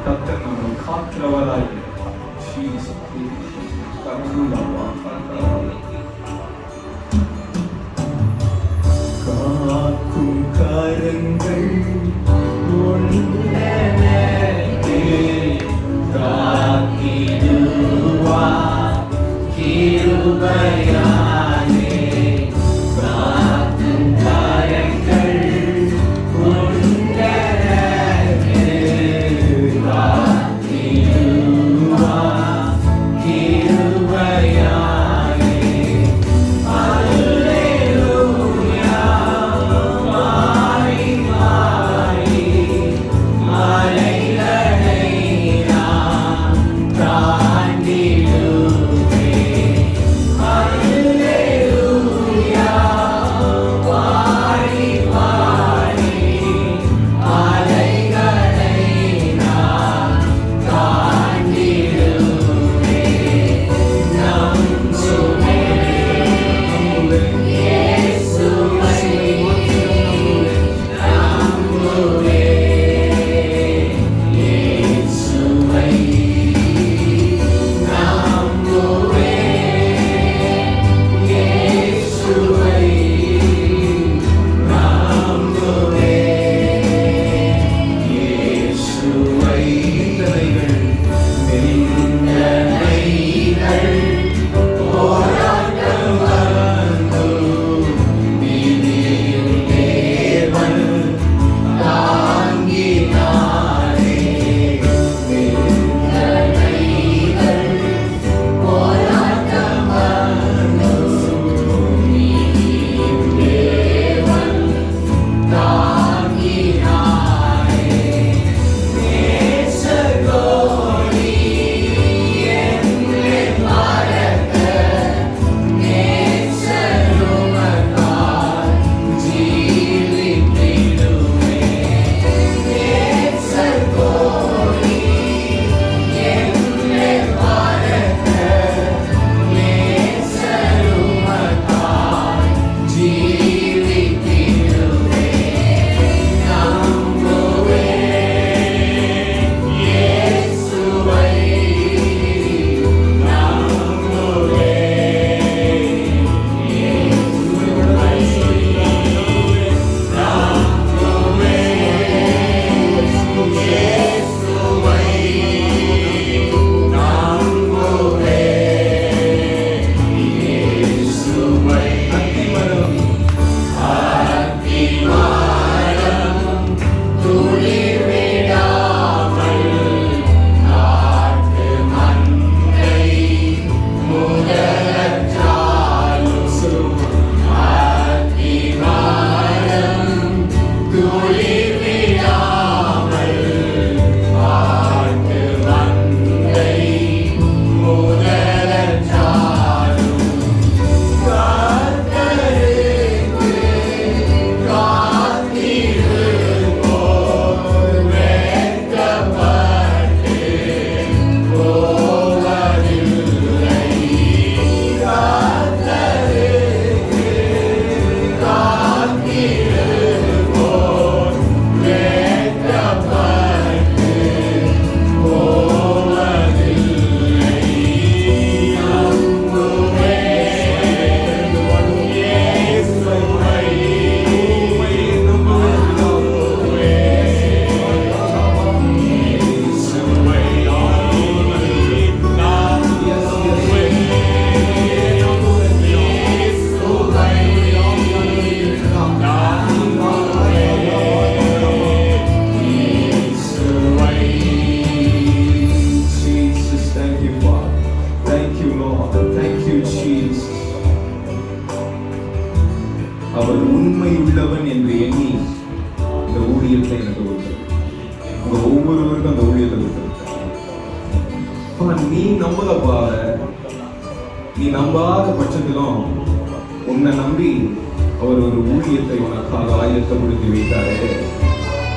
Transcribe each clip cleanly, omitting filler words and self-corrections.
கர்த்தர் நம்மை காக்கிறவராய் காக்கும் கரங்கள் அவர் உண்மை உள்ளவன் என்று எண்ணி இந்த ஊழியத்தை எனக்கு கொடுத்தார். உங்க ஒவ்வொருவருக்கும் அந்த ஊழியத்தை கொடுத்தார். நீ நம்பலப்பா, நீ நம்பாத பட்சத்திலும் உன்னை நம்பி அவர் ஒரு ஊழியத்தை உனக்காக ஆயத்தப்படுத்தி வைத்தாரே,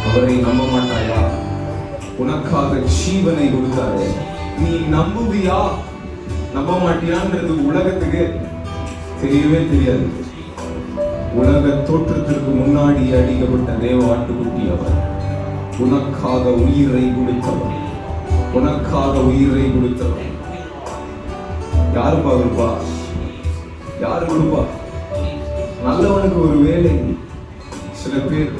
அவரை நம்ப மாட்டாயா? உனக்காக ஜீவனை கொடுத்தாரு. நீ நம்புவியா நம்ப மாட்டியான்றது உலகத்துக்கு தெரியவே தெரியாது. உலக தோற்றத்திற்கு முன்னாடி அடிக்கப்பட்ட தேவ ஆட்டுக்குட்டி அவர். உனக்காக உயிரை கொடுத்தவர். உனக்காக உயிரை கொடுத்தவர் யாருப்பா கொடுப்பா? யாரு கொடுப்பா? நல்லவனுக்கு ஒரு வேலை சில பேர்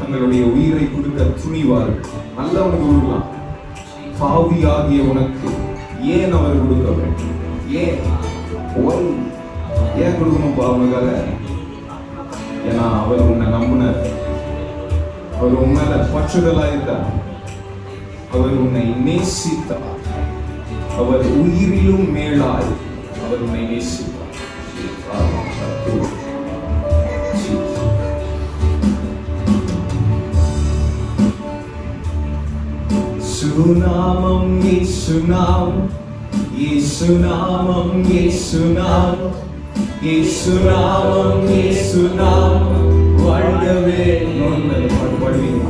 தங்களுடைய உயிரை கொடுக்க துணிவார்கள். நல்லவனுக்கு கொடுக்கலாம். பாவியாகிய உனக்கு ஏன் அவர் கொடுக்க வேண்டும்? ஏன் ஏன் கொடுக்கணும்ப்பா அவனுக்காக? ஏன்னா அவர் உன்னை நம்பினார். அவர் உன் மேல பற்றுதலாயிருந்தார். அவர் உன்னை நேசித்தார். அவர் உயிரிலும் மேலாய் அவர் உன்னை நேசித்தார். சுநாமம் இயேசுநாமம், இயேசுநாமம் இயேசுநாமம், இயேசுநாமம் இயேசுநாமம் வாழ்கவே. பாட்டு பாடுவீங்க.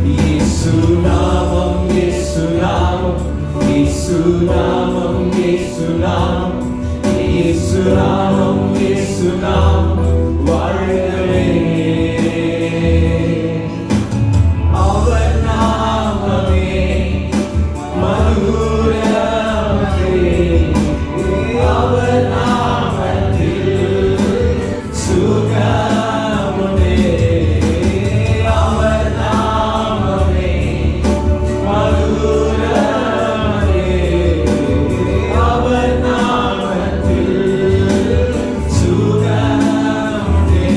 இயேசுநாமம் இயேசுநாமம், இயேசுநாமம் இயேசுநாமம், இயேசுநாமம் இயேசுநாமம் வாழ்கவே. அவர் நாமமே மதுரமே, அவர் நாமத்தில் சுகமுண்டே. அவர் நாமமே மதுரமே, அவர் நாமத்தில் சுகமுண்டே.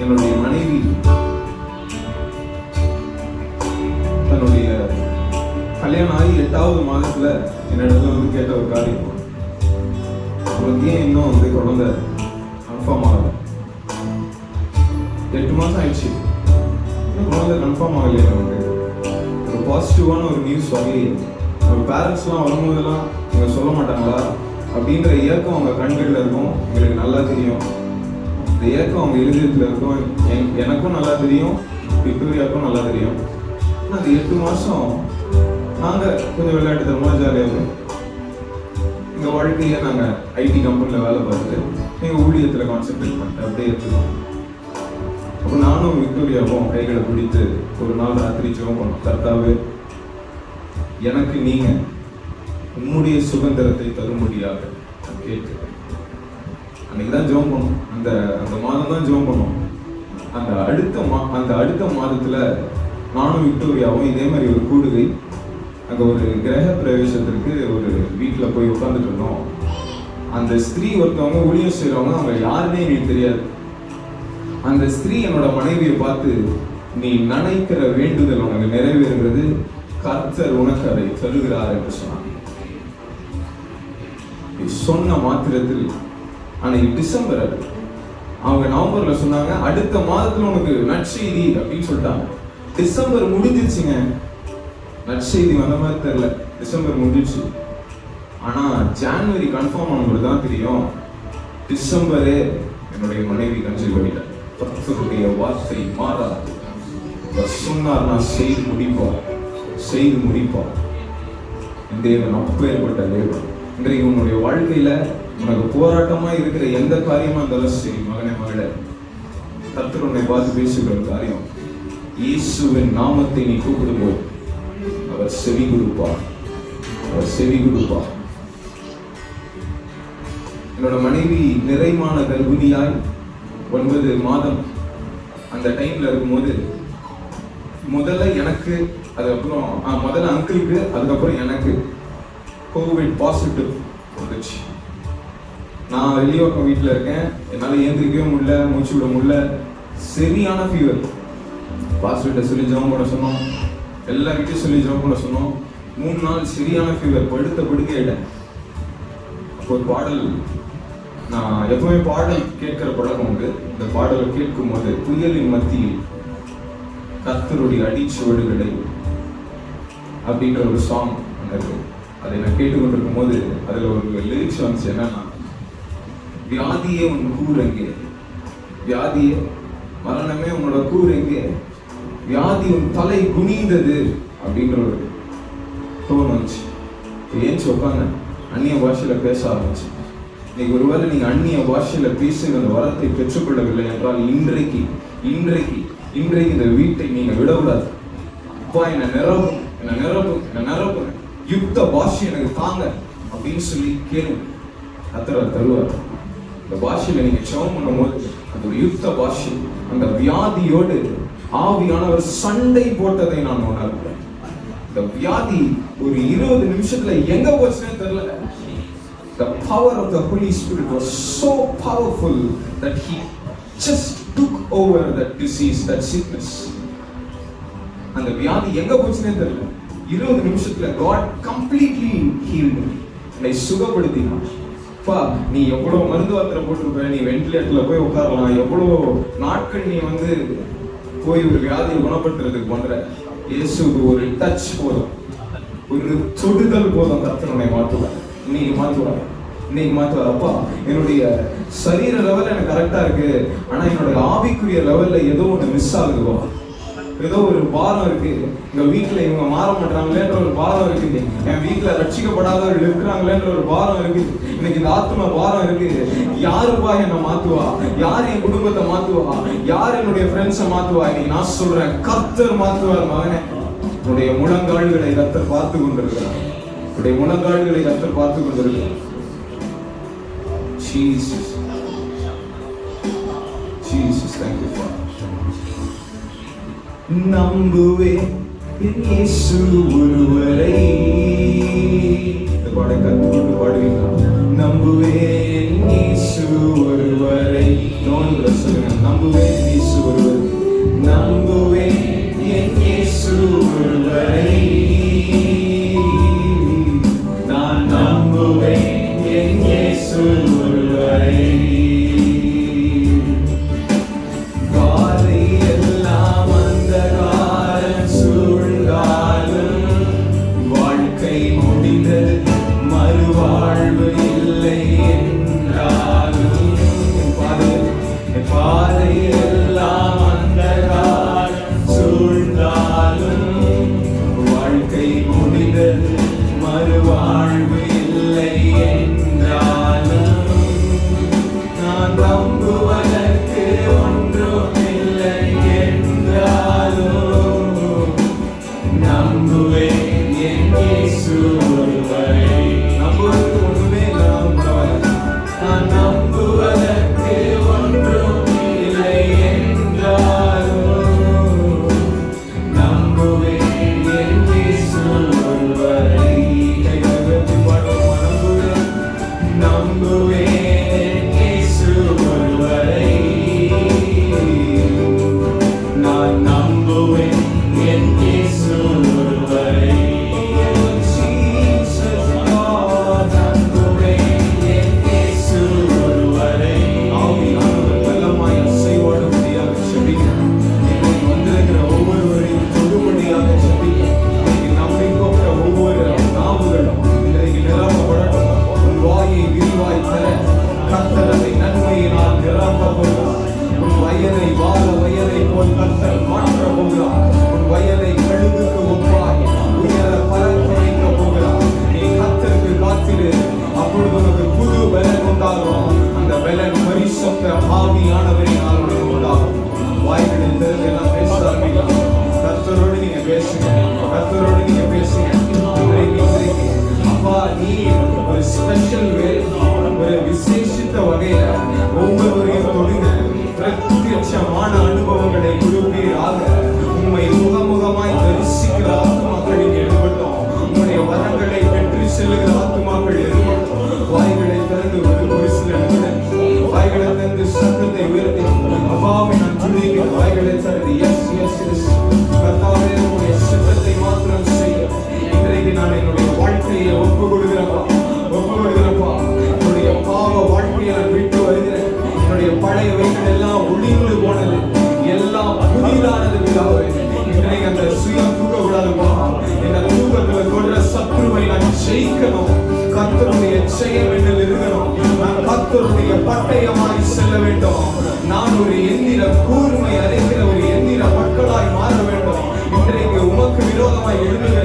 என்னுடைய மனைவி தன்னுடைய கல்யாணம் ஆகி 8வது மாதத்துல என்னிடத்துல வந்து கேட்ட ஒரு காரியம், உங்களுக்கு ஏன் இன்னும் குழந்தை கன்ஃபார்ம் ஆகல? 8 மாசம் ஆயிடுச்சு, இன்னும் குழந்தை கன்ஃபார்ம் ஆகலையே. நமக்கு ஒரு பாசிட்டிவான ஒரு நியூஸ் வாங்கி நம்ம பேரண்ட்ஸ்லாம் வரும்போதெல்லாம் இவங்க சொல்ல மாட்டாங்களா அப்படின்ற ஏக்கம் அவங்க கண்களில் இருக்கும். எங்களுக்கு நல்லா தெரியும். இந்த ஏக்கம் அவங்க இருதயத்தில் இருக்கும். எனக்கும் நல்லா தெரியும், விக்டோரியாவுக்கும் நல்லா தெரியும். ஆனால் அந்த 8 மாதம் நாங்கள் கொஞ்சம் விளையாட்டுத்தனமாக ஜாலியாக இருக்கும். எங்கள் வாழ்க்கையை நாங்கள் ஐடி கம்பெனியில் வேலை பார்த்துட்டு எங்கள் ஊழியத்தில் கான்சென்ட்ரேட் பண்ணிட்டு அப்படியே எடுத்துக்கோம். அப்போ நானும் விக்டோரியாவும் கைகளை பிடித்து ஒரு நாள் ராத்திரி ஜெபம் பண்ணோம். கர்த்தாவே, எனக்கு நீங்கள் உம்முடைய சுதந்திரத்தை தரும்படியாக கேட்கிறேன். அன்னைக்கு தான் ஜெபம் பண்ணோம். அந்த மாதம் தான் ஜெபம் பண்ணோம். அந்த அடுத்த மாதத்துல நானும் விக்டோரியாவும் இதே மாதிரி ஒரு கூடுகை அங்கே ஒரு கிரக பிரவேசத்திற்கு ஒரு வீட்டில் போய் உட்காந்துட்டு இருந்தோம். அந்த ஸ்திரீ ஒருத்தவங்க ஊழியம் செய்கிறவங்க, அவங்க யாருன்னே எங்களுக்கு தெரியாது. அந்த ஸ்திரீ என்னோட மனைவியை பார்த்து, நீ நினைக்கிற வேண்டுதல் உனக்கு நிறைவேறுகிறது, கர்த்தர் உனக்கு அதை தருகிறார் என்று சொன்னாங்க. சொன்ன மாத்திரத்தில் அன்னைக்கு டிசம்பர், அது அவங்க நவம்பர்ல சொன்னாங்க, அடுத்த மாதத்துல உனக்கு நற்செய்தி அப்படின்னு சொல்லிட்டாங்க. டிசம்பர் முடிஞ்சிருச்சுங்க, நற்செய்தி வந்த மாதிரி தெரியல. டிசம்பர் முடிஞ்சிச்சு. ஆனா ஜான்வரி கன்ஃபார்ம் ஆனவங்களுக்கு தான் தெரியும், டிசம்பரே என்னுடைய மனைவி கன்சீவ் பண்ணிட்டார். கர்த்தருடைய வார்த்தை மாறாது. சொன்னார், நான் செய்து முடிப்போம். தேவன் அப்பேற்பட்ட தேவன். இன்றைக்கு உன்னுடைய வாழ்க்கையில உனக்கு போராட்டமா இருக்கிற எந்த காரியமா இருந்தாலும் சரி, மகனே மகளே, கர்த்தர் உன்னை பார்த்து பேசுகிற காரியம், இயேசுவின் நாமத்தை நீ கூப்பிடும்போது அவர் செவி கொடுப்பார். என்னோட மனைவி நிறைமான கர்ப்பிணியாய் 9 மாதம் அந்த டைம்ல இருக்கும்போது, முதல்ல எனக்கு, அதுக்கப்புறம் முதல்ல அங்கிளுக்கு, அதுக்கப்புறம் எனக்கு கோவிட் பாசிட்டிவ் வந்துச்சு. நான் வெளியோக்கம் வீட்டில் இருக்கேன். என்னால் ஏந்திரிக்கவே முடியல, மூச்சு விட முடியல, சரியான ஃபீவர். பாஸ்டர்கிட்ட சொல்லி ஜெபம் பண்ண சொன்னோம், எல்லார்கிட்டையும் சொல்லி ஜெபம் பண்ண சொன்னோம். 3 நாள் சரியான ஃபீவர், படுக்கையிட்டேன். அப்போ ஒரு பாடல், நான் எப்பவுமே பாடல் கேட்கிற பழக்கம் உண்டு. இந்த பாடலை கேட்கும் போது, புயலின் மத்தியில் கர்த்தருடைய அடிச்சுவடுகளை அப்படின்ற ஒரு சாங் இருக்கு. அதை நான் கேட்டுக்கொண்டிருக்கும் போது அதுல ஒரு லிரிக்ஸ் வந்துச்சு, என்னன்னா, வியாதியே உன் கூர் எங்கே, வியாதியே மரணமே உன்னோட கூர் எங்கே, வியாதி உன் தலை குனிந்தது அப்படின்ற ஒரு டோன் வந்துச்சு. ஏன்ச்சு உட்காந்து அந்நிய பாஷையில பேச ஆரம்பிச்சு. இன்னைக்கு ஒருவேளை நீங்க அந்நிய பாஷையில பேசுகிற அந்த வரத்தை பெற்றுக்கொள்ளவில்லை என்றால் இன்றைக்கு இன்றைக்கு இன்றைக்கு இந்த வீட்டை நீங்க விடக்கூடாது. அப்பா என்ன நிரப்பும், என்ன நிரப்பும், என்ன நிரப்பும், யுக்த பாஷை எனக்கு தாங்க அப்படின்னு சொல்லி கேளு. கர்த்தர் தருவார். இந்த பாஷையில நீங்க ஜெபம் பண்ணும்போது அந்த ஒரு யுக்த பாஷை, அந்த வியாதியோடு ஆவியானவர் சண்டை போட்டதை நான் உணர்கிறேன். இந்த வியாதி ஒரு 20 நிமிஷத்துல எங்க போச்சுன்னே தெரியல. The power of the Holy Spirit was so powerful that he just took over that disease, that sickness. அந்த வியாதி எங்க போச்சுன்னே தெரியல. 20 நிமிஷத்துல God completely healed me. என்னை சுகப்படுத்தினார். பா, நீ எவ்வளவு மருந்து மாத்திரை போட்டிருப்ப, நீ வென்டிலேட்டர்ல போய் உட்காரலாம், எவ்வளவு நாட்கள் நீ போய் ஒரு வியாதியை குணப்படுத்துறதுக்கு பண்ற. இயேசுக்கு ஒரு டச் போதும், ஒரு தொடுதல் போதும், கர்த்தரை மாற்றுவார். இன்னைக்கு மாற்றுவார், இன்னைக்கு மாற்றுவார். அப்பா, என்னுடைய சரீர லெவல் எனக்கு கரெக்டா இருக்கு, ஆனா என்னுடைய ஆவிக்குரிய லெவல்ல ஏதோ ஒண்ணு மிஸ் ஆகுதுவா, ஏதோ ஒரு பாரம் இருக்கு. எங்க வீட்டுல இவங்க மாற மாட்டாங்களேன்ற ஒரு பாரம் இருக்குது. என் வீட்டுல ரட்சிக்கப்படாதவர்கள் இருக்கிறாங்களேன்ற ஒரு பாரம் இருக்குது. இன்னைக்கு இந்த ஆத்ம பாரம் இருக்கு. யாருப்பா என்ன மாத்துவா, யார் என் குடும்பத்தை மாத்துவா, யார் என்னுடைய ஃப்ரெண்ட்ஸை மாத்துவா? இன்னைக்கு நான் சொல்றேன், கர்த்தர் மாத்துவார். மகனே, உன்னுடைய முழங்கால்களை கர்த்தர் பார்த்து கொண்டிருக்கிறார். உன்னுடைய முழங்கால்களை கர்த்தர் பார்த்து கொண்டிருக்கிறார். Jesus, Jesus, thank you Father. நம்புவேன் இயேசு ஒருவரை. இந்த பாடை கற்றுக்கொண்டு பாடுவீங்களா? நம்புவேன் இயேசு ஒருவரை. நோன்புல சொல்லுங்க, நம்புவேன் இயேசு ஒருவரை, நம்புவேன் இயேசு ஒருவரை, நான் நம்புவேன் இயேசு ஒருவரை. மறுவாழ்வு இல்லை என்றாலும் பாதையெல்லாம் அந்தகாரம் சூழ்ந்தாலும் வாழ்க்கை முடிந்தது, மறுவாழ்வு இல்லை என்றாலும் நான் நம்புவதற்கு ஒன்றும் இல்லை என்றாலும் நம்புவேன் என் இயேசு ஒருவரை. நம்புவதற்கு ஒன்றுமே இல்லாமல் நான் நம்புவதற்கு ஒன்றும் இல்லை என்றாலும் நம்புவேன் என் இயேசு ஒருவரை. நம்புவேன் இயேசு ஒருவரை, நான் நம்புவேன் என் இயேசு ஒருவரை. அனுபவங்களை கொடுப்பீராக. உம்மை முகமுகமாய் தரிசிக்கிற ஆத்துமாக்கள் இங்கே எழுப்பட்டும். உம்முடைய வரங்களை பெற்று செல்லுகிற ஆத்துமாக்கள் எழுப்பட்டும். வாய்களை திறந்து ஒரு சில நிமிடங்கள் வாய்களை திறந்து சத்தத்தை உயர்த்தி அப்பாவை நான் துதிக்கிறேன். வாய்களை திறந்து எஸ் எஸ் எஸ் கர்த்தாவே, உம்முடைய சித்தத்தை மாத்திரம் செய்ய இன்றைக்கு நான் என்னுடைய வாழ்க்கையை ஒப்பு கொடுக்கிறப்பா, ஒப்பு கொடுக்கிறப்பா. என்னுடைய பாவ வாழ்க்கையை நான் விட்டு வருகிறேன். என்னுடைய பழையவைகள் எல்லாம் ஒளிந்து போனது, எல்லாம் புதிதானது. விரோதமாய் எழுதுகிற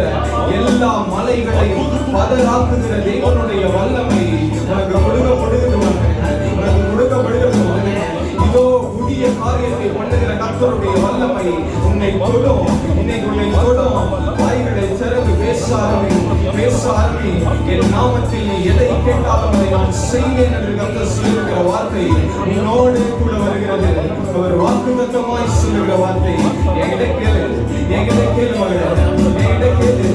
எல்லா மலைகளையும் பதறாக்குகிற தேவனுடைய வல்லமை உனக்கு கொடுக்கப்படுகிறது, உனக்கு கொடுக்கப்படுகிறது. இதோ புதிய காரியத்தை பண்ணுகிற கர்த்தருடைய வல்லமை உன்னை தொடும், இன்னைக்கு உன்னை தொடும். வாய்களை திறந்து பேச ஆரம்பி. என் நாமத்தில் நீ எதை கேட்டாலும் அதை நான் செய்வேன் என்று கர்த்தர் சொல்லுகிற வார்த்தை உன்னோடு கூட வருகிறது. ஒரு வாக்குத்தத்தமாய் சொல்லுகிற வார்த்தை என்கிட்ட கேளு, என்கிட்ட கேளு மகளே, என்கிட்ட கேளு.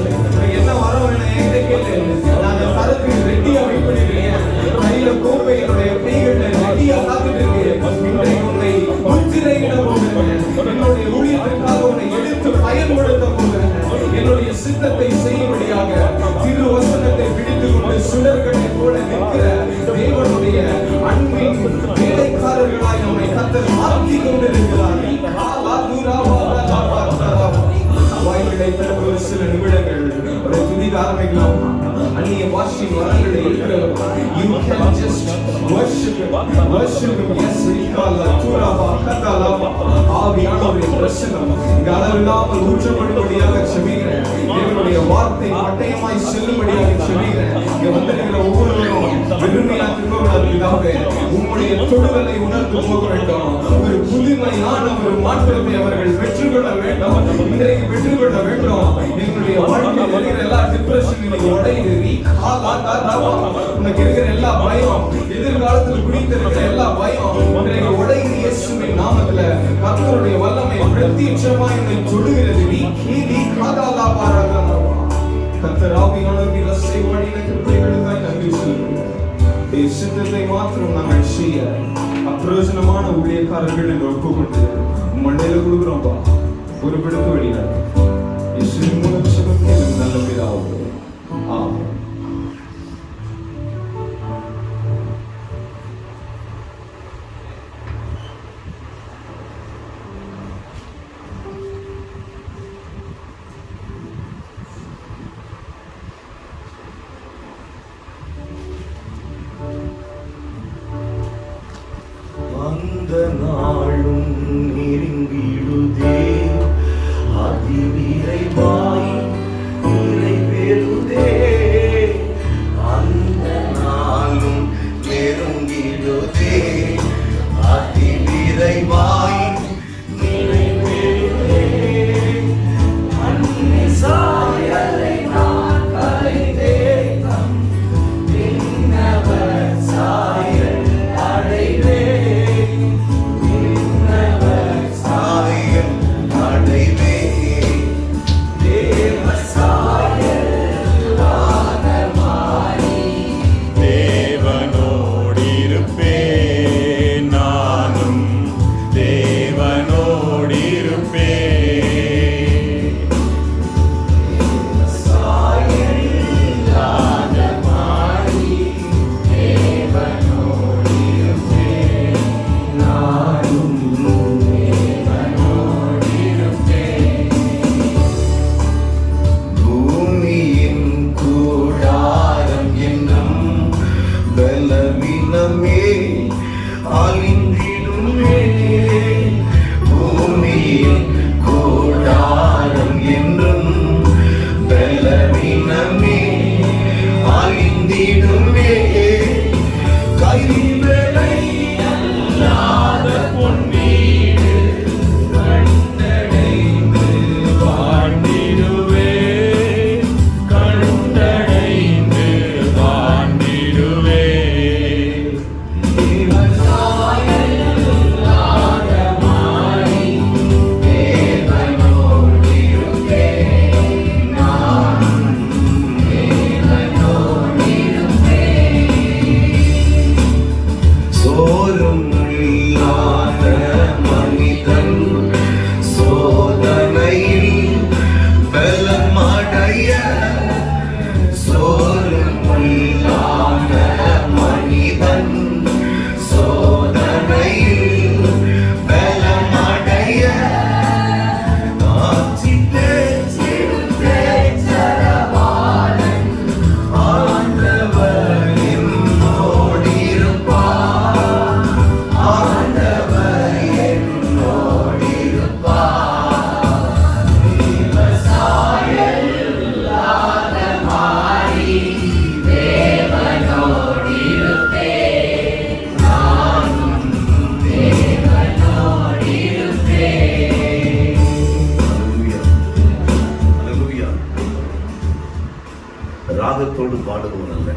என்ன வர வேணும் என்கிட்ட கேளு. நான் தரத்துக்கு ரெடியா வெயிட் பண்ணிருக்கேன். கையில கோப்பை என்னுடைய கைகள்ல ரெடியா காத்துட்டு இருக்கேன். இன்றைக்கு உன்னை முத்திரையிட போகிறேன். என்னுடைய ஊழியத்திற்காக உன்னை எடுத்து பயன்படுத்த போகிறேன். என்னுடைய சித்தத்தை செய்யும்படியாக திருவசனத்தை பிடித்துக் கொண்டு சுடர்களை போல நிற்கிற தேவனுடைய அன்பின் வேலைக்காரர்களாய் நம்மை கர்த்தர் மாற்றிக் கொண்டிருக்கிறார். வாய்களை திறந்து ஒரு சில நிமிடங்கள் ஒரு துதிக்க ஆரம்பிக்கலாம். அந்நிய பாஷை வரங்களை you can just worship him. Yes, ஆவியானவருடைய பிரசன்னம் இங்கு அளவில்லாமல் ஊற்றப்படும்படியாக செபிக்கிறேன். என்னுடைய வார்த்தை பட்டயமாய் செல்லும்படியாக செபிக்கிறேன். இங்க வந்திருக்கிற ஒவ்வொருவரும் வெறுமையா திரும்பக்கூடாது. உங்களுடைய தொடுதலை உணர்ந்து போக வேண்டும். ஒரு புதுமையான ஒரு மாற்றத்தை அவர்கள் பெற்றுக்கொள்ள வேண்டும். இன்றைக்கு பெற்றுக்கொள்ள வேண்டும். என்னுடைய வாழ்க்கையில் இருக்கிற எல்லா டிப்ரெஷன் இன்னைக்கு உடையுது. உனக்கு இருக்கிற எல்லா பயம், எதிர்காலத்தில் குடித்திருக்கிற எல்லா பயம் இன்றைக்கு உடையுது. இயேசுவின் நாமத்துல கர்த்தருடைய வல்லமை பிரத்யட்சமாய் என்னை தொடுகிறது. கர்த்தர் ஆவியானவருக்கு ரசை வழியின கிருபைகளுக்காய் நன்றி சொல்லுகிறோம். சித்தத்தை மாத்திரம் நாங்கள் செய்ய அப்பிரயோஜனமான ஊழியக்காரர்கள் என்று ஒப்புக்கொண்டு மண்டையில கொடுக்குறோம்பா. ஒரு பிடித்து வழியாக இயேசுவின் மூலம் சுகத்தில் நல்ல பிதாவே, ஆமென். அந்த நாளும் நெருங்கிடுதே, அதிவிரைவாய் பாரத்தோடு பாடுபவன் அல்ல,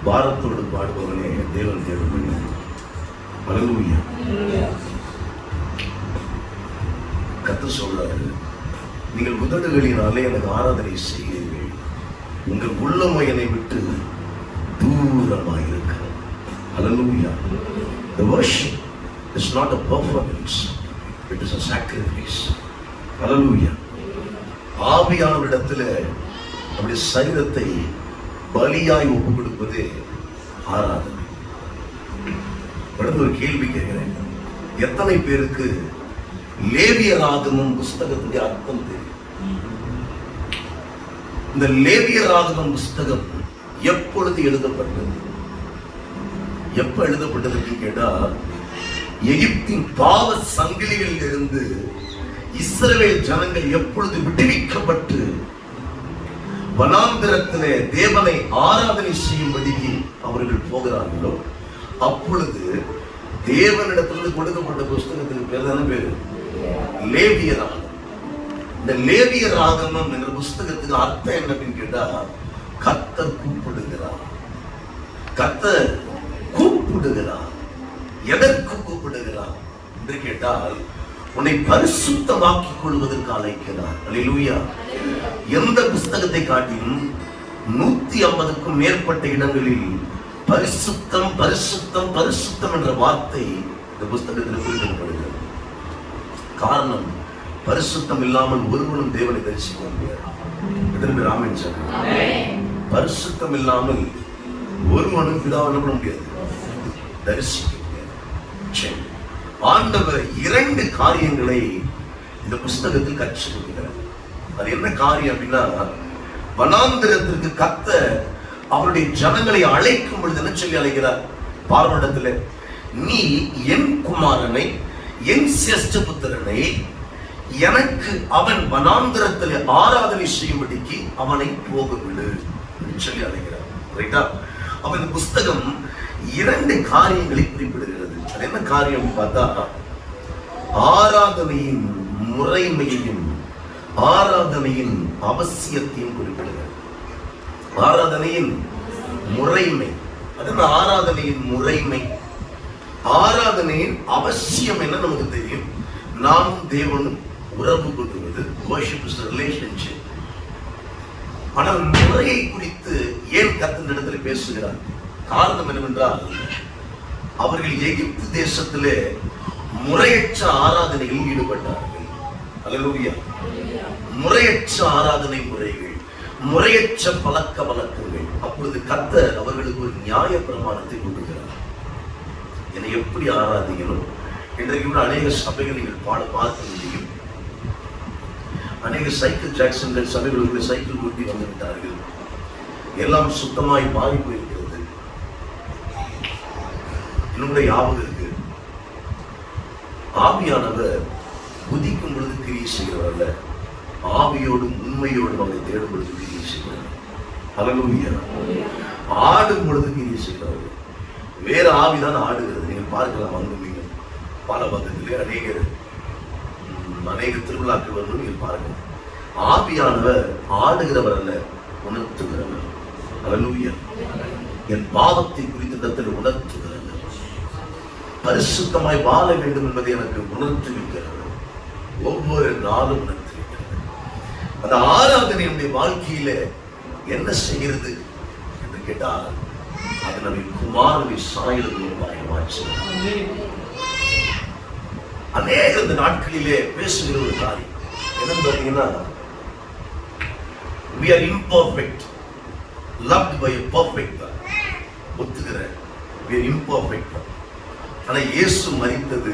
பாரத்தோடு பாடுபவனே தேவன் தேடுபவனே. ஹல்லேலூயா. கர்த்தர் சொல்றாரு, நீங்கள் உதடுகளினாலே எனக்கு ஆராதனை செய்கிறீர்கள், உங்கள் உள்ளமோ என்னை விட்டு தூரமாக இருக்கிறது. ஹல்லேலூயா. The worship is not a performance, it is a sacrifice. ஹல்லேலூயா. ஆவியானவரிடத்தில் நம்முடைய சரீரத்தை பலியாய் ஒப்புக் கொடுப்பது ஆராதனை. ஒரு கேள்வி கேட்கிறேன், எத்தனை பேருக்கு லேவியராகமம் புஸ்தகத்துடைய அர்த்தம் தெரியும்? இந்த லேவியராகமம் புஸ்தகம் எப்பொழுது எழுதப்பட்டது? எப்ப எழுதப்பட்டதுன்னு கேட்டா, எகிப்தின் பாவ சங்கிலிகளில் இருந்து இஸ்ரவேல் ஜனங்கள் எப்பொழுது விடுவிக்கப்பட்டு வனாந்திரத்திலே தேவனை ஆராதனை செய்யும்படிக்கு அவர்கள் போகிறார்களோ அப்பொழுது தேவனிடத்திலிருந்து கொடுக்கப்பட்ட புஸ்தகத்துக்கு பேர் தானே பேரு லேவியராகமம். இந்த லேவியராகமம் என்ற புஸ்தகத்துக்கு அர்த்தம் என்ன அப்படின்னு கேட்டா, கர்த்தர் கூப்பிடுகிறார். கர்த்தர் கூப்பிடுகிறார். எதற்கு கூப்பிடுகிறார் என்று கேட்டால், உன்னை பரிசுத்தமாக்கிக் கொள்வதற்கு அழைக்கிறார். அல்லேலூயா. எந்த புஸ்தகத்தை காட்டிலும் 150க்கும் மேற்பட்ட இடங்களில் பரிசுத்தம் பரிசுத்தம் பரிசுத்தம் என்ற வார்த்தை இந்த புஸ்தகத்தில் குறிப்பிடப்படுகிறது. காரணம், பரிசுத்தம் இல்லாமல் ஒருவனும் தேவனை தரிசிக்க முடியாது. எத்தனை பேர் ஆமென் சொல்லுங்க? பரிசுத்தம் இல்லாமல் ஒருவனும் பிதாவை பண்ண முடியாது, தரிசிக்க முடியாது. ஆண்டவர் 2 காரியங்களை இந்த புஸ்தகத்தில் கற்றுக் கொடுக்கிறார். அது என்ன காரியம் அப்படின்னா, வனாந்திரத்திற்கு கர்த்தர் அவருடைய ஜனங்களை அழைக்கும் பொழுது என்ன சொல்லி அழைக்கிறார்? பார்வனிடத்தில், நீ என் குமாரனை, என் சிரேஷ்ட புத்திரனை, எனக்கு அவன் வனாந்திரத்தில் ஆராதனை செய்யும்படிக்கு அவனை போக விடு சொல்லி அழைக்கிறார். ரைட்டா? அப்ப இந்த புஸ்தகம் 2 காரியங்களை குறிப்பிடுகிறது. அது என்ன காரியம் பார்த்தா, ஆராதனையின் முறைமையையும் ஆராதனையின் அவசியத்தையும் குறிப்பிடுகிறது. ஆராதனையின் முறைமை, அதாவது ஆராதனையின் முறைமை, ஆராதனையின் அவசியம் என்ன நமக்கு தெரியும். நாம் தேவனும் உறவு கொள்வது, worship is a relationship. ஆனால் முறையை குறித்து ஏன் கர்த்தர் இடத்தில் பேசுகிறார்? காரணம் என்னவென்றால், அவர்கள் எகிப்து தேசத்திலே முறையற்ற ஆராதனையில் ஈடுபட்டார்கள். அல்லேலூயா. முறையற்ற ஆராதனை முறைகள், முறையற்ற பழக்க வழக்கங்கள். அப்பொழுது கர்த்தர் அவர்களுக்கு ஒரு நியாய பிரமாணத்தை கொடுக்கிறார். என்னை எப்படி ஆராதிக்கணும்? இன்றைக்கு கூட அநேக சபைகள் நீங்கள் பார்க்க முடியும். அநேக சைக்கிள் ஜாக்சன்கள் சபைகளுக்கு சைக்கிள் கூட்டி வந்து விட்டார்கள். எல்லாம் சுத்தமாய் மாறி போயிருக்கிறது. என்னுடைய ஞாபகம் இருக்கு, ஆவியானவர் உதிக்கும் பொழுது கிரியை செய்கிறவர் அல்ல, ஆவியோடும் உண்மையோடும் அவரை தேடும் பொழுது கிரியை செய்கிறார். ஹல்லேலூயா. ஆடும் பொழுது கிரியை செய்கிறார்கள். வேற ஆவிதான் ஆடுகிறது. நீங்கள் பார்க்கலாம், அங்கு நீங்கள் பல பக்கத்திலே அநேக திருவிழாக்கள் வந்து நீங்கள் பாருங்க. ஆவியானவர் ஆடுகிறவர் அல்ல, உணர்த்துகிறவர். ஹல்லேலூயா. என் பாவத்தை குறித்த இடத்தில் உணர்த்துகிறவர், பரிசுத்தமாய் வாழ வேண்டும் என்பதை எனக்கு உணர்த்துவிக்கிறது. ஒவ்வொரு நாளும் உணர்த்துவிக்கிறது. அந்த ஆராதனை நம்முடைய வாழ்க்கையில என்ன செய்கிறது என்று கேட்டால், அது நம்மை குமாரனுடைய சாயலுக்கு மாற்றி அநேக இந்த நாட்களிலே பேசுகிற ஒரு காரியம் என்னன்னு பார்த்தீங்கன்னா, we are imperfect, loved by a perfect God. ஒத்துக்கிற we are imperfect. ஆனா இயேசு மரித்தது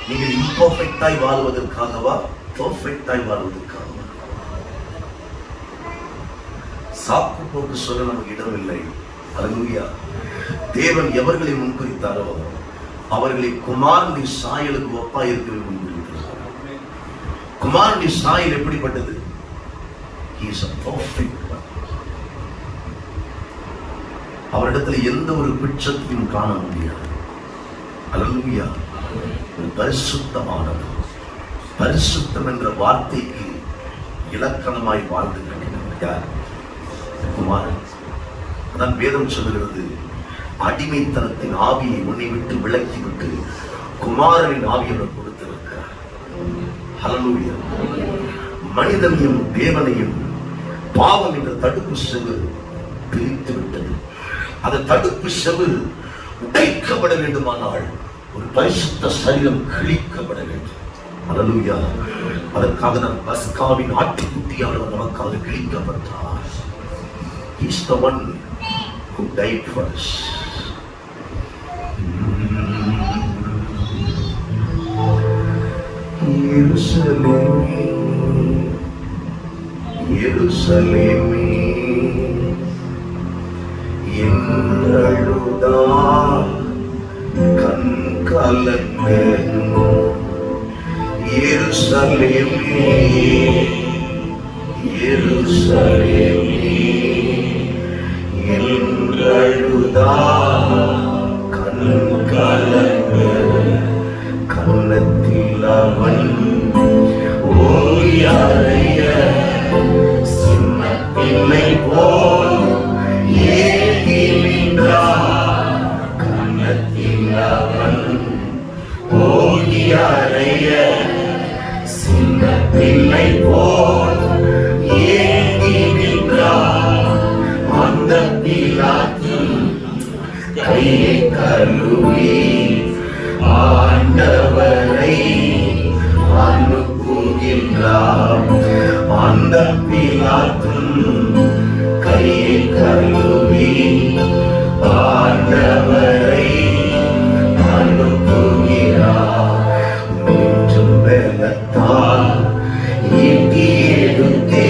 நீங்கள் இம்பர்ஃபெக்டாய் வாழ்வதற்காகவா, பெர்ஃபெக்டாய் வாழ்வதற்காகவா? சாக்கு போக்கு சொல்ல நமக்கு இடமில்லை. அல்லேலூயா. தேவன் எவர்களை முன்குறித்தாரோ அவர்களை குமாரனுடைய சாயலுக்கு ஒப்பாய் இருக்கிறது முன்குறித்தார். குமாரனுடைய சாயல் எப்படிப்பட்டது? He is a perfect one. அவரிடத்தில் எந்த ஒரு குற்றத்தையும் காண முடியாது. அல்லேலூயா. பரிசுத்தமானது. பரிசுத்தம் என்ற வார்த்தைக்கு இலக்கணமாய் வாழ்ந்து காட்டினார் யார்? குமாரன். நான் வேதம் சொல்லுகிறது, அடிமைத்தனத்தின் ஆவியை உன்னை விட்டு விலக்கிவிட்டு குமாரனின் ஆவியை அவர் கொடுத்திருக்கிறார். ஹல்லேலூயா. மனிதனையும் தேவனையும் பாவம் என்ற தடுப்பு செவுரு பிரித்து விட்டது. அந்த தடுப்பு செவுரு உடைக்கப்பட வேண்டுமானால் ஒரு பரிசுத்த சரீரம் கிழிக்கப்பட வேண்டும். ஹல்லேலூயா. அதற்காக நாம் பஸ்காவின் ஆட்டுக்குட்டியானவர் நமக்காக கிழிக்கப்பட்டார். He is the one who died for us. Jerusalem, Jerusalem, என்னழுதா கண் கலங்க. Jerusalem, Jerusalem, என்றழுதா கண் கலங்க. கன்னத்தில் அவன் ஓடியறைய சின்ன பிள்ளை போல் ஏகி நின்றான். கன்னத்தில் அவன் ஓடியறைய சின்ன பிள்ளை போல் ஏகி நின்றான். அந்த பிலாத்து கையை கழுவி ஆண்டவரை அனுப்புகின்றார். அந்த பிலாத்து கையை கழுவி ஆண்டவரை அனுப்புகிறார். நெஞ்சும் வெள்ளத்தால் ஈட்டி எடுத்தே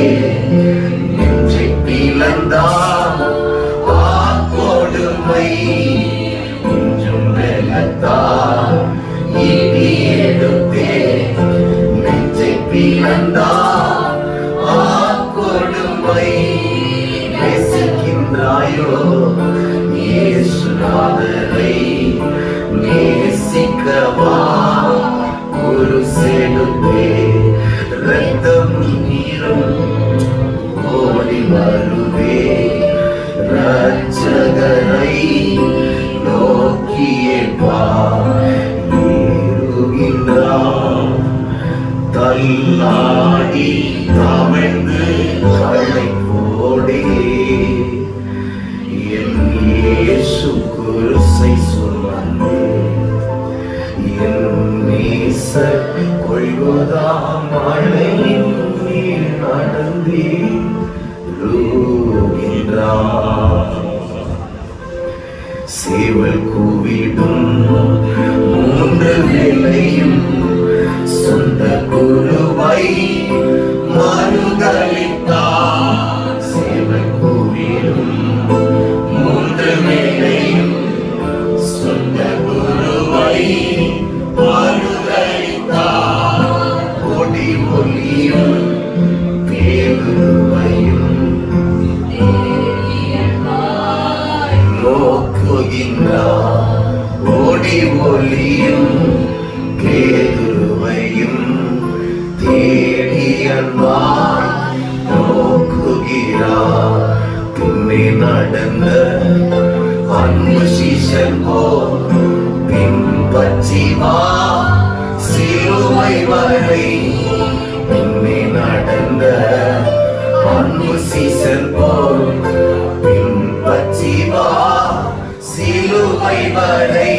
நெஞ்சை பிளந்தார் கொடுமை. நெஞ்சும் வெள்ளத்தால் ஈட்டி எடுத்தே நெஞ்சை பிளந்தார் கொடுமை. நேசிக்கின்றாயோ இயேசுநாதரை? நேசிக்கவா ஒரு செடுத்தே ரத்தம் நீரும் ஓடி வருவே. ரட்சகரை நோக்கியே பாருகின்றார். தள்ளாடி தவழ்ந்து களை போடே என் இயேசு குருசை சுமந்து என் நேசர் கொள்வதாம் மழையின் நீர் நடந்தீருகின்றார். சேவல் கூவிடும் மூன்று வேளையும் சொந்த குருவை மறுதலித்தார். சேவல் கூவிடும் மூன்று வேளையும் சொந்த குருவை மறுதலித்தார். ஒளி ஒளியும் பேருவையும் நோக்குகின்றார். ஒளி ஒளியும் பேருவையும் தேடியன்பாய் நோக்குகிறார். பின்னே நடந்த அன்பு சீசன் போல் பின்பற்றி வா சிலுவை வரை. பின்னே நடந்த அன்பு சீசன் போல் பின்பற்றி வா சிலுவை வரை.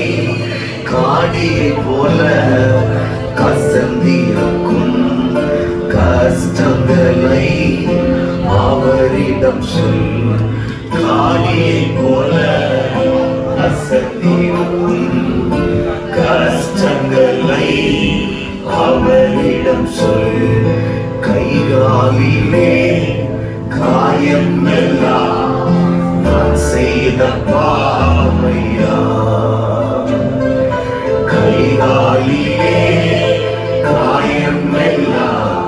காடியை போல கசந்திருக்கும் கஷ்டங்களை அவரிடம் சொல். காடியை போல கசந்திருக்கும் கஷ்டங்களை அவரிடம் சொல். கைகாலிலே காயம் எல்லாம் நான் செய்த பாவையா. கைகாலிலே காயம் எல்லாம்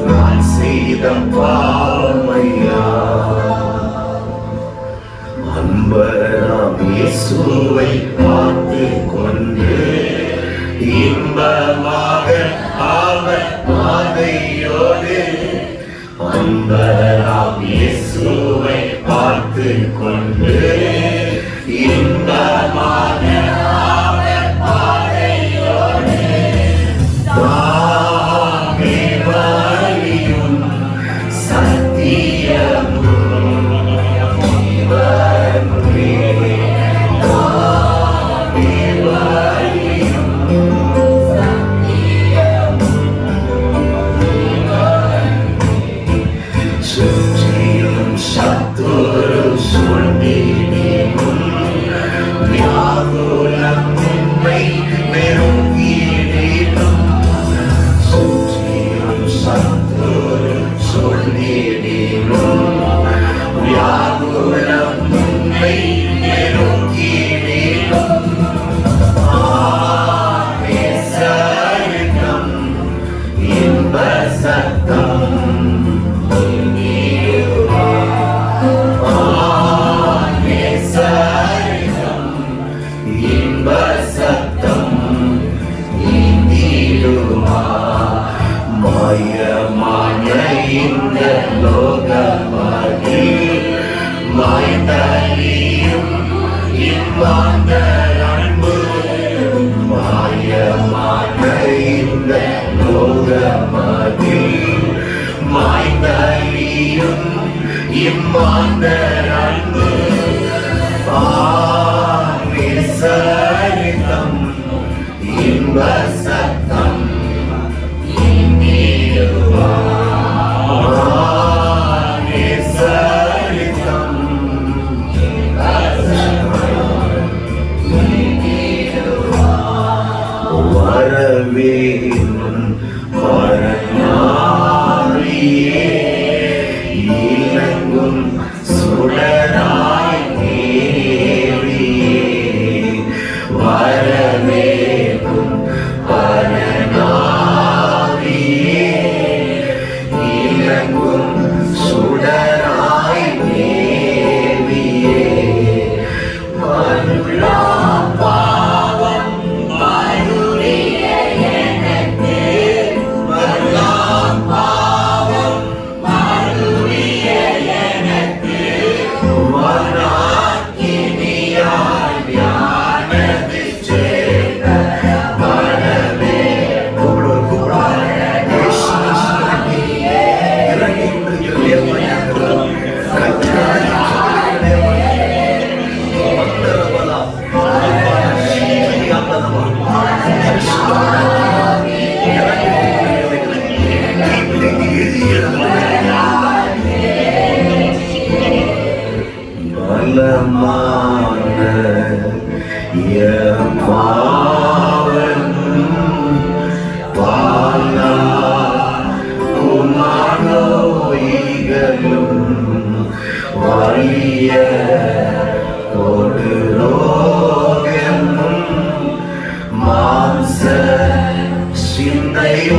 நான் செய்த பாவையா. அன்பராம் இயேசுவை பார்த்து கொண்டு இன்பமாக அவர் பாதையோடு அன்பராம் இயேசுவை பார்த்து கொண்டு இன்பமான அவர் பாதையோடு தாமே வழியும் சத்தியமும் ஜீவனுமே. தாமே வழியும் சுற்றிலும் சத்துரு சூழ்ந்திடும் வியாகுலம் உண்மை நெருங்கிடும். சுற்றிலும் சத்துரு சூழ்ந்திடும் வியாகுலம் உண்மை நெருங்கிடும். ஆவேசம் இன்ப சத்தம் மாயமான இந்த லோகமாகில் மாய்தலியும் இம்மாந்த அன்பு. மாயமான இந்த லோகமாகில் மாய்தலியும் இம்மாந்த அன்பு. ஆவேசம் இன்ப சத்தம் வரவேணும் வரநாளியே இலங்கும் சுடராய் தேவியே. வரவேணும் வரநாளியே இலங்கும் சுடராய் தேவியே. வரலாம் பாவம் மறுடைய எனக்கு, வரலாம் பாவம் மறுடைய எனக்கு. வராக்கினியாய் ஞானது சேர்ந்த வரவே. பலமான பாலா குமாரோயிகளும் வலிய கொடுரோகமும் மாம்ச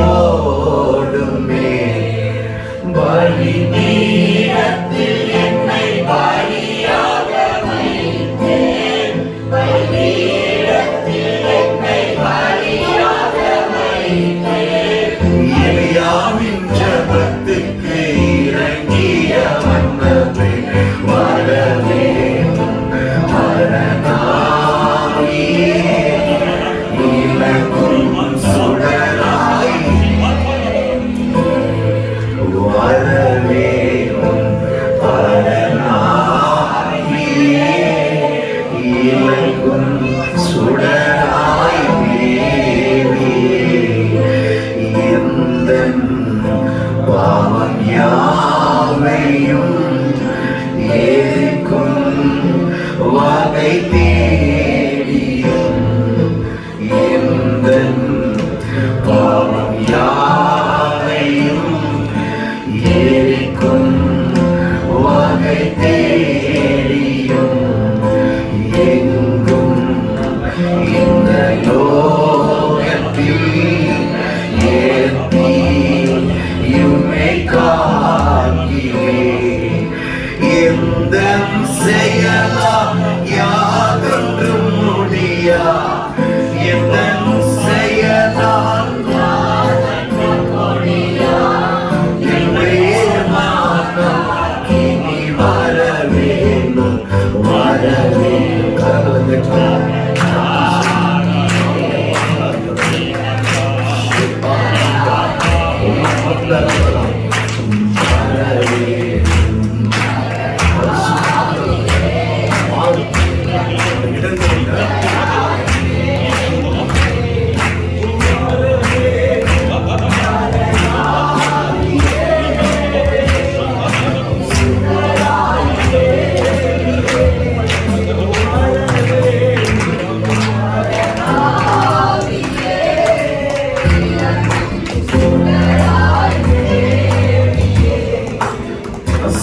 சிந்தையோடுமே. பலி பீடத்தில் என்னை பலியாக வைத்தேன், பலிபீடத்தில் என்னை பலியாக வைத்தேன். எலியாவின் ஜெபத்துக்கு இறங்கிய மன்னவே வரவே மரணாயே இலங்கும் சுடராய் வரவே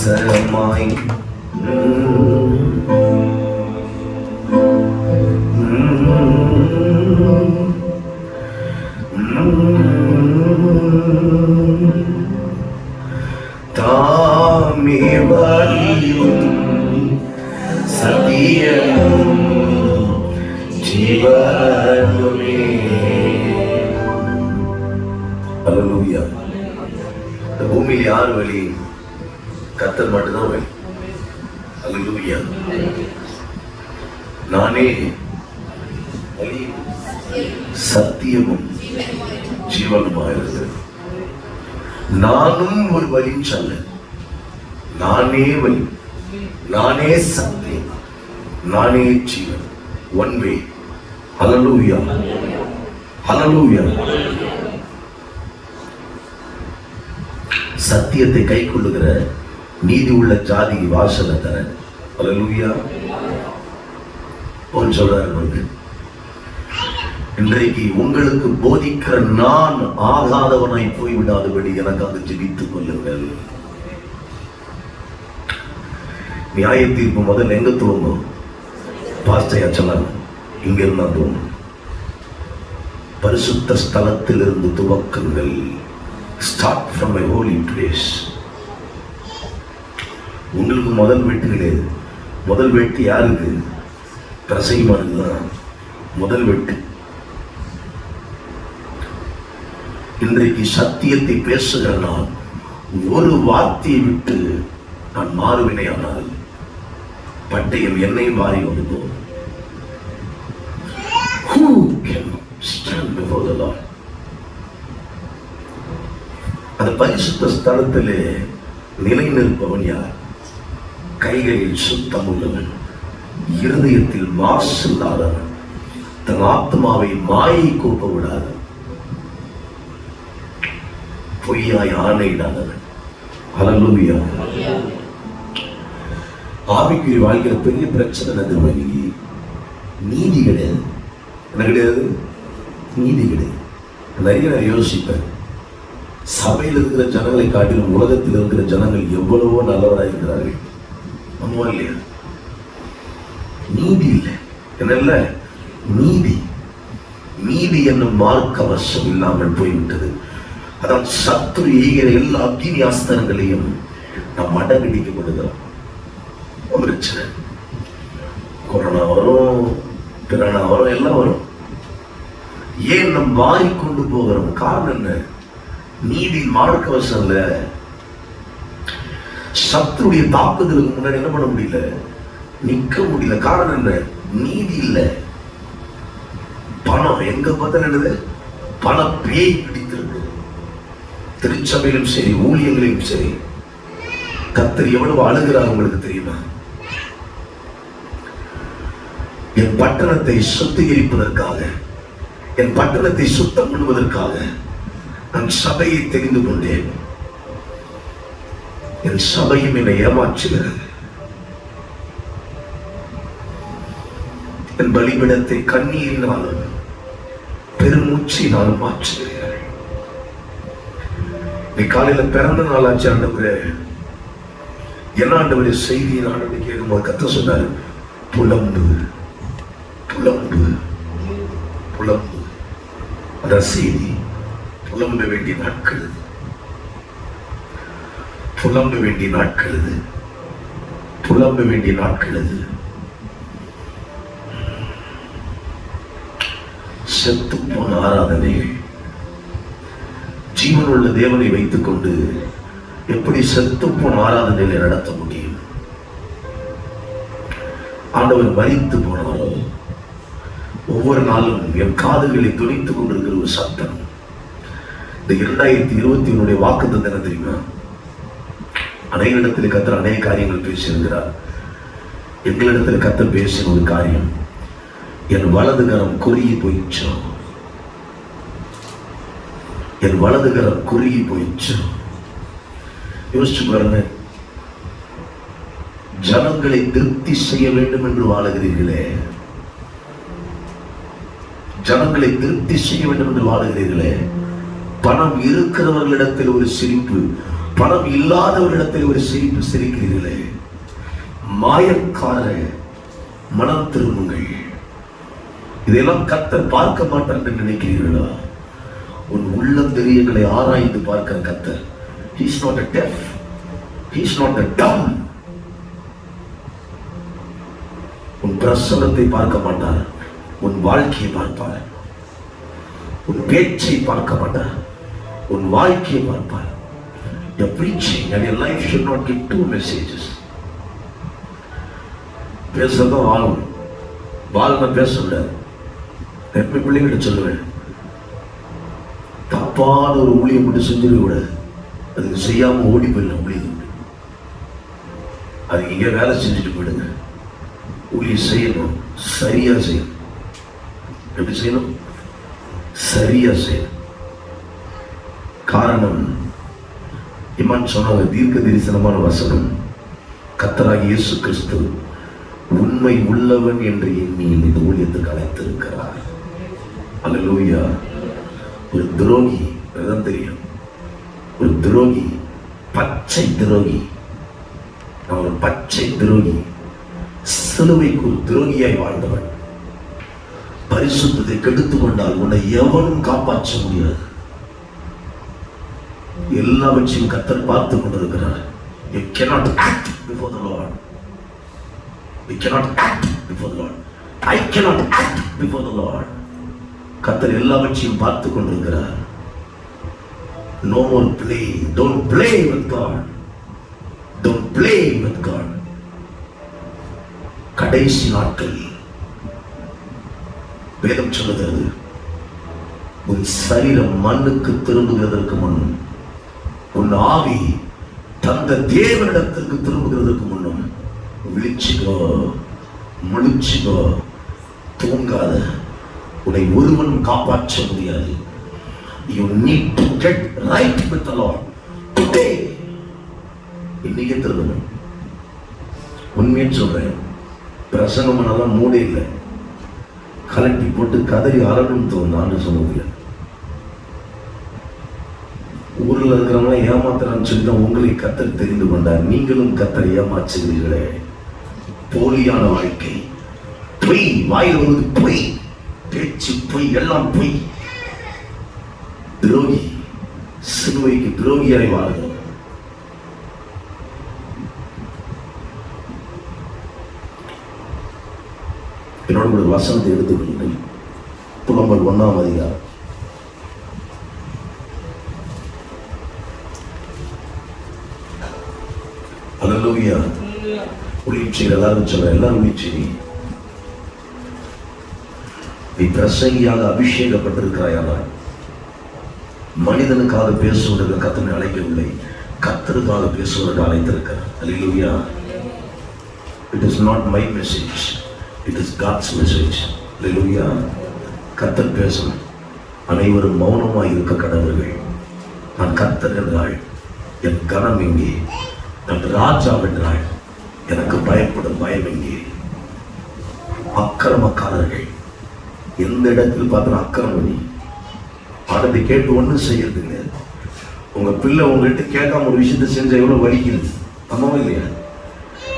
நேசமாய் தாமே வழியும் சத்தியமும் ஜீவனுமே. அல்லேலூயா. இந்த பூமியில் யார் வழி? கர்த்தர் மட்டும்தான் வழி. அல்லேலூயா. நானே வழி சத்தியமும் ஜீவனுமாயிருக்கிறது. நானும் ஒரு வழின்னு சொல்ல, நானே வழி, நானே சத்தியம், நானே ஜீவன். One way. ஹல்லேலூயா, ஹல்லேலூயா. சத்தியத்தை கை கொள்ளுகிற நீதி உள்ள ஜாதிக்கு வாசலை தர. ஹல்லேலூயா. ஒன்று சொல்றாரு, இன்றைக்கு உங்களுக்கு போதிக்கிற நான் ஆகாதவனாய் போய்விடாதபடி எனக்காக ஜெபித்துக் கொள்ளுங்கள். நியாய தீர்ப்பு முதல்ல எங்க துவங்கும்? பாஸ்டையா சொன்னாங்க, இங்க இருந்தா தோணும். பரிசுத்த ஸ்தலத்தில் இருந்து துவக்குங்கள். Start from a holy place. உங்களுக்கு முதல் வெட்டு கிடையாது. முதல் வெட்டு யாருக்கு? பிரசைமானுக்கு தான் முதல் வெட்டு. இன்றைக்கு சத்தியத்தை பேசுகிற நான் ஒரு வார்த்தையை விட்டு நான் மாறுவினை, ஆனால் பட்டயம் என்னை மாறி வந்தோ. Who can stand before the Lord? அந்த பரிசுத்த ஸ்தலத்திலே நிலை நிற்பவன் யார்? கைகளில் சுத்தம் உள்ளவன், இருதயத்தில் மாசு இல்லாதவன், தன் ஆத்மாவை மாயை கூப்ப விடாதவன், பொய்யாய் ஆணையிடாதவன். ஹல்லேலூயா. ஆவிக்குரிய வாழ்க்கையில பெரிய பிரச்சனை எதிர்வழி நீதி கிடையாது. என்ன கிடையாது? நீதி கிடையாது. நிறைய நான் யோசிப்பேன், சபையில் இருக்கிற ஜனங்களை காட்டிலும் உலகத்தில் இருக்கிற ஜனங்கள் எவ்வளவோ நல்லவராக இருக்கிறார்கள். நம்ம இல்லையா? நீதி இல்லை. என்ன? நீதி. நீதி என்னும் மார்க்க வசம் இல்லாமல் போய்விட்டது. அதான் சத்துரு எய்கிற எல்லா அக்கினி அஸ்திரங்களையும் நாம் மடங்கடிக்கப்படுகிறோம். பிரச்சனை, கொரோனா வரும், பிறனா வரும், எல்லாம் வரும். ஏன் நம் மாறிக்கொண்டு போகிறோம்? காரணம் என்ன? நீதி மார்க்க வசம் இல்ல. சத்துருடைய தாக்குதலுக்கு முன்னாடி என்ன பண்ண முடியல? நிக்க முடியல. காரணம் என்ன? நீதி இல்லை. பணம் எங்க பார்த்தாலும் என்னது? பண பேய் பிடித்திருக்கு. திருச்சபையிலும் சரி, ஊழியங்களிலும் சரி, கர்த்தர் எவ்வளவு அழுகிறார் உங்களுக்கு தெரியுமா? என் பட்டணத்தை சுத்திகரிப்பதற்காக, என் பட்டணத்தை சுத்தம் பண்ணுவதற்காக நான் சபையை தெரிந்து கொண்டேன். என் சபையும் என்னை ஏமாற்றுகிறது. என் பலிபிடத்தை கண்ணீரினாலும் பெருமூச்சினாலும் மாற்றுகிறேன். நீ காலையில பிறந்த நாளாச்சு ஆண்டவரே, என்ன ஆண்டவரே செய்தியை ஆண்டவரை கேட்கும்போது கர்த்தர் சொன்னாரு, புலம்பு புலம்பு புலம்பு. அதான் செய்தி. புலம்ப வேண்டிய நாட்கள், புலம்ப வேண்டிய நாட்கள், புலம்ப வேண்டிய நாட்கள். செத்து போன ஆராதனைகள், ஜீவனுள்ள தேவனை வைத்துக் கொண்டு எப்படி செத்து போன ஆராதனைகளை நடத்த முடியும்? ஆண்டவர் மரித்து போனாரோ? ஒவ்வொரு நாளும் என் காதுகளை துணித்துக் கொண்டிருக்கிற ஒரு சத்தம். இந்த 2021 வாக்குத்தத்தம் என்ன தெரியுமா? அநேகரிடத்தில் கர்த்தர் அநேக காரியங்கள் பேசியிருக்கிறார். எங்களிடத்தில் கர்த்தர் பேசின ஒரு காரியம், என் வலது கரம் குறுகி போயிடுச்சு. என் வலது கரம் குறுகி போயிடுச்சு. யோசிச்சு பாருங்க, ஜனங்களை திருப்தி செய்ய வேண்டும் என்று வாழுகிறீர்களே, ஜனங்களை திருப்தி செய்ய வேண்டும் என்று வாழுகிறீர்களே. பணம் இருக்கிறவர்களிடத்தில் ஒரு சிரிப்பு, பணம் இல்லாதவரிடத்தில் ஒரு சிரிப்பு சிரிக்கிறீர்களே, மாயக்கார மனம் திரும்புங்கள். இதெல்லாம் கர்த்தர் பார்க்க மாட்டார் என்று நினைக்கிறீர்களா? உன் உள்ளந்தெரியங்களை ஆராய்ந்து பார்க்கிற கர்த்தர். He is not a deaf, he is not a dumb. உன் பிரசன்னத்தை பார்க்க மாட்டார், உன் வாழ்க்கையை பார்ப்பார். உன் பேச்சை பார்க்க மாட்டார், உன் வாழ்க்கையை பார்ப்பார். Your preaching and your life should not give two messages. பேசதான் வாழும், வாழ்ன பேச முடியாது. எப்ப பிள்ளைங்கிட்ட சொல்லுவேன், தப்பான ஒரு ஊழியம் மட்டும் செஞ்சிட கூடாது. அதுக்கு செய்யாம ஓடி போயிடலாம். ஊழியம் அது இங்க வேலை செஞ்சுட்டு போயிடுங்க. ஊழியம் செய்யணும், சரியா செய்யணும். எப்படி செய்யணும்? சரியா செய்யணும். காரணம், இமான் சொன்னாங்க, தீர்க்க தரிசனமான வசனம், கர்த்தராகிய இயேசு கிறிஸ்து உண்மை உள்ளவன் என்று எண்ணி இந்த ஊழியத்துக்கு அழைத்திருக்கிறார். அல்லேலூயா. ஒரு துரோகி, அதுதான் தெரியும், ஒரு துரோகி, பச்சை துரோகி. நான் ஒரு பச்சை துரோகி, சிலுவைக்கு ஒரு துரோகியாய் வாழ்ந்தவன். பரிசுத்தத்தை கெடுத்துக் கொண்டால் உன்னை எவனும் காப்பாற்ற முடியாது. எல்லாவற்றையும் கர்த்தர் பார்த்து கொண்டிருக்கிறார். You cannot act before the Lord. You cannot act before the Lord. I cannot act before the Lord. கர்த்தர் எல்லாவற்றையும் பார்த்து கொண்டிருக்கிறார். No more play. Don't play with God. Don't play with God. கடைசி நாட்கள் வேதம் சொல்லுகிறது, உன் சரீரம் மண்ணுக்கு திரும்புகிறதற்கு முன், உன் ஆவி தந்த தேவனிடத்திற்கு திரும்புகிறதற்கு முன்னும் விழிச்சுக்கோ, முழிச்சுக்கோ, தூங்காத. உன்னை ஒருவனும் காப்பாற்ற முடியாது. You need to get right with the Lord today. இன்னைக்கு திரும்பணும். உண்மையை சொல்றேன், பிரசங்கம் பண்ணலாம் மூடே இல்லை. கலட்டி போட்டு கதறி அரணும் தோணான்னு சொன்னதில்லை. ஊரில் இருக்கிறவங்கள ஏமாத்துறான்னு சொல்லி தான் உங்களை கர்த்தர் தெரிந்து கொண்டார். நீங்களும் கர்த்தரை ஏமாற்றுகிறீர்களே. போலியான வாழ்க்கை, பொய், வாயில் வருவது பொய், பேச்சு பொய், எல்லாம் பொய். துரோகி, சிலுவைக்கு துரோகியாய் வாழ்கிறோம். என்னோட ஒரு வசனத்தை எடுத்துக்கொள்ளுங்கள். புலம்பல் 1ஆம் அதிகாரம். அல்லேலூயா. ஊழியம் செய்கிற எல்லாரும் சொல்ற, எல்லாரும் ஊழியம் செய்ய. நீ பிரசங்கியாக அபிஷேகப்பட்டிருக்கிறாயானால் மனிதனுக்காக பேசுவதற்கு கர்த்தரை அழைக்கவில்லை, கர்த்தருக்காக பேசுவதற்கு அழைத்திருக்கிறார். அல்லேலூயா. It is not my message, it is God's message. அல்லேலூயா. கர்த்தர் பேசணும். அனைவரும் மௌனமாய் இருக்க கடவர்கள். நான் கர்த்தர் என்றால் என் கனம் எங்கே? நான் ராஜா என்றால் எனக்கு பயப்படும் பயம் எங்கே? அக்கிரமக்காரர்கள் எந்த இடத்தில் பார்த்தா அக்கிரமணி. அதை கேட்டு ஒன்றும் செய்யறது இல்லை. உங்க பிள்ளை உங்கள்கிட்ட கேட்காம ஒரு விஷயத்த செஞ்ச எவ்வளவு வலிக்குது. ஆமாவா இல்லையா?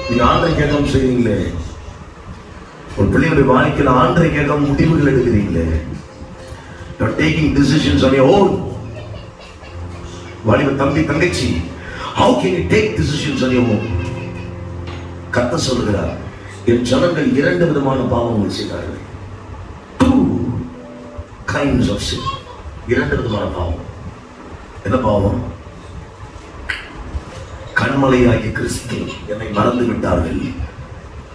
நீங்க ஆண்டரை கேட்காம செய்வீங்களே. ஒரு பிள்ளைங்களுடைய வாழ்க்கையில் ஆண்டரை கேட்காம முடிவுகள் எடுக்கிறீங்களே. You are taking decisions on your own. வாலிப தம்பி, தங்கச்சி, how can you take decisions on your own? கர்த்தர் சொல்லுகிறார், என் ஜனங்கள் 2 விதமான பாவங்கள் செய்தார்கள். 2 kinds of sin. 2 விதமான பாவம். என்ன பாவம்? கண்மலையாகிய கிறிஸ்து என்னை மறந்து விட்டார்கள்.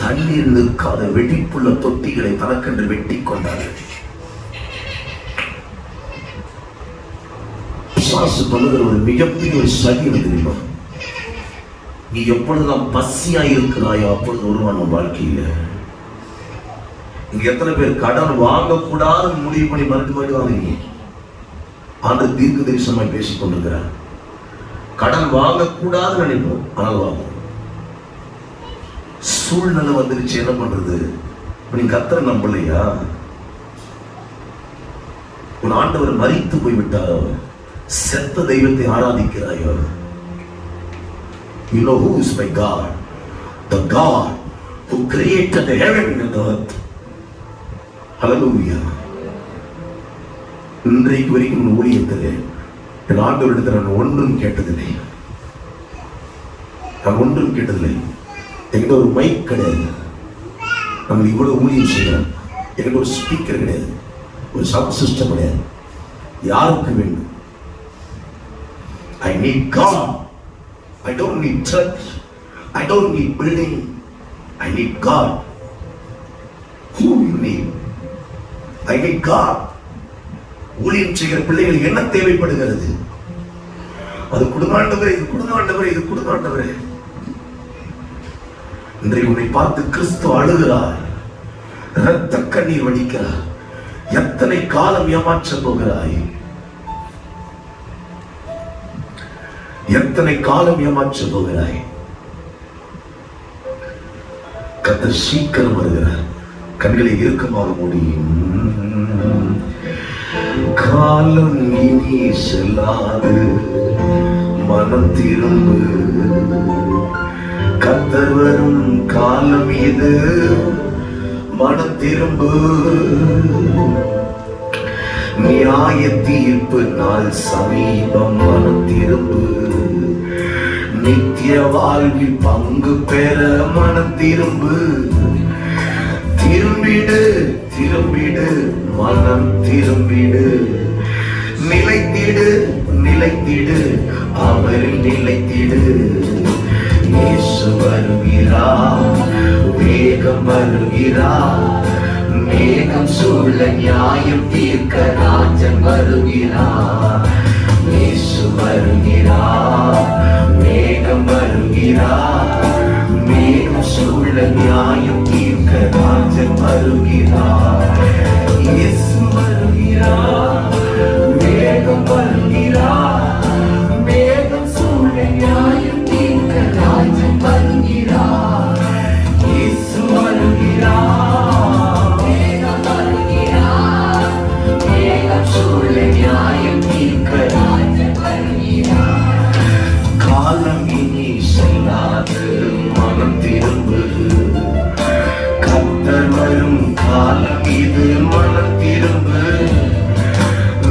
தண்ணீர் நிற்காத வெடிப்புள்ள தொட்டிகளை தனக்கென்று வெட்டி கொண்டார்கள். பிசாசு பண்ணுகிற ஒரு மிகப்பெரிய ஒரு சதி தெரியுமா? நீ எப்பொழுதுதான் பசியா இருக்கிறாயோ அப்பொழுது உருவான வாழ்க்கையில. இங்க எத்தனை பேர் கடன் வாங்கக்கூடாது முடிவு பண்ணி மறுத்து வாங்குறீங்க? ஆண்டு தீர்க்க தரிசனமாய் பேசிக் கொண்டிருக்கிறார். கடன் வாங்கக்கூடாது நினைப்போம், ஆனால் வாங்குவோம். சூழ்நிலை வந்துருச்சு, என்ன பண்றது? நீங்க கர்த்தரை நம்பலையா? உன் ஆண்டவர் மரித்து போய்விட்டாரோ? செத்த தெய்வத்தை ஆராதிக்கிறாயோ? You know who is my God? The God who created the heaven and the earth. Hallelujah. இன்றைக்கு வரைக்கும் ஊழியத்திலே என் ஆண்டவரிடத்தில் நான் ஒன்றும் கேட்டதில்லை. என்கிட்ட ஒரு மைக் கிடையாது. நம்ம இவ்வளவு ஊழியம் செய்யலாம். என்கிட்ட ஒரு ஸ்பீக்கர் கிடையாது, ஒரு சவுண்ட் சிஸ்டம் கிடையாது. யாருக்கு வேண்டும்? I need God. I don't need church. I don't need building. I need God. Who you need? I need God. ஊழியம் செய்கிற பிள்ளைகள் என்ன தேவைப்படுகிறது? அது கொடுங்காண்டவரே, இது கொடுங்காண்டவரே, இது கொடுங்காண்டவரே. இன்றைக்கு உன்னை பார்த்து கிறிஸ்து அழுகிறார், இரத்த கண்ணீர் வடிக்கிறார். எத்தனை காலம் ஏமாற்ற போகிறாய்? எத்தனை காலம் ஏமாற்ற போகிறாய்? கர்த்தர் சீக்கிரம் வருகிறார். கண்களை இறுக்கமாக முடியும். காலம் இனி செல்லாது, மனம் திரும்பு. கர்த்தர் வரும் காலம் இது, மனம் திரும்பு. நியாய தீர்ப்பு நாள் சமீபம், மனம் திரும்பு. நித்திய வாழ்வில் பங்கு பெற மனம் திரும்பு. திரும்பிடு, திரும்பிடு, மனம் திரும்பிடு. நிலைத்திடு, நிலைத்திடு, அவரில் நிலைத்திடு. இயேசு வருகிறார், வேகம் வருகிறார். மேகம் சூழ நியாயம் தீர்க்க ராஜன் வருகிறார். இயேசு வருகிறார், மேகம் வருகிறார். மேகம் சூழ நியாயம் தீர்க்க ராஜன் வருகிறார். இயேசு வருகிறார், மேகம் வருகிறார். மேகம் சூழ நியாயம் தீர்க்க ராஜன் வருகிறார். இயேசு வருகிறார், மேகம் வருகிறார். மேகம் சூழ நியாயம் தீர்க்க ராஜன் வருகிறார். காலம் இனி செல்லாது, மனம் திரும்பு. கர்த்தர் வரும் காலம் இது, மனம் திரும்பு.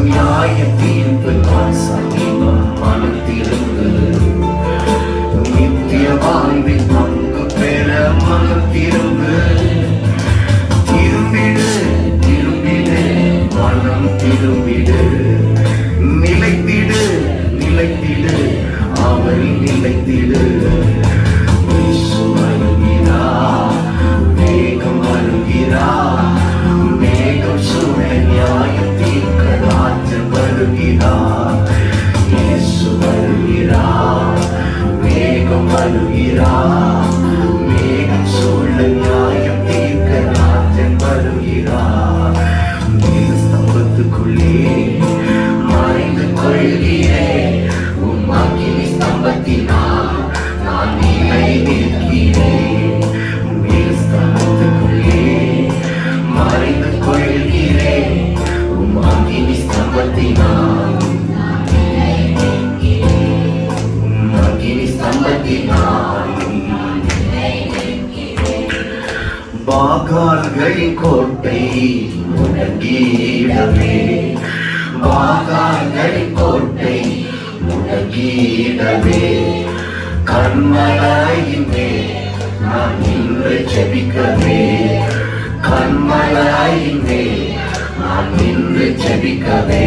நியாய தீர்ப்பு நாள் சமீபம், மனம் திரும்பு. நித்திய வாழ்வில் பங்கு பெற மனம் திரும்பு. திரும்பிடு, திரும்பிடு, மனம் திரும்பிடு. நிலைத்திடு, நிலைத்திடு, அவரில் நிலைத்திடு. இயேசு வருகிறார், வேகம் வருகிறார். மேகம் சூழ நியாயம் தீர்க்க ராஜன் வருகிறார். இயேசு வருகிறார், வேகம் வருகிறார். மேகம் சூழ நியாயம் தீர்க்க ராஜன் வருகிறார். ஸ்தம்பத்துக்குள்ளே மறைந்து கொள்கிறேன், உம் அக்கினி ஸ்தம்பத்தினால் நான் நிலை நிற்கிறேன். ஸ்தம்பத்துக்குள்ளே மறைந்து கொள்கிறேன், உம் அக்கினி ஸ்தம்பத்தினால். உம் அக்கினி ஸ்தம்பத்தினால். பாகால்களின் கோட்டை முடங்கிடவே, பாகால்களின் கோட்டை முடங்கிடவே. கண்மலையின் மேல் நான் நின்று ஜெபிக்கவே. கண்மலையின் மேல் நான் நின்று ஜெபிக்கவே.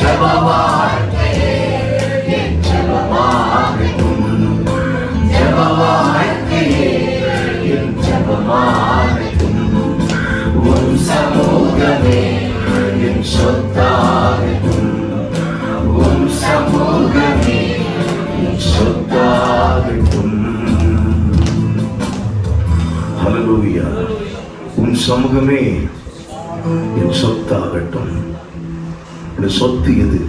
ஜெபவாழ்க்கையே என் ஜெபமாகட்டும். ஜெபவாழ்க்கையே என் ஜெபமாகட்டும். உன் சமூகமே என் சொத்தாகட்டும். உன் சமூகமே என் சொத்தாகட்டும். ஹல்லேலூயா. உன் சமூகமே என் சொத்தாகட்டும். இந்த சொத்து எது?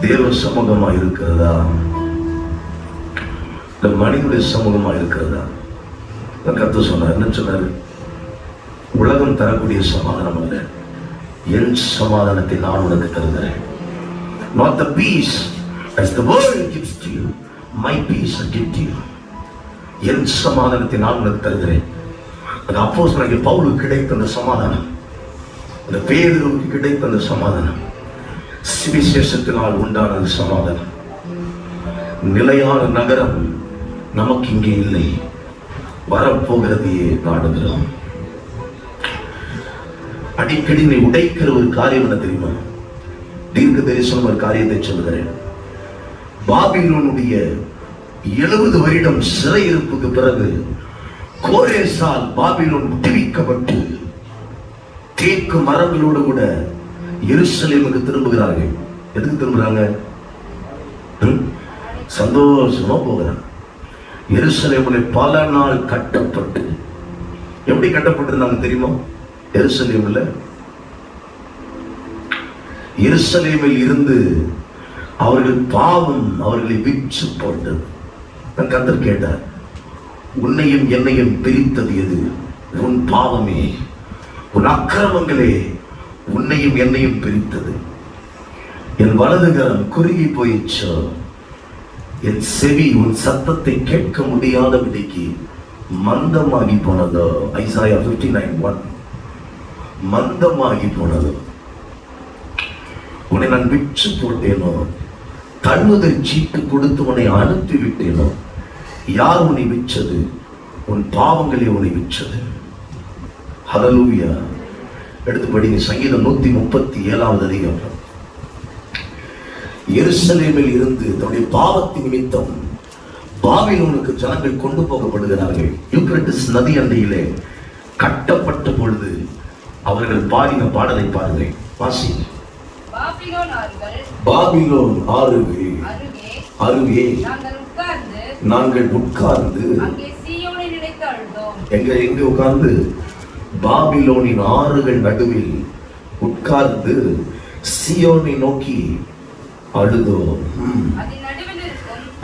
தேவ சமூகமா இருக்கிறதா, இந்த மனிதனுடைய சமூகமா இருக்கிறதா? கர்த்தர் சொன்னார். என்ன சொன்னார்? உலகம் தரக்கூடிய சமாதானம் அல்ல, என் சமாதானத்தை நான் உனக்கு தருகிறேன். Not the peace as the world gives to you, my peace I give to you. என் சமாதானத்தை நான் உனக்கு தருகிறேன். அது அப்போஸ்தலனாகிய பவுலுக்கு கிடைத்த அந்த சமாதானம், அந்த பேதுருவுக்கு கிடைத்த அந்த சமாதானம், சுவிசேஷத்தினால் உண்டான அந்த சமாதானம். நிலையான நகரம் நமக்கு இங்கே இல்லை, வரப்போகிறதையே நாடுகிறோம். அடிக்கடி நீ உடைக்கிற ஒரு காரியம் என்ன தெரியுமா? தீர்க்க தரிசனம் ஒரு காரியத்தை சொல்லுகிறேன். பாபிலோனுடைய 70 வருடம் சிறையிருப்புக்கு பிறகு கோரேசால் பாபிலோன் விடுவிக்கப்பட்டு தேக்கு மரங்களோடு கூட எருசலேமுக்கு திரும்புகிறார்கள். எதுக்கு திரும்புறாங்க? சந்தோஷமா போகிறாங்க. எருசலேமில் பல நாள் கட்டப்பட்டு, எப்படி கட்டப்பட்டிருந்தாங்க தெரியுமா? எருசலேமில் இருந்து அவர்கள் பாவம் அவர்களை விற்று போட்டது. கர்த்தர் கேட்டார், உன்னையும் என்னையும் பிரித்தது எது? உன் பாவமே, உன் அக்கிரமங்களே உன்னையும் என்னையும் பிரித்தது. என் வலதுகரம் குறுகி போயிச்சோ, என் செவி உன் சத்தத்தை கேட்க முடியாதபடிக்கு மந்தமாகி போனதோ. ஐசாயா 59:1. மந்தமாகி போனதோ. உன்னை நான் விற்று போட்டேனோ, தள்ளுதல் சீட்டு கொடுத்து உன்னை அனுப்பி விட்டேனோ. யார் உன்னை விற்றது? உன் பாவங்களே உன்னை விற்றது. ஹல்லேலூயா. எடுத்து படிங்க சங்கீதம் 137வது அதிகாரம். எருசலேமில் இருந்து தன்னுடைய பாவத்தின் நிமித்தம் பாபிலோனுக்கு ஜனங்கள் கொண்டு போகப்படுகிறார்கள். யூப்ரட்டிஸ் நதி அண்டையிலே கட்டப்பட்ட பொழுது அவர்கள் பாடின பாடலை பாருங்கள். வாசி. பாபிலோன் ஆறுகள் அருகே நாங்கள் உட்கார்ந்து, எங்க உட்கார்ந்து? பாபிலோனின் ஆறுகள் நடுவில் உட்கார்ந்து சீயோனை நோக்கி அழுதோம்.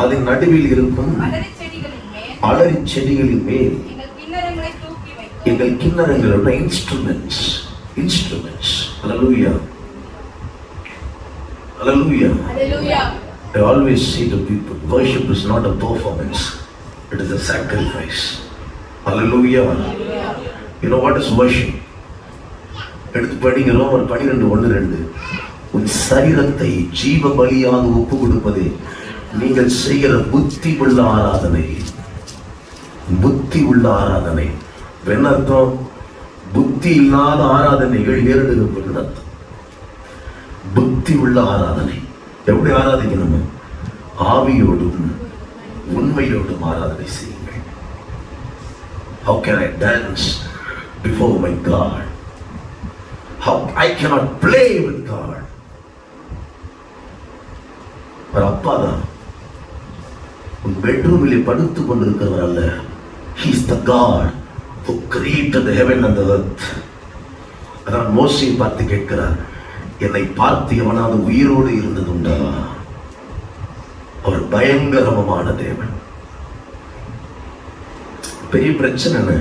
அதன் நடுவில் இருக்கும் அலரி செடிகளின் மேல் எங்கள் கிண்ணறங்களோட instruments. Hallelujah. Hallelujah. I always say to people, worship is not a performance, it is a sacrifice. Hallelujah. You know what is worship? எடுத்து படிங்க ரோமர் 12:1-2. உன் சரீரத்தை ஜீவ பலியாக ஒப்பு கொடுப்பதே நீங்கள் செய்கிற புத்தி உள்ள ஆராதனை. புத்தி உள்ள ஆராதனை என்ன அர்த்தம்? புத்தி இல்லாத ஆராதனைகள் ஏறெடுக்கப்படுகிறது அர்த்தம். புத்தி உள்ள ஆராதனை எப்படி ஆராதிக்கணும்? ஆவியோடும் உண்மையோடும் ஆராதனை செய்யுங்கள். How can I dance before my God? How I cannot play with God. அப்பா தான் உன் பெட்ரூமிலே படுத்துக் கொண்டிருக்கிறவர் அல்ல. He is the God who created the heaven and the earth. அதான் மோசேயை பார்த்து கேட்கிறார், என்னை பார்த்து எவனாவது உயிரோடு இருந்ததுண்டா? அவர் பயங்கரமான தேவன். பெரிய பிரச்சனை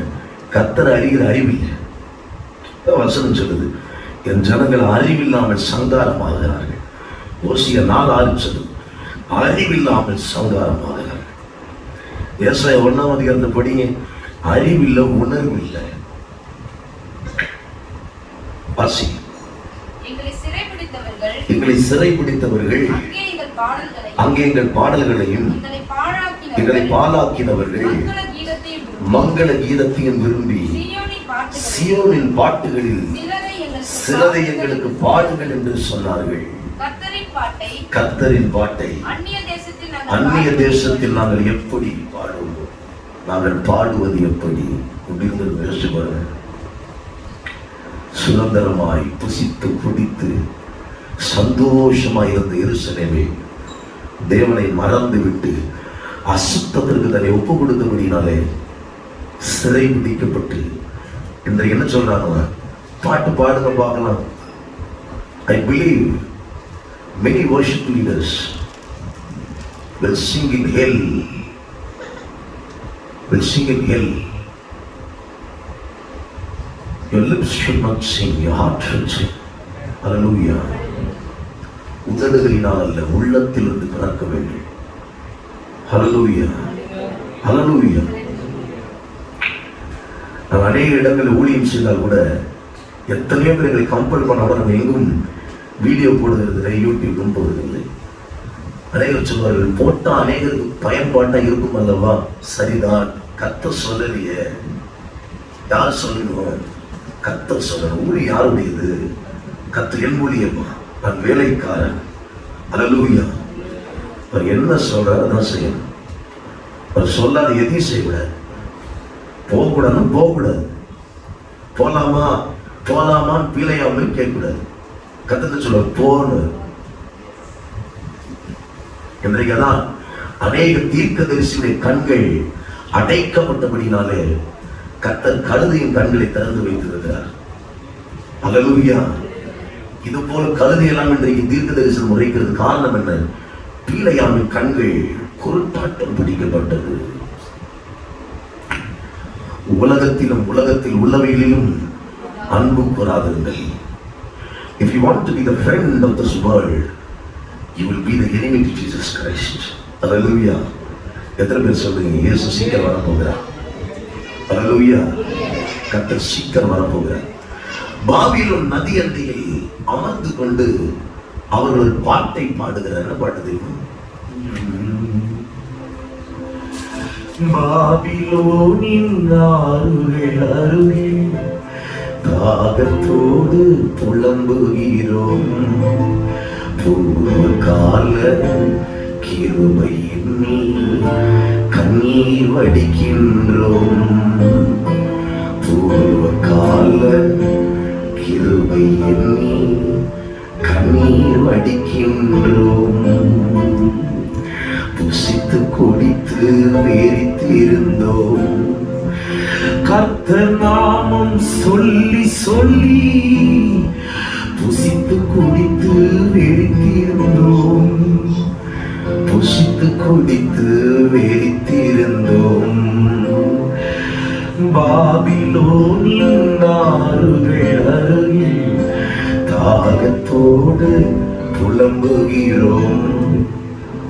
கர்த்தரை அறிகிற அறிவில்லை. வசனம் சொல்லுது, என் ஜனங்கள் அறிவில்லாமல் சங்காரமாகிறார்கள். ஓசியா 4:6 சொல்லுது, அறிவில்லாமல் சங்காரமாகிறார்கள். ஏசாயா 1ஆம் அதிகாரத்தை படிங்க, அறிவில்லை, உணர்வில்லை. வாசி. எங்களை சிறைபிடித்தவர்கள் அங்கே எங்கள் பாடல்களையும் எங்களை பாழாக்கினவர்கள் மங்கள கீதத்தையும் விரும்பி சீயோனின் பாட்டுகளில் சிலரை எங்களுக்கு பாடுங்கள் என்று சொன்னார்கள். கர்த்தரின் பாட்டை அந்நிய தேசத்தில் நாங்கள் எப்படி பாடுவோம்? நாங்கள் பாடுவது எப்படி? சுதந்திரமாய் புசித்து குடித்து சந்தோஷமாய் இருந்த எருசலேமே தேவனை மறந்து விட்டு அசுத்தத்திற்கு தன்னை ஒப்பு கொடுத்தபடினாலே சிறை பிடிக்கப்பட்டு இன்றைக்கு என்ன சொல்றாங்க? பாட்டு பாடுங்க பார்க்கலாம். I believe many worship leaders will sing in hell. Your lips should not sing, your heart should sing. Hallelujah. உதடுகளினால் அல்ல, உள்ளத்திலிருந்து பிறக்க வேண்டும். ஹல்லேலூயா, ஹல்லேலூயா. நான் அநேக இடங்களில் ஊழியம் செய்தால் கூட எத்தனையோ பேர்களை கம்பல் பண்ண கூட நம்ம எங்கும் வீடியோ போடுறதில்லை, யூடியூப்பும் போடுறதில்லை. அநேகர் சொல்வார்கள், போட்டா அநேகருக்கு பயன்பாட்டா இருக்கும் அல்லவா? சரிதான், கர்த்தர் சொல்லலையே. யார் சொல்லணும்? கர்த்தர் சொல்லணும். ஊழி யாருடையது? கர்த்தர் என் ஊழியமா, நான் வேலைக்காரன். ஹல்லேலூயா. அவர் என்ன சொல்றாரு அதான் செய்யணும். அவர் சொல்லாத எதையும் செய்யக்கூடாது. போகக்கூடாதுன்னு போகக்கூடாது. போலாமா போலாமான்னு பிழையாமல் கேட்கக்கூடாது. கர்த்தர் சொல்ல போன்னு. இன்றைக்குதான் அநேக தீர்க்கதரிசியுடைய கண்கள் அடைக்கப்பட்டபடினாலே கர்த்தர் கழுதையின் கண்களை திறந்து வைத்திருக்கிறார். ஹல்லேலூயா. இது போல கழுதையெல்லாம் இன்றைக்கு தீர்க்க தரிசனம் உரைக்கிறது காரணம் என்ன? பீலையாமின் கண்கள் குருட்டாட்டம் பிடிக்கப்பட்டது. உலகத்திலும் உலகத்தில் உள்ளவைகளிலும் அன்பு கூறாதிருங்கள். If you want to be the friend of this world, you will be the enemy to Jesus Christ. Hallelujah. எத்தனை பேர் சொல்றீங்க இயேசு சீக்கிரம் வரப்போகிறார்? Hallelujah. கர்த்தர் சீக்கிரம் வரப்போகிறார். பாபிலோன் நதி அண்டையில் அமர்ந்து கொண்டு அவர்கள் பாட்டை பாடுகிறார். பாட்டு தெரியுமா? பாபிலோனின் ஆறுகள் அருகே தாகத்தோடு புலம்புகிறோம். பூர்வ கால கிருபையின் கண்ணீர் வடிக்கின்றோம். பூர்வ கால கிருபையின் கண்ணீர் வடிக்கின்றோம். புசித்து குடித்து வெறித்திருந்தோம். கர்த்தர் நாமம் சொல்லி சொல்லி புசித்து குடித்து வெறித்திருந்தோம். புசித்து குடித்து வெறித்திருந்தோம். பாபிலோனின் ஆறுகள் அருகில் தாகத்தோடு புலம்புகிறோம்.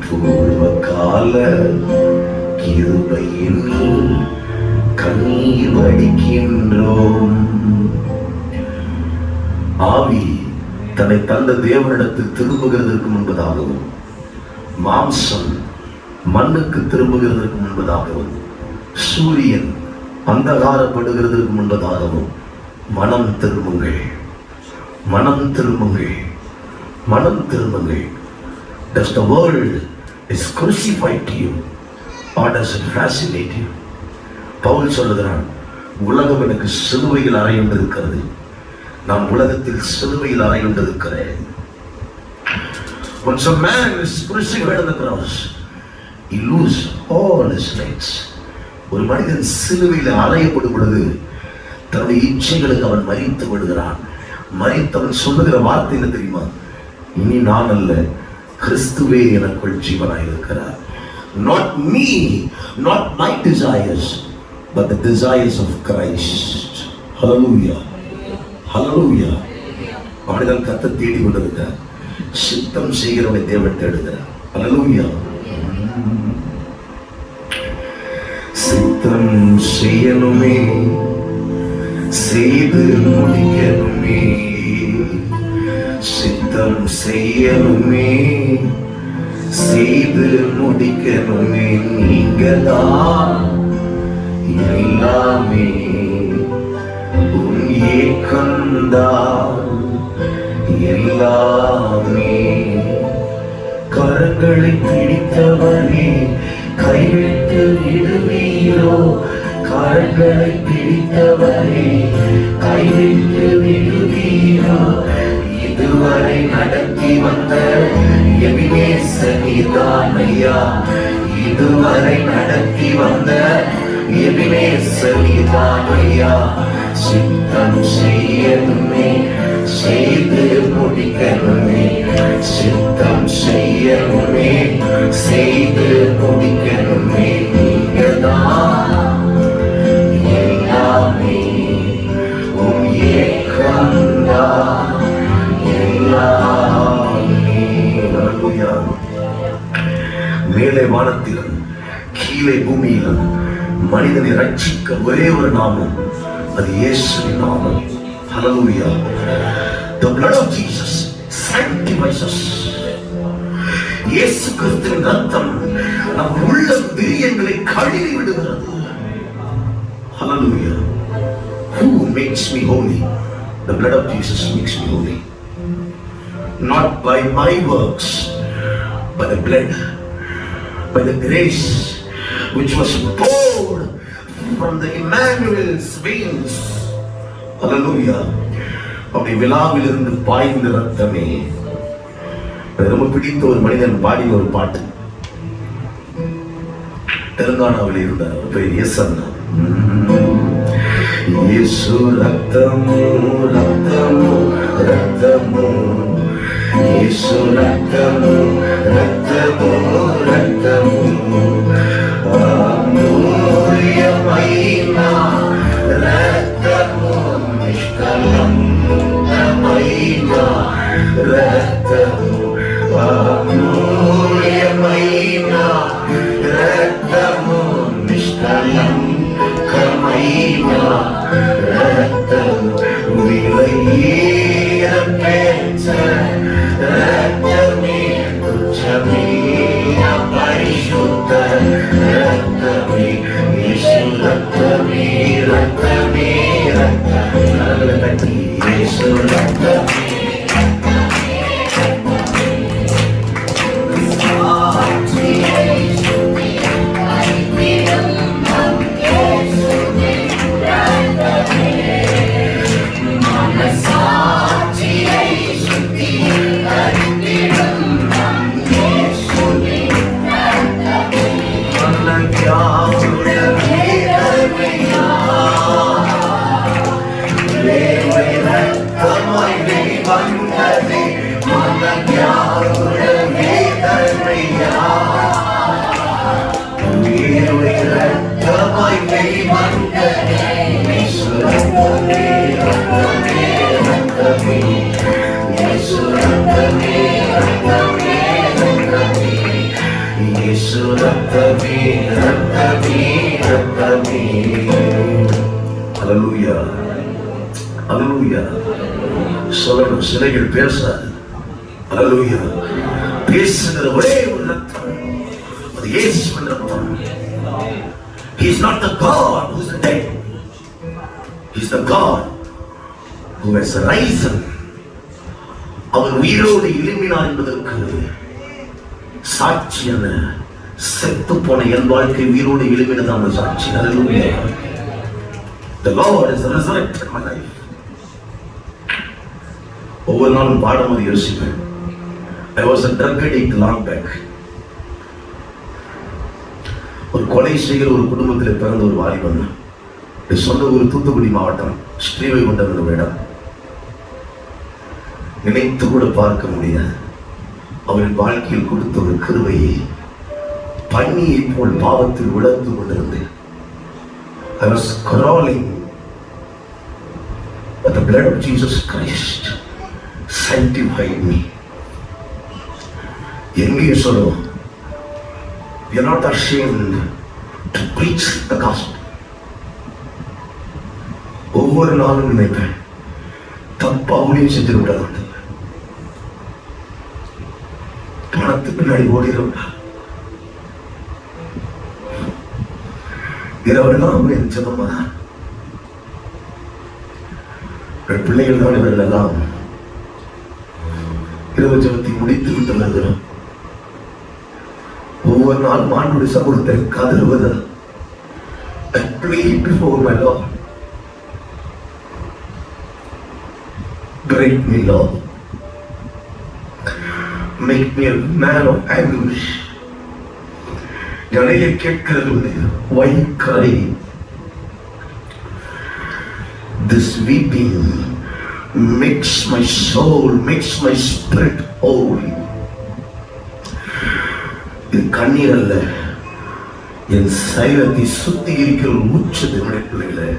பூர்வ கால கிருபையின் கண்ணீர் வடிக்கின்றோம். ஆவி தன்னை தந்த தேவனிடத்தில் திரும்புகிறதற்கு முன்பதாகவும், மாம்சம் மண்ணுக்கு திரும்புகிறதற்கு முன்பதாகவும், சூரியன் அந்தகாரப்படுகிறதற்கு முன்பதாகவும் மனம் திரும்புங்கள், மனம் திரும்புங்கள், மனம் திரும்புங்கள். Does the world is crucified to you or does it fascinate you? Pavul சொல்லுகிறான், உலகம் எனக்கு சிலுவையில் அறையுண்டிருக்கிறது, நான் உலகத்தில் சிலுவையில் அறையுண்டிருக்கிறேன். Once a man is crucified on the cross, he loses all his rights. ஒரு மனிதன் சிலுவையில் அறையப்படும் பொழுது தன்னுடைய இச்சைகளுக்கு அவன் மரித்து விடுகிறான். மரித்தவன் சொல்லுகிற வார்த்தை என்ன தெரியுமா? இனி நான் அல்ல, கிறிஸ்துவே எனக்குள் ஜீவனாயிருக்கிறார். Not me, not my desires, but the desires of Christ. Hallelujah, hallelujah. மனிதன் கர்த்தரை தேடி கொண்டிருக்கிறார். சித்தம் செய்கிறவனை தேவன் தேடுகிறார். Hallelujah. சித்தம் செய்யணுமே, செய்து முடிக்கணுமே, சித்தம் செய்யணுமே, செய்து முடிக்கணுமே. நீங்கதான் எல்லாமே, உன் ஏக்கம்தான் எல்லாமே. கரங்களை பிடித்தவனே கைவிட்டு விடுவீரோ? கரங்களை பிடித்தவனே கைவிட்டு விடுவீரோ? இதுவரை நடத்தி வந்த எபினேசர் நீதான் ஐயா, இதுவரை நடத்தி வந்த எபினேசர் நீதான் ஐயா. சித்தம் செய்யணுமே, செய்து முடிக்கணுமே, சித்தம் செய்யணுமே, செய்து முடிக்கணுமே. நீங்கதான் எல்லாமே, உன் ஏக்கம்தான் எல்லாமே. மேலே வானத்திலும் கீழே பூமியிலும் மனிதனை ரட்சிக்க ஒரே ஒரு நாமம், அது இயேசுவின் நாமம். ஹல்லேலூயா. The blood of Jesus sanctifies us. இயேசு கிறிஸ்துவின் ரத்தம் நம் உள்ள விரியங்களை கழுவி விடுகிறது. Hallelujah. Who makes me holy? The blood of Jesus makes me holy. Not by my works, by the blood, by the grace which was poured from the Emmanuel's veins. Hallelujah. அப்படி விழாவில் இருந்து பாய்ந்த ரத்தமே. ரொம்ப பிடித்த ஒரு மனிதன் பாடின ஒரு பாட்டு, தெலுங்கானாவில் இருந்தார், பேர் இயேசன்னா. இயேசு ரத்தமோ ரத்தமோ ரத்தமோ, இயேசு ரத்தமோ ரத்தமோ ரத்தமோ, அமூல்யమైన రక్తము, నిష్కలంకమైన రక్తము, అమూల్యమైన రక్తము, నిష్కలంకమైన రక్తము, విలయీర పెంచ రక్తమే, తుచ్చమే పరిశుద్ధ రక్తమే, యేసు రక్తమే రక్తమే రక్తమే, యేసు రక్తమే. Hallelujah. Hallelujah. சொல்லணும், சிலைகள் பேசாது. Hallelujah. பேசுகிற ஒரே ஒரு ரத்தம், அது இயேசுவின் ரத்தம். He is not the God who is dead. He is the God who has risen. அவர் உயிரோடு எழும்பினார் என்பதற்கு சாட்சியான, செத்து போன என் வாழ்க்கை உயிரோடு எழுப்பினதான சாட்சி. Hallelujah. The Lord has resurrected my life. ஒவ்வொரு நாளும் பாடும்போது யோசிப்பேன். I was a drug addict long back. ஒரு கொலை செய்கிற ஒரு குடும்பத்தில் பிறந்த ஒரு வாலிபன். சொந்த ஊர் தூத்துக்குடி மாவட்டம், ஸ்ரீவைகுண்டம் என்ற இடம். நினைத்து கூட பார்க்க முடியாது அவரின் வாழ்க்கையில் கொடுத்த ஒரு கிருபையை. பன்னியை போல் பாவத்தில் விழுந்து கொண்டிருந்தேன். I was crawling, but the blood of Jesus Christ sanctified me. எங்கே சொல்லுவோம், we are not ashamed to preach the gospel. ஒவ்வொரு நாளும் நினைப்பேன், தப்பா ஊழியம் செஞ்சு விடாது, பணத்துக்கு பின்னாடி ஓடிடும்டா. இரவெல்லாம் என் ஜெபம்தான். பிள்ளைகள் தான் இவர்கள் எல்லாம் இரவு ஜெபத்தை முடித்து விட்டு வருகிறோம். ஒவ்வொரு நாள் மாண்புடைய சமூகத்தை கதறுவது. I plead before my Lord, break me, Lord, make me a man of anguish. ஜனையை கேட்கிறது, why cry? This weeping makes my soul, makes my spirit holy. இது கண்ணீர் அல்ல, என் சரீரத்தை சுத்திகரிக்கிற மூச்சு. பிள்ளைகளே,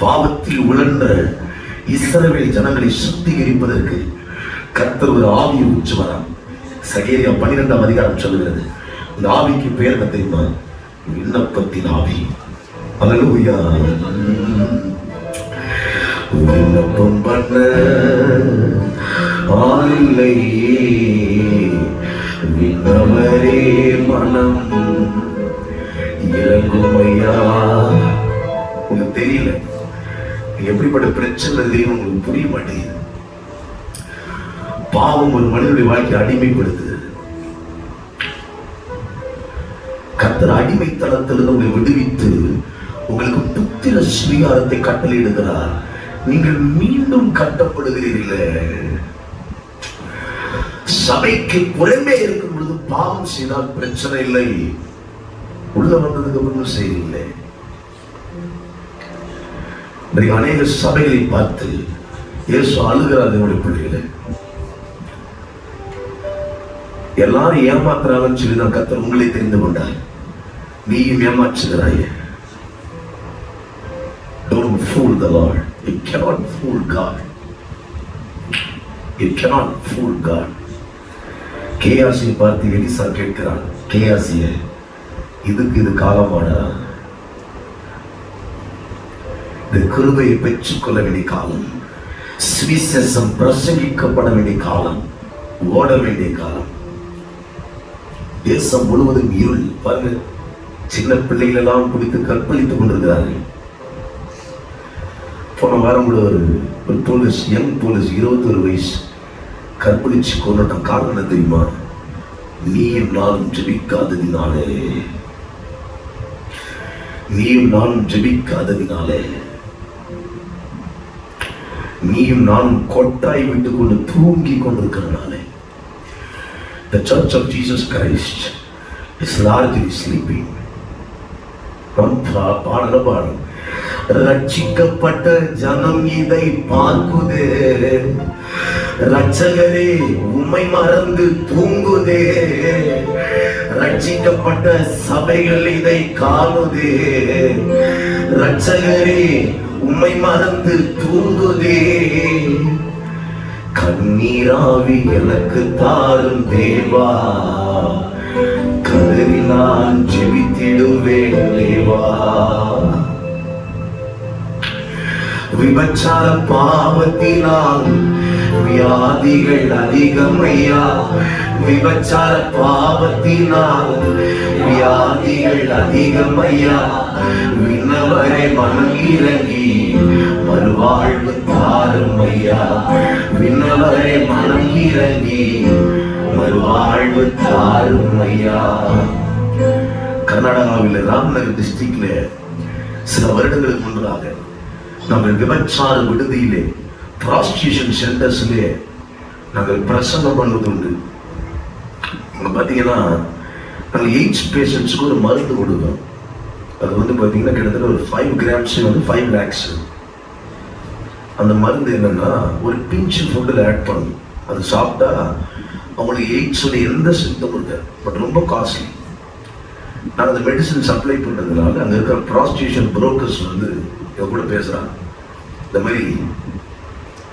பாவத்தில் உழன்ற இஸ்ரவேல் ஜனங்களை சுத்திகரிப்பதற்கு கர்த்தர் ஒரு ஆவியை ஊற்றுவாராம். சகேரியா 12ஆம் அதிகாரம் சொல்லுகிறது. இந்த ஆவிக்கு பேர் என்ன தெரியுமா? விண்ணப்பத்தின் ஆவி. அல்லேலூயா. விண்ணப்பம் பண்ண ஆளில்லை, விண்ணவரே மனம் இறங்குமையா. உங்களுக்கு தெரியல, எப்படிப்பட்ட பிரச்சனை தெரியும், உங்களுக்கு புரிய மாட்டேங்குது. பாவம் ஒரு மனிதனுடைய வாழ்க்கையை அடிமைப்படுத்துது. கர்த்தர் அடிமைத்தனத்திலிருந்து உங்களை விடுவித்து உங்களுக்கு புத்திர ஸ்வீகாரத்தை கட்டளையிடுகிறார். நீங்கள் மீண்டும் கட்டப்படுகிறீர்கள். சபைக்கு புறமே இருக்கும் பொழுது பாவம் செய்தால் பிரச்சனை இல்லை, உள்ள வந்ததுக்கு அப்புறம் செய்யவில்லை. அநேக சபைகளை பார்த்து இயேசு அழுகிறார். என்னுடைய பிள்ளைகளை எல்லாரும் ஏமாத்துறாங்கன்னு சொல்லி தான் கர்த்தர் உங்களை தெரிந்து கொண்டார். நீயும் ஏமாற்றுகிறாய். Don't fool the Lord. You cannot fool God. You cannot fool God. கேயாசியை பார்த்து எலிசா கேட்கிறான், கேயாசியே, இதுக்கு இது காலமாடா? இந்த கிருபையை பெற்றுக்கொள்ள வேண்டிய காலம், சுவிசேஷம் பிரசங்கிக்கப்பட வேண்டிய காலம், ஓட வேண்டிய காலம். தேசம் முழுவதும் இருள். பாருங்க, சின்ன பிள்ளைகள் எல்லாம் குடித்து கற்பழித்துக் கொண்டிருக்கிறார்கள். போன வாரம் கூட ஒரு போலீஸ், யங் போலீஸ், 21 வயசு கற்பழிச்சு கொண்டுட்டான். காரணம் என்ன தெரியுமா? நீயும் நானும் ஜெபிக்காததினாலே, நீயும் நானும் ஜெபிக்காததினாலே, நீயும் நானும் கொட்டாய் விட்டுக் கொண்டு தூங்கி கொண்டிருக்கிறனாலே. The Church of Jesus Christ is largely sleeping. பாடம் ரட்சிக்கப்பட்ட ஜனம் இதை பார்க்குதே, ரட்சகரே உம்மை மறந்து தூங்குதே. ரட்சிக்கப்பட்ட சபைகள் இதை காணுதே, ரட்சகரே உம்மை மறந்து தூங்குதே. கண்ணீராவி எனக்கு தாரும் தேவா, கதறி நான் ஜெபித்திடுவேன் தேவா. விபச்சார பாவத்தினால் வியாதிகள் அதிகமையா, விபச்சார பாவத்தினால் வியாதிகள் அதிகமையா. விண்ணவரே மனம் இறங்கி மறுவாழ்வு தாரும் ஐயா, விண்ணவரே மனம் இறங்கி மறுவாழ்வு தாரும் ஐயா. கர்நாடகாவில் ராம்நகர் டிஸ்ட்ரிக்ட்ல சில வருடங்களுக்கு முன்னதாக நாங்கள் விபச்சார விடுதியிலே, ப்ராஸ்டியூஷன் சென்டர்ஸ்லே நாங்கள் பிரசங்கம் பண்ணுவது உண்டு. அங்கே பார்த்தீங்கன்னா நாங்கள் எய்ட்ஸ் பேஷண்ட்ஸுக்கு ஒரு மருந்து கொடுக்கோம். அது வந்து பார்த்தீங்கன்னா கிட்டத்தட்ட ஒரு 5 grams வந்து 5 lakhs. அந்த மருந்து என்னன்னா ஒரு பிஞ்சு ஃபுட்டில் ஆட் பண்ணணும். அது சாப்பிட்டா அவங்களுக்கு எய்ட்ஸோட எந்த சிம்டமும் இருக்காது, பட் ரொம்ப காஸ்ட்லி. நான் அந்த மெடிசன் சப்ளை பண்ணுறதுனால அங்கே இருக்கிற ப்ராஸ்டியூஷன் புரோக்கர்ஸ் வந்து இவங்க கூட பேசுகிறாங்க. இந்த மாதிரி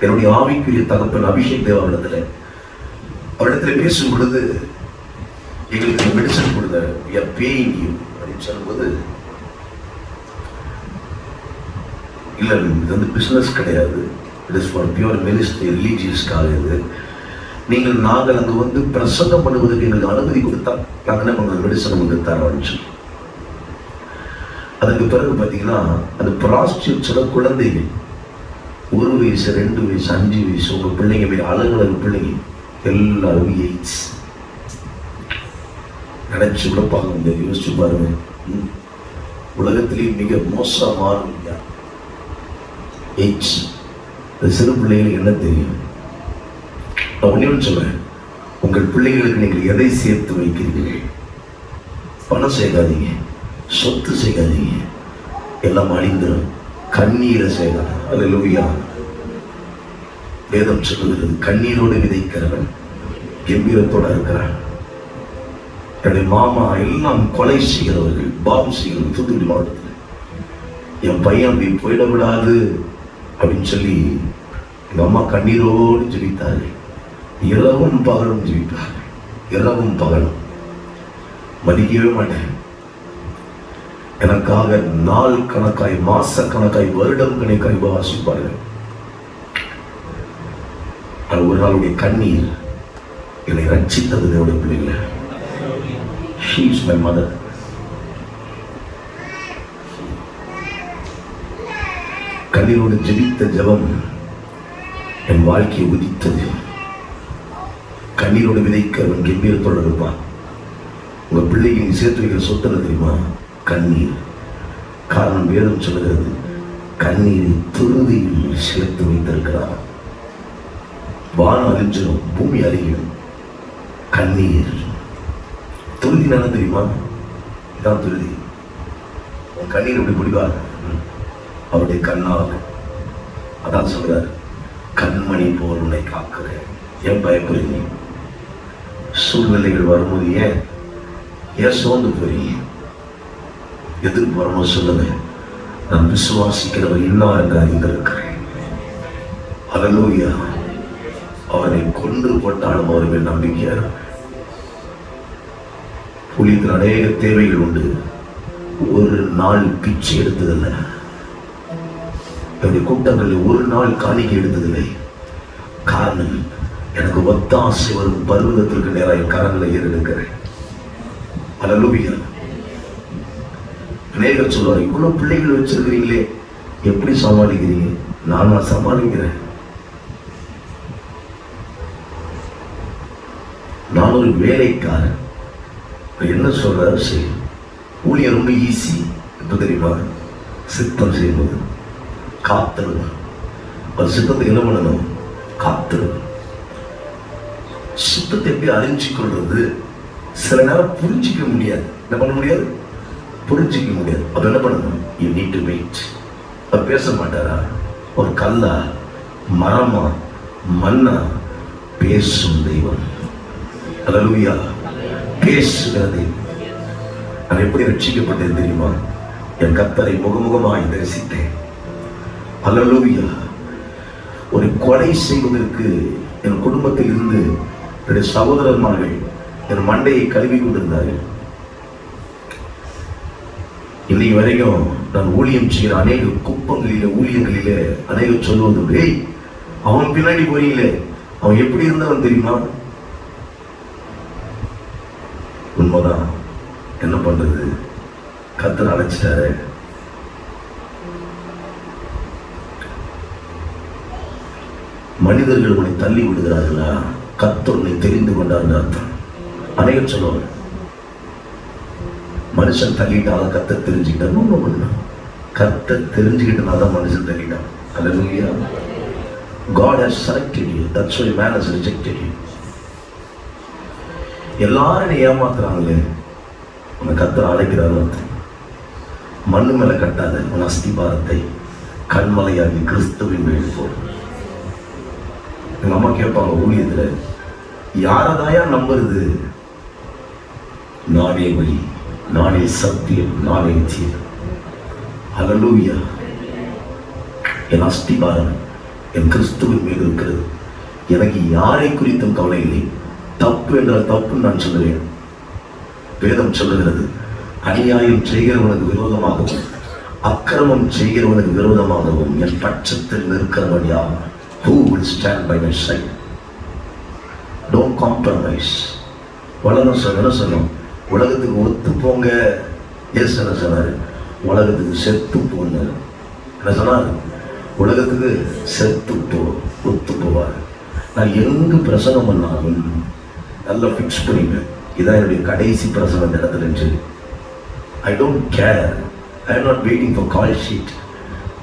என்னுடைய ஆவிக்குரிய தகப்பன் அபிஷேக் தேவாவிடத்தில் அவரிடத்துல பேசும் பொழுது எங்களுக்கு மெடிசன் கொடுத்த பேயிங் யூ அப்படின்னு சொல்லும்போது, இல்லை இது வந்து பிஸ்னஸ் கிடையாது, it is for pure ministry, ரிலீஜியஸ்க்காக. இது நாங்கள் அங்கே வந்து பிரசங்கம் பண்ணுவதற்கு எங்களுக்கு அனுமதி கொடுத்தா நாங்கள் என்ன பண்ணுவோம், மெடிசன் உங்களுக்கு தரோம்னு சொல்லி. அதுக்கு பிறகு பார்த்தீங்கன்னா அந்த ப்ராஸ்டியூட்ஸோட குழந்தைகள் 1 வயசு 2 வயசு 5 வயசு உங்கள் பிள்ளைங்க மீது அழகு பிள்ளைங்க எல்லாரும் எய்ட்ஸ். நினைச்சு கூட பார்க்க முடியாது. யோசிச்சு பாருங்க, உலகத்திலேயே மிக மோசமான எய்ட்ஸ். சிறு பிள்ளைகளுக்கு என்ன தெரியும்? நான் ஒண்ணு சொல்றேன், உங்கள் பிள்ளைகளுக்கு நீங்கள் எதை சேர்த்து வைக்கிறீர்கள்? பணம் சேர்க்காதீங்க, சொத்து சேர்க்காதீங்க, எல்லாம் அழிந்துடும். கண்ணீரை சேர்க்கணும். அல்லேலூயா. வேதம் சொல்லுகிறது, கண்ணீரோடு விதைக்கிறவன் கம்பீரத்தோட இருக்கிறான். என்னுடைய மாமா எல்லாம் கொலை செய்கிறவர்கள், பாவம் செய்கிறவர்கள். தூத்துக்குடி மாவட்டத்தில் என் பையன் அப்படி போயிடக்கூடாது அப்படின்னு சொல்லி எங்க அம்மா கண்ணீரோடு ஜெபித்தார்கள். இரவும் பகலும் ஜெபித்தார்கள். இரவும் பகலும் மதிக்கவே மாட்டேன். எனக்காக நாள் கணக்காய், மாச கணக்காய், வருடம் கணக்காய் வாசிப்பார்கள். ஒரு நாளுடைய கண்ணீர் என்னை ரட்சித்தது என்னுடைய பிள்ளைகளை. She is my mother. கண்ணீரோடு ஜெபித்த ஜெபம் என் வாழ்க்கையை உதித்தது. கண்ணீரோடு விதைக்க அவன் கம்பீரத்தோடு இருப்பான். உங்க பிள்ளைக்கு நீ சேர்த்து வைக்கிற சொத்துல தெரியுமா? கண்ணீர். காரணம் வேதம் சொல்லுகிறது, கண்ணீரை துருதியில் சேர்த்து வைத்திருக்கிறார். வானம் அழிஞ்சிடும், பூமி அழியும், கண்ணீர். துருதி என்ன தெரியுமா? இதான் துருதி. உன் கண்ணீர் எப்படி பிடிப்பார்? அவருடைய கண்ணால். அதான் சொல்றார், கண்மணி போல் உன்னை காக்கிறேன். ஏன் பயப்படுறீங்க? சூழ்நிலைகள் வரும்போது ஏன் சோர்ந்து போறீங்க? எதிர்ப்பு வரணும் சொல்லுங்க. நான் விசுவாசிக்கிறவர் இன்னார் என்று அறிந்திருக்கிறேன். அல்லேலூயா. அவனை கொன்று போட்டாலும் அவர் மேல் நம்பிக்கையார். புலிக்கு அநேக தேவைகள் உண்டு. ஒரு நாள் பிச்சை எடுத்ததில்லை. என்னுடைய கூட்டங்களில் ஒரு நாள் காணிக்கை எடுத்ததில்லை. காரணம், எனக்கு ஒத்தாசை வரும் பருவதத்திற்கு நேராக என் கரங்களை ஏறெடுக்கிறேன். அல்லேலூயா. அநேகர் சொல்வார், இவ்வளவு பிள்ளைகள் வச்சிருக்கிறீங்களே, எப்படி சமாளிக்கிறீங்க? நான் சமாளிக்கிறேன். நான் ஒரு வேலைக்காரன். என்ன சொல்றாரு செய்யும். ஊழியர் ரொம்ப ஈஸி. எப்ப தெரியுமா? சித்தம் செய்வது, காத்திருங்க. ஒரு சித்தத்தை என்ன பண்ணணும்? காத்திருங்க. சித்தத்தை எப்படி அறிஞ்சு கொள்றது? சில நேரம் புரிஞ்சிக்க முடியாது. என்ன பண்ண முடியாது? புரிஞ்சிக்க முடியாது. அப்ப என்ன பண்ணணும்? You need to wait. அவர் பேச மாட்டாரா? ஒரு கல்லா, மரமா, மண்ணா? பேசும் தெய்வம். அல்லேலூயா. பேசுகிற தெய்வம். நான் எப்படி ரட்சிக்கப்பட்டேன் தெரியுமா? என் கர்த்தரை முகமுகமாய் தரிசித்தேன். அல்லேலூயா. ஒரு கொலை செய்வதற்கு என் குடும்பத்தில் இருந்து என்னுடைய சகோதரர்கள் என் மண்டையை கழுவி கொண்டிருந்தார்கள். இன்னைக்கு வரைக்கும் நான் ஊழியம் செய்கிற அநேக குப்பங்களில, ஊழியங்களில அநேக சொல்வது, அவன் பின்னாடி போறீங்களே, அவன் எப்படி இருந்தவன் தெரியுமா? உண்மைதான். என்ன பண்றது? கர்த்தர் அழைச்சிட்டாரு. மனிதர்கள் உன்னை தள்ளி விடுகிறார்களா? கர்த்தர் உன்னை தெரிந்து கொண்டார் அர்த்தம். அநேகர் சொல்லுவாங்க, மனுஷன் தள்ளிட்டால கர்த்தர் தெரிஞ்சுக்கிட்டான். கர்த்தர் தெரிஞ்சுக்கிட்டனால தான் மனுஷன் தள்ளிட்டான். அல்லேலூயா. God has selected you. That's why man has rejected you. எல்லாரும் ஏமாத்துறாங்களே, உன்னை கர்த்தர் அழைக்கிறார் அர்த்தம். மண்ணு மேல கட்டாத உன் அஸ்திபாரத்தை கண்மலையாகி கிறிஸ்துவின் மேல் போடும். எங்க அம்மா கேட்பாங்க ஊழியத்துல, யாரதாயா நம்புறது? நானே வழி, நானே சத்தியம், நானே ஜீவன். அல்லேலூயா. என் அஸ்திபாரம் என் கிறிஸ்துவின் மேல் இருக்கிறது. எனக்கு யாரை குறித்தும் கவலை இல்லை. தப்பு என்றால் தப்புன்னு நான் சொல்லுவேன். வேதம் சொல்லுகிறது, அநியாயம் செய்கிறவனுக்கு விரோதமாகவும் அக்கிரமம் செய்கிறவனுக்கு விரோதமாகவும் என் பட்சத்தில் நிற்கிறவன் யார்? Who will stand by my side? Don't compromise. வளரும் சொன்னோம், உலகத்துக்கு ஒத்து போங்க. எஸ் என்ன சொன்னாரு? உலகத்துக்கு செத்து போங்க. என்ன சொன்னார்? உலகத்துக்கு செத்து போ, ஒத்து போவார். நான் எங்கு பிரசங்கம் பண்ணாலும் நல்லா ஃபிக்ஸ் பண்ணிப்பேன், இதான் என்னுடைய கடைசி பிரசங்கம் இந்த இடத்துல சொல்லி. I don't care. I am not waiting for call sheet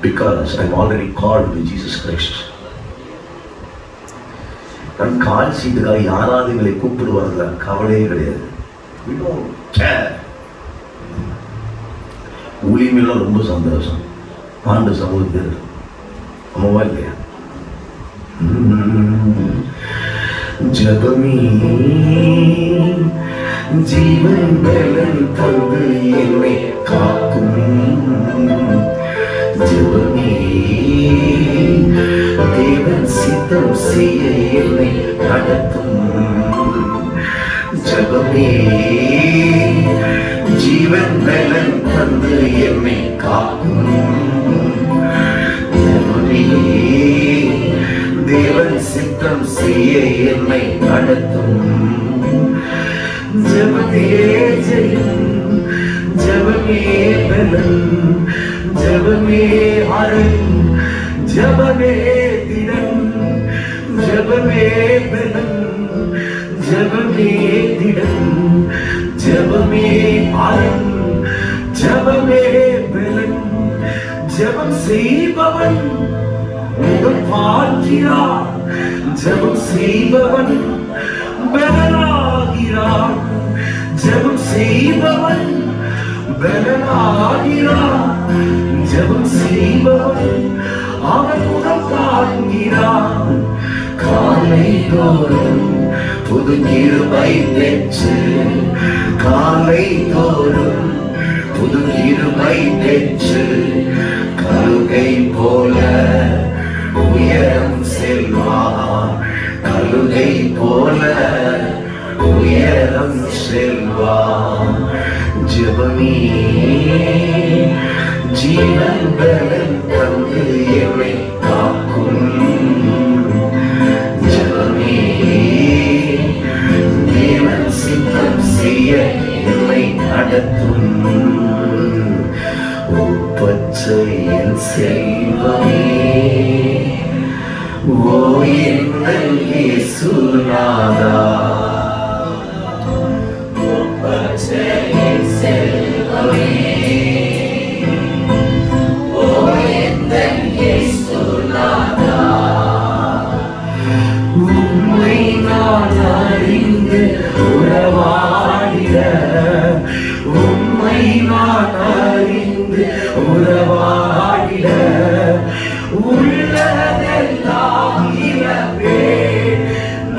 because I am already called by Jesus Christ. நான் கால் சீட்டுக்காக யாராவது எங்களை கூப்பிடுவார்களா? கவலையே கிடையாது. We don't care. ஊழியமெல்லாம் ரொம்ப சந்தோஷம். ஆண்டு சமூகத்தில் அம்மாவா இல்லையா? ஜபமே ஜீவன் பலன் தந்து என்னை காக்கும். ஜபமே தேவன் சித்தம் செய்ய என்னை நடத்தும். ஜெபமே ஜீவன் பலன் தந்து என்னை காக்கும். ஜெபமே தேவன் சித்தம் செய்ய என்னை நடத்தும். ஜெபமே ஜெயம், ஜெபமே பலன், ஜெபமே அரண், ஜெபமே திடன், ஜெபமே பலன், ஜெபமே திடன், ஜெபமே அரண், ஜெபமே பலன். ஜெபம் செய்பவன் முகம் பார்க்கிறார், ஜெபம் செய்பவன் பலனாகிறான். ஜெபம் செய்பவன் பலனாகிறான். ஜெபம் செய்பவன் அவன் முகம் காண்கிறான். காலை தோறும் புது கிருபை பெற்று, காலை தோறும் புது கிருபை பெற்று, கழுகை போல உயரம் செல்வார். கழுகை போல உயரம் செல்வார். ஜெபமே ஜீவன் பலன் தந்து என்னை காக்கும். ஜெபமே தேவன் சித்தம் செய்ய என்னை நடத்தும். ஒப்பற்றையின் செல்வமே ஓ எங்கள் இயேசுநாதா. ஒப்பற்றையின் செல்வமே ஓ எங்கள் இயேசுநாதா. உம்மை நான் அறிந்து உறவாடிட, உம்மை நான் அறிந்து உறவாடிட, உள்ளதெல்லாம் இழப்பே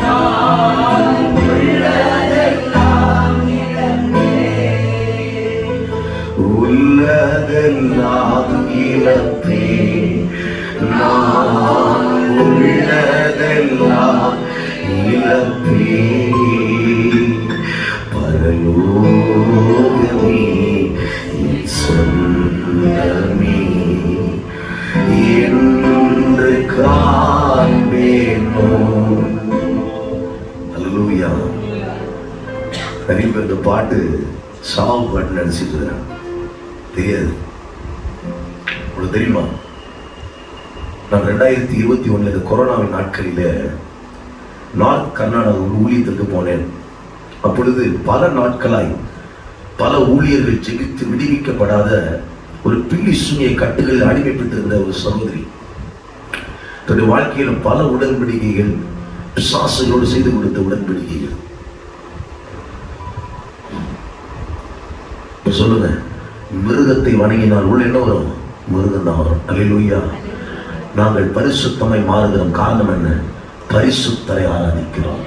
நான், உள்ளதெல்லாம் இழப்பே, உள்ளதெல்லாம் இழப்பே நான், உள்ளதெல்லாம் இழப்பே. பரலோகமே என் சொந்தமே என்று காண்பேனோ. அல்லேலூயா. நிறைய பேர் இந்த பாட்டு சாவு பாட்டு நடிச்சிட்டு இருக்கிறாங்க. தெரியாது, உங்களுக்கு தெரியுமா? நான் 2021 இந்த கொரோனாவின் நாட்களில் நார்த் கர்நாடகா ஒரு ஊழியத்திற்கு போனேன். அப்பொழுது பல நாட்களாய் பல ஊழியர்கள் ஜெபித்து விடுவிக்கப்படாத ஒரு பில்லி சூனிய கட்டுகளில் அடிமைப்பட்டிருந்த ஒரு சகோதரி, தன்னுடைய வாழ்க்கையில் பல உடன்படிக்கைகள், பிசாசுகளோடு செய்து கொடுத்த உடன்படிக்கைகள். சொல்லுங்க, மிருகத்தை வணங்கினால் உள்ள என்ன வரும்? மிருகம் தான் வரும். அல்லேலூயா. நாங்கள் பரிசுத்தமாய் மாறுகிறோம். காரணம் என்ன? பரிசுத்தரை ஆராதிக்கிறோம்.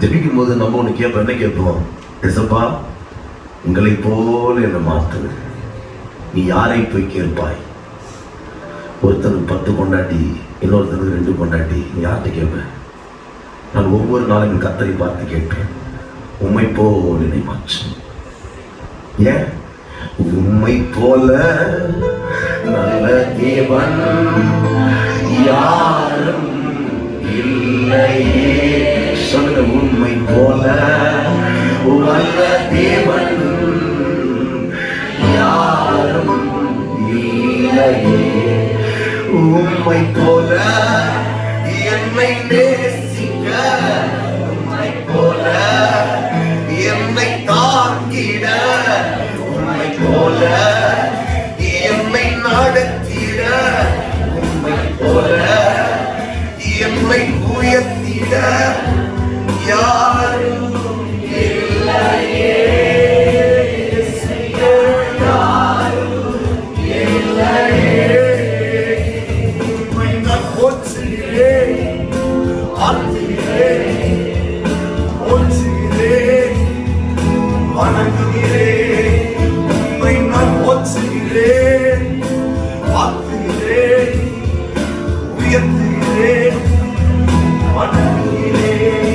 ஜெபிக்கும் போது நம்ம ஒன்று கேட்போம். என்ன கேட்போம்? எசப்பா, உங்களை போல என்னை மாற்று. நீ யாரை போய் கேட்பாய்? ஒருத்தனுக்கு 10 பொண்டாட்டி, இன்னொருத்தனுக்கு 2 பொண்டாட்டி. நீ யார்கிட்ட கேட்பேன்? நான் ஒவ்வொரு நாளும் கர்த்தரை பார்த்து கேட்பேன், உம்மை போல என்னை மாற்று. ஏன்? உம்மை போல நல்ல தேவன் யாரும் இல்லையே. சொல்லுங்க, உம்மை போல நல்ல தேவன் யாரும் இல்லையே. உம்மை போல என்னை நேசிக்க, உம்மை போல என்னை தாங்கிட, உம்மை போல என்னை நடத்திட, உம்மை போல என்னை உயர்த்திட யாரும் இல்லையே. யாரும் இல்லையே. உம்மை நான் போற்றுகிறேன், ஆற்றுகிறேன், போற்றுகிறேன், வணங்குகிறேன். உம்மை நான் போற்றுகிறேன், ஆற்றுகிறேன், உயர்த்துகிறேன், வணங்குகிறேன்.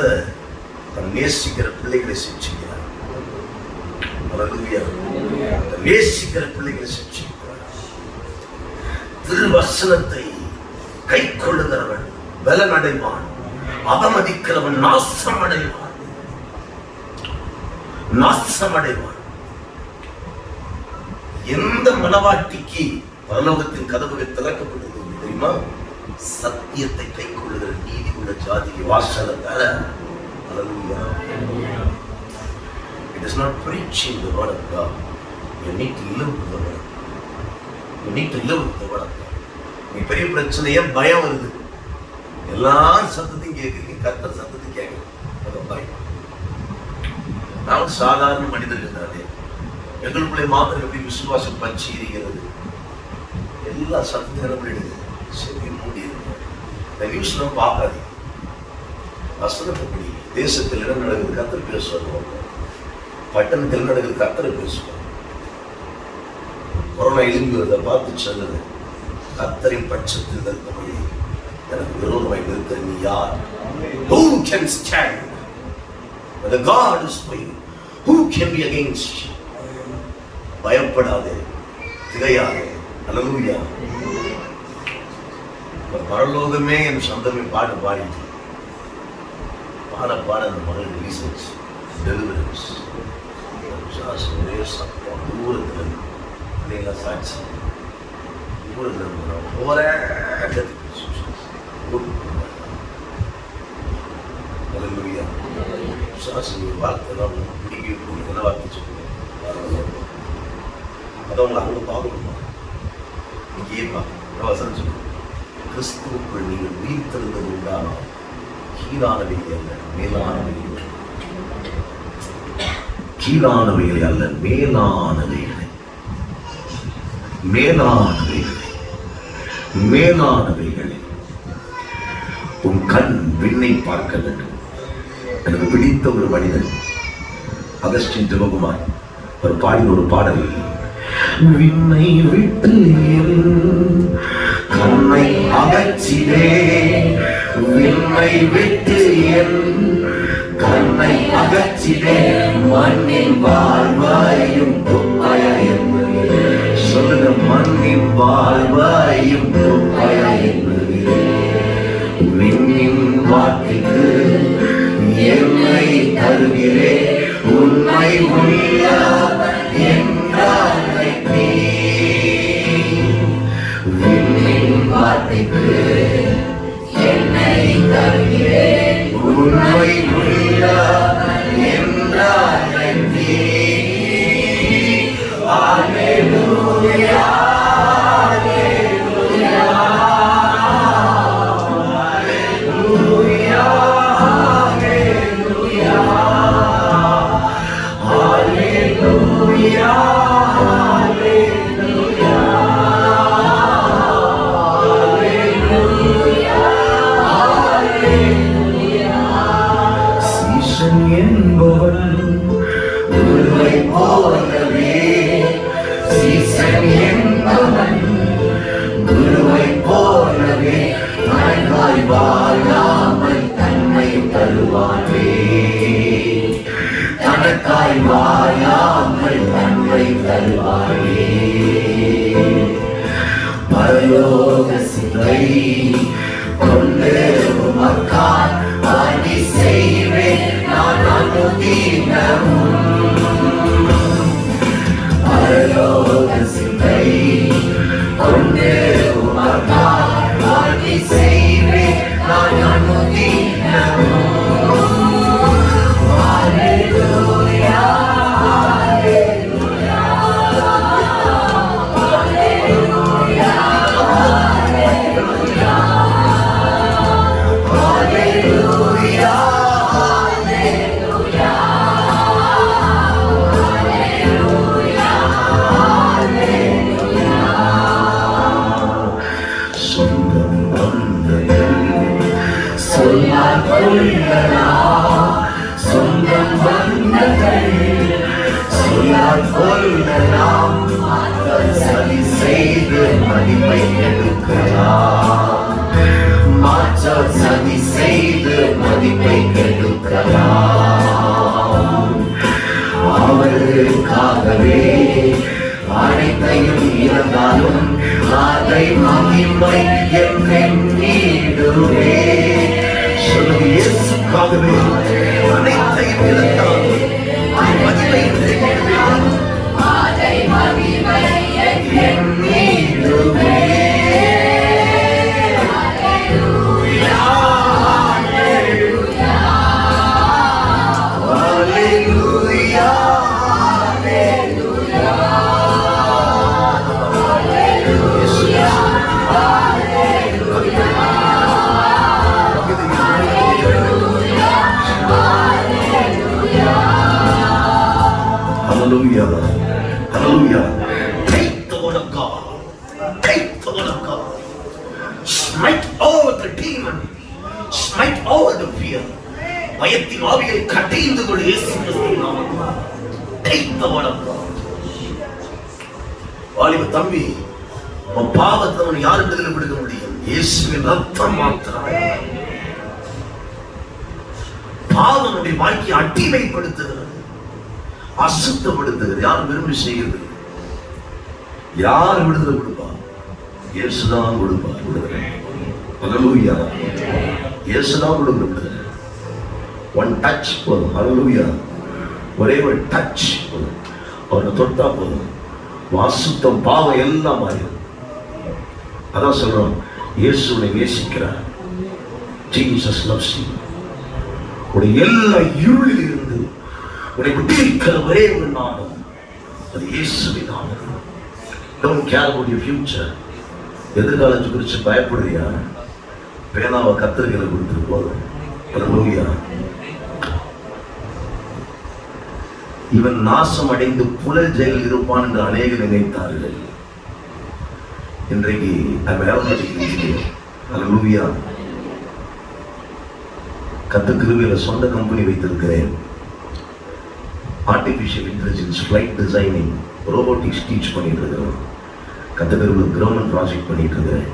கர்த்தர் தன் நேசிக்கிற பிள்ளைகளை சிக்ஷிக்கிறார். அல்லேலூயா. நேசிக்கிற பிள்ளைகளை சிக்ஷிக்கிறார். திருவசனத்தை கை கொள்ளுகிறவன் பலன் அடைவான், அவமதிக்கிறவன் நாசம் அடைவான். நாசம் அடைவான். எந்த மனவாட்டிக்கு பரலோகத்தின் கதவுகள் திறக்கப்பட்டது தெரியுமா? சத்தியத்தை கை கொள்ளுகிற நீதி உள்ள ஜாதிக்கு வாசலத்தால. It is not preaching the word of God. You need to live with the word. You need to live with the word of God. நீ பெரிய பிரச்சனையே பயம் வருது. எல்லா சத்தத்தையும் கேட்குறீங்க, கர்த்தர் சத்தத்தையும் கேட்குறீங்க. அது பயம். நான் சாதாரண மனிதர்கள் தானே. எங்களுக்குள்ளே மாத்திரம் எப்படி விசுவாசம் பற்றி இருக்கிறது? எல்லா சத்தத்தையும் இடம்பெடுது. சரி மூடிடுங்க. இந்த நியூஸ்லாம் பார்க்காதீங்க. வசனப்படி தேசத்தில் என்ன நடக்குது கர்த்தர் பேசுவாங்க. பட்டணத்தில் என்ன நடக்குது கர்த்தர் பேசுவாங்க. கொரோனா எழும்பி வருதை பார்த்து சொல்லுது, கர்த்தரின் பட்சத்தில் இருக்கபடி எனக்கு விரோதமாய் நிற்கிற நீ யார்? Who can stand? When the God is for you, who can be against you? பயப்படாதே, திகையாதே. அல்லேலூயா. பரலோகமே என் சொந்தமே பாட்டு பாடிட்டு பாட பாட அந்த மகள் ரிலீசன்ஸ் டெலிவரன்ஸ் ஒரே சத்தம் தூரத்தில் இல்லைங்களா? சாட்சி தூரத்தில் போறேன். அல்லேலூயா. சாசி வார்த்தைலாம் பிடிக்க என்ன வார்த்தை சொல்லுங்க? அதை உங்களை அங்கே பார்க்கணுமா? இங்கேயே பார்க்கணும். வசனம் சொல்லுங்க, கிறிஸ்துவுக்குள் நீங்கள் உயிர்த்தெழுந்தது உண்டானால் கீழானவைகள் அல்ல மேலானவைகள். கீழானவைகளை அல்ல மேலானவைகளை. மேலானவைகளை மேலானவைகளை. உன் கண் விண்ணை பார்க்க வேண்டும். எனக்கு பிடித்த ஒரு மனிதன் அகஸ்டின் ஜெபகுமார் ஒரு பாடின ஒரு பாடல், விண்ணை விட்டு கண்ணை அகற்றினே, விண்ணை விட்டு என் கண்ணை அகற்றினே, மண்ணின் வாழ்வாயும் குப்பையும் சொல்லுங்க, மண்ணின் வாழ்வாயும் குப்பையும் விண்ணின் வார்த்தைக்கு என்னை தருகிறே, உண்மை உள்ள என்றால் விண்ணின் வார்த்தைக்கு என்னை தருகிறே, உண்மை உள்ள என்றால் அல்லேலூயா. தனக்காய் வாழாமல் தன்னை தருவாயே, பரலோக சிந்தை கொண்டு உமக்காய் பணி செய்வேன் நான் அனுதினமும். பரலோக சிந்தை கொண்டு உமக்காய் பணி செய்வேன் நான் அனுதினமும். மகிமை என்னிடுவே. சொல்லுங்க, இயேசுக்காகவே அனைத்தையும் இழந்தார். மகிமை என்னிடுவே. என்னிடுவே. Hallelujah. Hallelujah. Take the word of God. Take the word of God. Smite over the demon. Smite over the fear. பயத்தின் ஆவியை கடைந்து கொண்டு இயேசு கிறிஸ்துவின் நாமத்தில். Take the word of God. வாலிப தம்பி, உன் பாவத்தை அவன் யாரிடத்தில் விடுக்க முடியும்? இயேசுவின் ரத்தம் மாத்திரமே. பாவனுடைய வாழ்க்கையை அடிமைப்படுத்துகிறது, அசுத்தப்படுத்துகிறது. யார் விரும்பி செய்கிறது? யார் விடுதலை கொடுப்பா? இயேசுதான் கொடுப்பார் விடுதலை. ஹல்லேலூயா. இயேசுதான் கொடுக்கிற விடுதலை. ஒன் டச் போதும். ஹல்லேலூயா. ஒரே ஒரு டச் போதும். அவரை தொட்டா போதும், அசுத்தம் பாவம் எல்லாம் மாறிடும். அதான் சொல்றோம், இயேசுவை நேசிக்கிறார். Jesus loves you. உடைய எல்லா இருளில் இருந்து உன்னை விடுவிக்கிற ஒரே ஒரு நாமம், அது இயேசுவின் நாமம். Don't care about your future. எதிர்காலத்தை குறித்து பயப்படுறியா? பேனாவை கத்திரிக்கையில கொடுத்துட்டு போதும். ஹல்லேலூயா. இவன் நாசம் அடைந்து புலல் ஜெயிலில் இருப்பான் என்று அநேகர் நினைத்தார்கள். இன்றைக்கு ஹல்லேலூயா. கர்த்தர் கிருபையில சொந்த கம்பெனி வைத்திருக்கிறேன். Artificial intelligence, flight designing, robotics teach பண்ணிட்டு இருக்கிறோம். கர்த்தர் கிருபையில கவர்மெண்ட் ப்ராஜெக்ட் பண்ணிட்டு இருக்கிறேன்.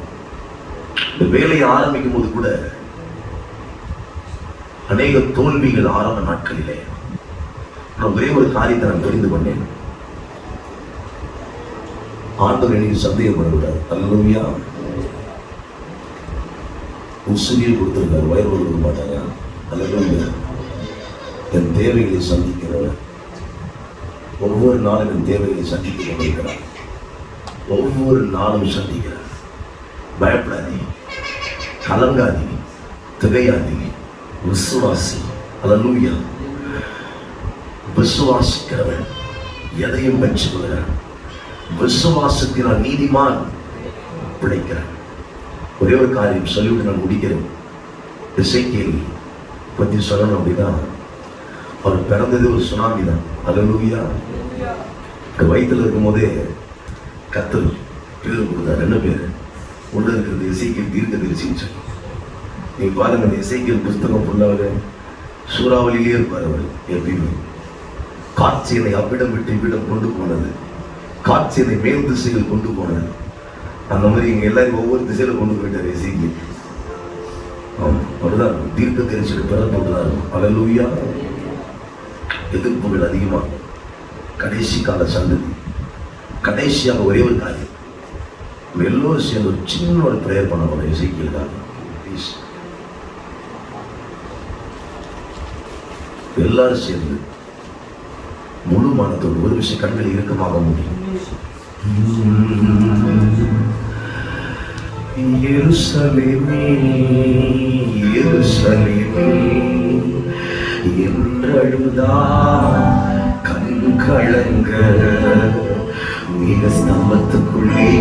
இந்த வேலையை ஆரம்பிக்கும் போது கூட அநேக தோல்விகள் ஆரம்ப நாட்களிலே. நான் ஒரே ஒரு காரியத்தை நான் தெரிந்து கொண்டேன். ஆண்டவர் எனக்கு சந்தேகப்படக்கூடாது. ஹல்லேலூயா. உசிரியை கொடுத்திருக்காரு, வயிறு கொடுக்க மாட்டாங்க. ஹல்லேலூயா. என் தேவைகளை சந்திக்கிறவர் ஒவ்வொரு நாளும் என் தேவைகளை சந்தித்துக் கொண்டிருக்கிறார். ஒவ்வொரு நாளும் சந்திக்கிறார். பயப்படாதீங்க, கலங்காதீங்க, திகையாதீங்க. விசுவாசி. ஹல்லேலூயா. விசுவாசிக்கிறவன் எதையும் பெற்றுக்கொள்கிறான். விசுவாசத்தினால் நீதிமான் பிழைக்கிறான். ஒரே ஒரு காரியம் சொல்லிவிட்டு நான் முடிக்கிறேன். எசேக்கியேல் பற்றி சொல்லணும் அப்படின்னா, அவர் பிறந்தது ஒரு சுனாமி தான். ஹல்லேலூயா. வயிற்றில் இருக்கும் போதே கர்த்தர் பேர் கொடுத்தார். என்ன பேர்? உள்ள இருக்கிறது எசேக்கியேல் தீர்க்கதரிசின்னு சொல்லி. நீங்க பாருங்க, அந்த எசேக்கியேல் புஸ்தகம் ஃபுல்லாக சூறாவளியிலே இருப்பார். அவர் எப்பயுமே காட்சியனை அவ்விடம் விட்டு இவ்விடம் கொண்டு போனது, காட்சியனை மேல் திசையில் கொண்டு போனது. அந்த மாதிரி இங்க எல்லாரும் ஒவ்வொரு திசையில கொண்டு போயிட்டார் எசேக்கியேல். அப்படிதான் தீர்க்க தரிசியோட பிறப்பு தான் இருக்கும். ஹல்லேலூயா. எதிர்ப்புகள் அதிகமாக, கடைசி கால சந்ததி. கடைசியாக ஒரே ஒரு காரியம், எல்லோரும் சேர்ந்து ஒரு சின்ன ஒரு பிரேயர் பண்ண போறோம் எசேக்கியேலுக்காக. ப்ளீஸ் எல்லாரும் சேர்ந்து முழு மனத்தோடு ஒரு விஷயம் கண்களை இறுக்கமாக முடியும். எருசலேமே எருசலேமே என்றழுதா கண் கலங்க, மிக ஸ்தம்பத்துக்குள்ளே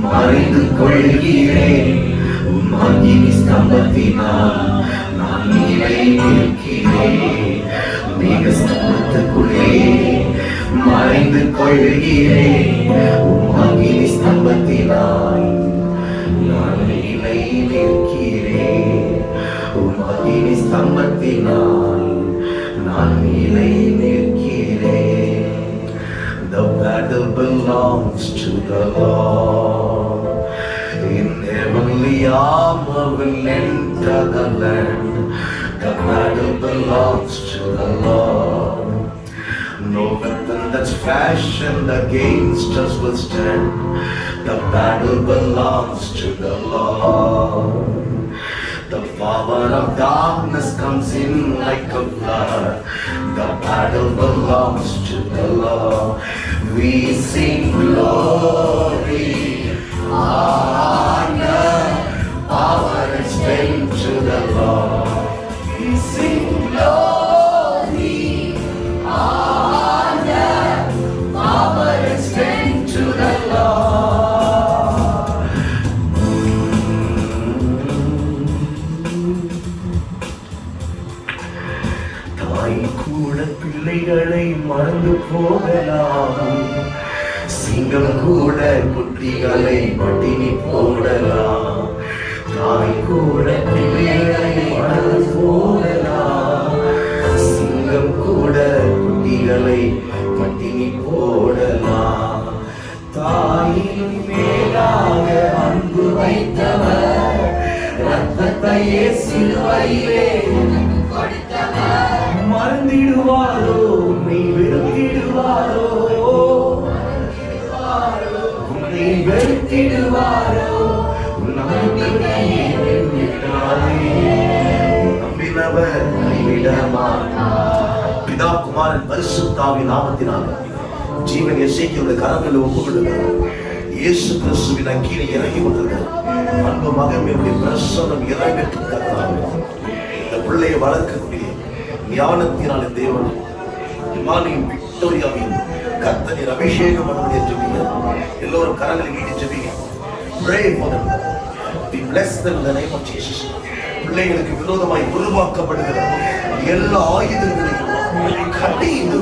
மறைந்து கொள்கிறேன். மகிமை ஸ்தம்பத்தினால் நான் நிலை நிற்கிறேன். மிக ஸ்தம்பத்துக்குள்ளே மறைந்து கொள்கிறேன். மகிமை ஸ்தம்பத்தினால் நான் நிலை நிற்கிறேன். மகிமை ஸ்தம்பத்தினால் நான் நிலை நிற்கிறேன். The battle belongs to the Lord. In heavenly armor will enter the land. The battle belongs to the Lord. No weapon that's fashioned against us will stand. The battle belongs to the Lord. The power of darkness comes in like a flood. The battle belongs to the Lord. We sing glory, honor, power and strength to the Lord. We sing glory, honor, power and strength to the Lord. தாய் கூட பிள்ளைகளை மறந்து போகலாம், சிங்கம் கூட குட்டிகளை பட்டினி போடலாம். தாய் கூட பிள்ளைகளை மறந்து போகலாம், சிங்கம் கூட குட்டிகளை பட்டினி போடலாம். தாயின் மேலாக அன்பு வைத்தவர், ரத்தத்தையே சிலுவையிலே மறந்திடுவாரோ, உன்னை வெறுத்திடுவாரோ, உன்னை வெறுத்திடுவாரோ, நம்பினவர் கைவிட மாட்டார். பிதா குமாரன் பரிசுத்தாவின் நாமத்தினால ஜீவன் எசேக்கியேலுடைய கரங்களில் ஒப்புக்கொடுக்கிறார். இயேசு கிறிஸ்துவின் அக்கினி இறங்கி கொண்டிருக்கிறார். அன்பு மகனுடைய பிரசன்னம் இறங்கட்டும் கர்த்தாவே. இந்த பிள்ளையை வளர்க்கக்கூடிய ஞானத்தினாலே தேவன் இமானியின் விக்டோரியாவின் கர்த்தரின் அபிஷேகம் பண்ணுவதை ஜெபிங்க. எல்லோரும் கரங்களை நீட்டி ஜெபிங்க. Pray for them. We bless them in the name of Jesus. பிள்ளைகளுக்கு விரோதமாய் உருவாக்கப்படுகிற எல்லா ஆயுதங்களையும் கடிந்து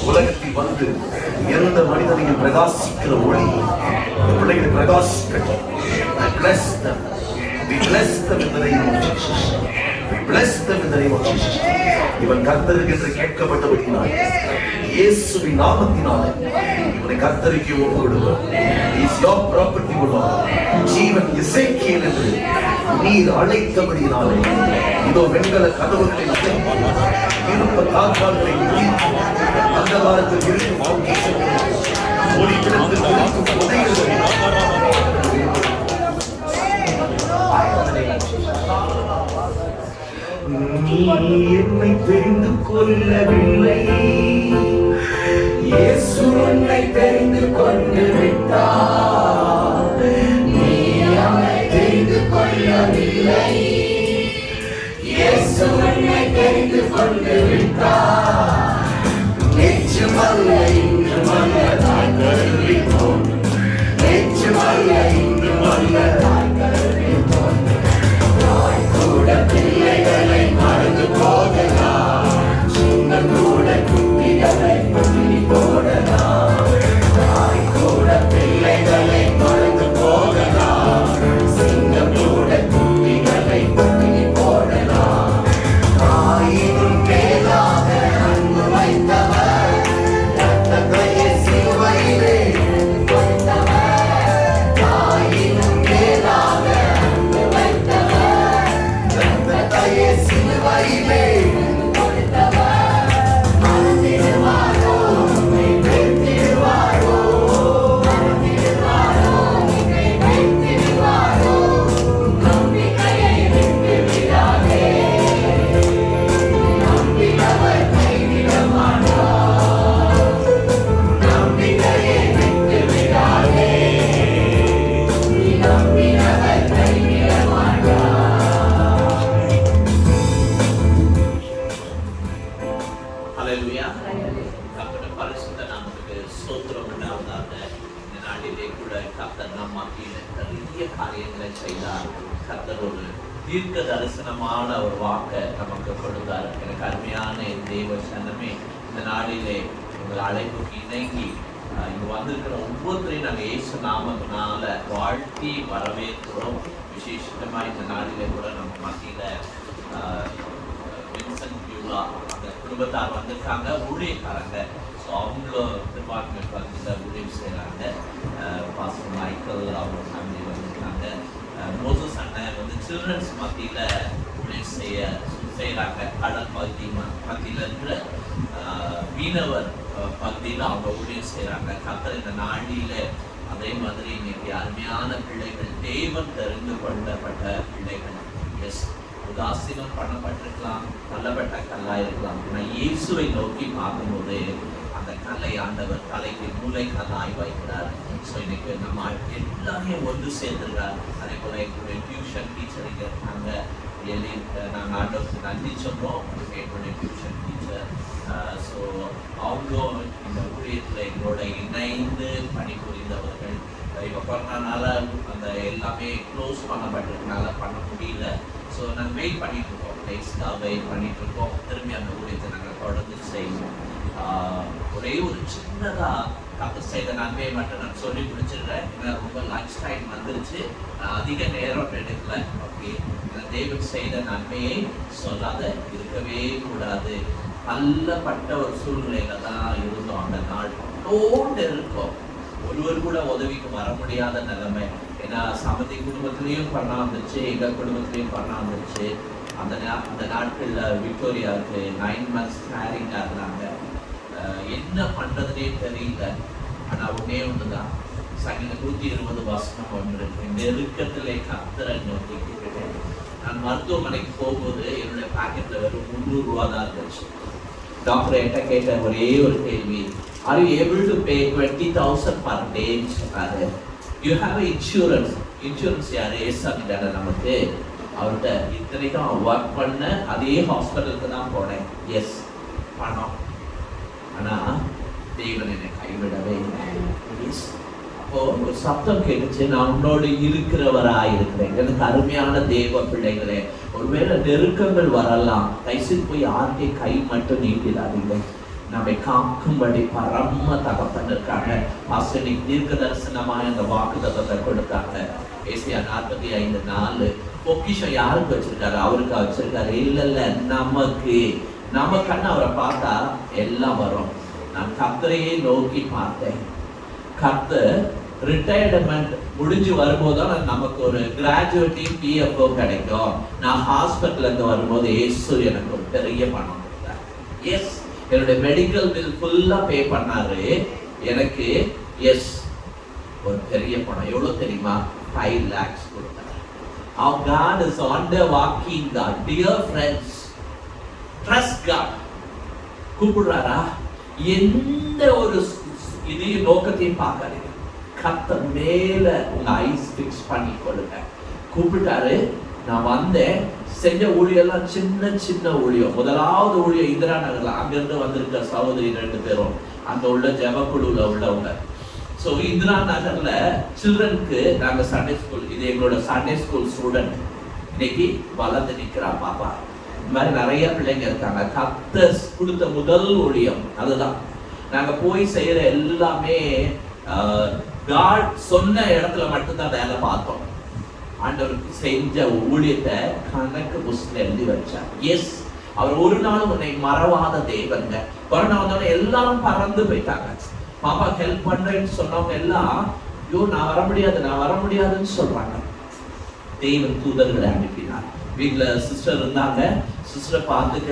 உலகத்தில் வந்து எந்த மனிதனையும் பிரகாசிக்கிற ஒளி பிள்ளைகளை பிரகாசிக்கட்டும். I bless them. We bless them in the name of Jesus. We bless them in the name of Jesus. இவன் கர்த்தருக்கு என்று கேட்கப்பட்டபடியினால் இயேசுவின் நாமத்தினாலே இவனை கர்த்தருக்கு ஒப்புக்கொடுங்கள். Is your property O Lord. ஜீவன் எசேக்கியேல் என்று நீர் அழைத்தபடியினாலே இதோ வெண்கல கதவுகளை இருப்ப தாழ்வாள்களை அந்தகாரத்தில் இருக்கும் ஒளிக்கிடத்தில் இருக்கும் புதைகளை நீ என்னை தெரிந்து கொள்ளவில்லை, இயேசு உன்னை தெரிந்து கொண்டு விட்டார். நீ என்னை தெரிந்து கொள்ளவில்லை, இயேசு உன்னை தெரிந்து கொண்டு விட்டார். நிச்சயமல்ல இன்றுமல்ல நான் கருவிப்போம், நிச்சயமல்ல இன்றுமல்ல நான் கருவிப்போம். தாய் கூட பிள்ளைகளை மறந்து போகலாம், சிங்கம் கூட குட்டிகளை பட்டினி போடலாம். தாய் கூட பிள்ளைகளை மறந்து போகலாம், சிங்கம் கூட குட்டிகளை பட்டினி போடலாம். தாயினும் மேலாக அன்பு வைத்தவர், ரத்தத்தையே சிலுவையிலே கொடுத்தவர். தாயினும் மேலாக அன்பு வைத்தவர், ரத்தத்தையே சிலுவையிலே கொடுத்தவர். மறந்திடுவாரோ, உன்னை வெறுத்திடுவாரோ, மறந்திடுவாரோ, உன்னை வெறுத்திடுவாரோ. நம்பிக்கையை விட்டு விடாதே, நம்பினவர் கைவிட மாட்டார். நம்பிக்கையை விட்டு விடாதே, நீ நம்பினவர் கைவிட மாட்டார். ஹல்லேலூயா. கர்த்தருடைய பரிசுத்த நாமத்துக்கு ஸ்தோத்திரம் உண்டாவதாக. இந்த நாளிலே கூட கர்த்தர் நம் மத்தியிலே நிறைய காரியங்களை செய்தார். கர்த்தர் ஒரு தீர்க்க தரிசனமான ஒரு வாக்கை நமக்கு கொடுத்தார். எனக்கு அருமையான தேவ சனமே, இந்த நாளிலே உங்கள் அழைப்புக்கு இணங்கி இங்கு வந்திருக்கிற ஒவ்வொருத்தரையும் நாங்கள் இயேசு நாமத்தினால வாழ்த்தி வரவேற்கிறோம். விசேஷமாக இந்த நாளிலே கூட நம்ம மத்தியில வின்சென்ட் பியூலா அந்த குடும்பத்தார் வந்திருக்காங்க, ஊழியக்காரங்க. ஸோ அவங்களும் டிபார்ட்மெண்ட் வந்து ஊழியம் செய்கிறாங்க. பாஸ்டர் மைக்கேல் அவங்க ஃபேமிலி வந்திருக்காங்க. மோசஸ் அண்ணன் வந்து சில்ட்ரன்ஸ் மத்தியில் ஊழியம் செய்ய செய்கிறாங்க. கடல் மத்தியில் இருக்கிற மீனவர் பகுதியில் அவங்க ஊழியம் செய்கிறாங்க. கர்த்தர் இந்த நாளில் அதே மாதிரி இன்னைக்கு அருமையான பிள்ளைகள், தேவன் தெரிந்து கொள்ளப்பட்ட பிள்ளைகள். எஸ், உதாசீனம் பண்ணப்பட்டிருக்கலாம், தள்ளப்பட்ட கல்லா இருக்கலாம். ஆனால் இயேசுவை நோக்கி பார்க்கும்போது அந்த கல்லை ஆண்டவர் தலைக்கு மூளை கல்லாய் வைக்கிறார். ஸோ இன்னைக்கு நம்ம எல்லாமே ஒன்று சேர்ந்துருக்கார். அதே போல எங்களுடைய டியூஷன் டீச்சர் இங்கே இருக்காங்க. நாங்கள் ஆண்டவருக்கு நன்றி சொல்கிறோம். எங்களுடைய டியூஷன் டீச்சர். ஸோ அவங்களும் இந்த ஊழியத்தில் எங்களோட இணைந்து பணிபுரிந்தவர்கள். இப்போ கொரோனானால அந்த எல்லாமே க்ளோஸ் பண்ணப்பட்டிருக்கனால பண்ண முடியல. ஸோ நாங்கள் வெயிட் பண்ணிட்டு இருக்கோம், நெக்ஸ்ட்டாக வெயிட் பண்ணிட்டு இருக்கோம். திரும்பி அந்த ஊழியத்தை நாங்கள் தொடர்ந்து செய்வோம். ஒரே ஒரு சின்னதாக கர்த்தர் செய்த நன்மையை மட்டும் நான் சொல்லி முடிச்சிடுறேன். ஏன்னா ரொம்ப லஞ்ச் டைம் வந்துருச்சு, அதிக நேரம் எடுக்கல. ஓகே, தேவன் செய்த நன்மையை சொல்லாத இருக்கவே கூடாது. நல்லப்பட்ட ஒரு சூழ்நிலையில தான் இருந்தோம். அந்த நாள் அவ்வளோண்டு இருக்கும், ஒருவர் கூட உதவிக்கு வர முடியாத நிலைமை. ஏன்னா சமதி குடும்பத்திலையும் பண்ணா வந்துச்சு, எங்கள் குடும்பத்திலையும் பண்ணா வந்துச்சு. அந்த நாட்களில் விக்டோரியாவுக்கு 9 months கேரிங்காக இருந்தாங்க. என்ன பண்ணுறதுனே தெரியல. ஆனால் ஒன்றே ஒன்று தான், சங்கீதம் 120 ஒன்று, நெருக்கத்திலே கர்த்தரை நோக்கி கேட்டேன். நான் மருத்துவமனைக்கு போகும்போது என்னுடைய பாக்கெட்டில் வெறும் 300 ரூபா தான் இருந்துச்சு. டாக்டர் என்கிட்ட கேட்ட ஒரே ஒரு கேள்வி, are you able to pay 20,000 per day சொன்னாரு. You have insurance. இன்சூரன்ஸ் யார்? ஏசாமிட்டான நமக்கு. அவர்கிட்ட இத்தனைக்கும் ஒர்க் பண்ண அதே ஹாஸ்பிட்டலுக்கு தான் போனேன். எஸ், பணம். ஆனால் தேவன் என்னை கைவிடவே இல்லை. எஸ், அப்போ ஒரு சத்தம் கேட்டுச்சு, நான் உன்னோடு இருக்கிறவராக இருக்கிறேன். எனக்கு அருமையான தேவ பிள்ளைகளே, ஒருவேளை நெருக்கங்கள் வரலாம், தயவுசெய்து போய் யாருக்கே கை மட்டும் நீட்டிடாதீங்க. நம்மை காக்கும்படி பரம தகப்பன் இருக்காங்க. ஆசிரியர் தீர்க்க தரிசனமாக அந்த வாக்கு தத்தத்தை கொடுத்தாங்க. ஏசியா 45:4. பொக்கிஷம் யாருக்கு வச்சிருக்காரு? அவருக்கு வச்சிருக்காரு? இல்ல, நமக்குன்னு அவரை பார்த்தா எல்லாம் வரும். நான் கர்த்தரையே நோக்கி பார்த்தேன். கர்த்தர் ரிட்டையர்மெண்ட் முடிஞ்சு வரும்போதுதான் நமக்கு ஒரு கிராஜுவேட்டிங் PFO கிடைக்கும். நான் ஹாஸ்பிட்டல் இருந்து வரும்போது ஏசு எனக்கு ஒரு பெரிய பணம் கொடுத்தார். எஸ், என்னுடைய மெடிக்கல் பில் ஃபுல்லா பே பண்ணாரு எனக்கு. எஸ், ஒரு பெரிய பணம். எவ்வளவு தெரியுமா? 5 lakhs கொடுத்தார். Our God is wonder walking God. Dear friends, trust God. கூப்பிடுறாரா? எந்த ஒரு இதையும் நோக்கத்தையும் பார்க்காதீங்க. கர்த்தர் மேல உங்க ஐஸ் ஃபிக்ஸ் பண்ணி கொள்ளுங்க. கூப்பிட்டாரு, நான் வந்தேன். செஞ்ச ஊழியெல்லாம் சின்ன ஊழியம். முதலாவது ஊழியம் இந்திரா நகர்ல, அங்கிருந்து வந்திருக்க சகோதரி 2 பேரும் அங்க உள்ள ஜெபக்குழுல உள்ளவங்க. ஸோ இந்திரா நகர்ல சில்ட்ரனுக்கு நாங்க சண்டே ஸ்கூல், இது எங்களோட சண்டே ஸ்கூல் ஸ்டூடெண்ட் இன்னைக்கு வளர்ந்து நிற்கிறா பாப்பா. இந்த மாதிரி நிறைய பிள்ளைங்க இருக்காங்க. கர்த்தர் கொடுத்த முதல் ஊழியம் அதுதான். நாங்க போய் செய்யற எல்லாமே காட் சொன்ன இடத்துல மட்டும்தான் வேலை பார்த்தோம். ஆண்டவருக்கு செஞ்ச ஊழியத்தை கணக்கு புஸ்தகம் எழுதி வச்சார். எஸ், அவர் ஒரு நாள் உன்னை மறவாத தேவங்க. கொரோனா வந்தோடனே எல்லாரும் பறந்து போயிட்டாங்க. பாப்பா ஹெல்ப் பண்றேன்னு சொன்னவங்க எல்லாம், ஐயோ நான் வர முடியாதுன்னு சொல்றாங்க. தேவன் தூதர்களை அனுப்பினார். வீட்டுல சிஸ்டர் இருந்தாங்க. சிஸ்டர் பார்த்துக்க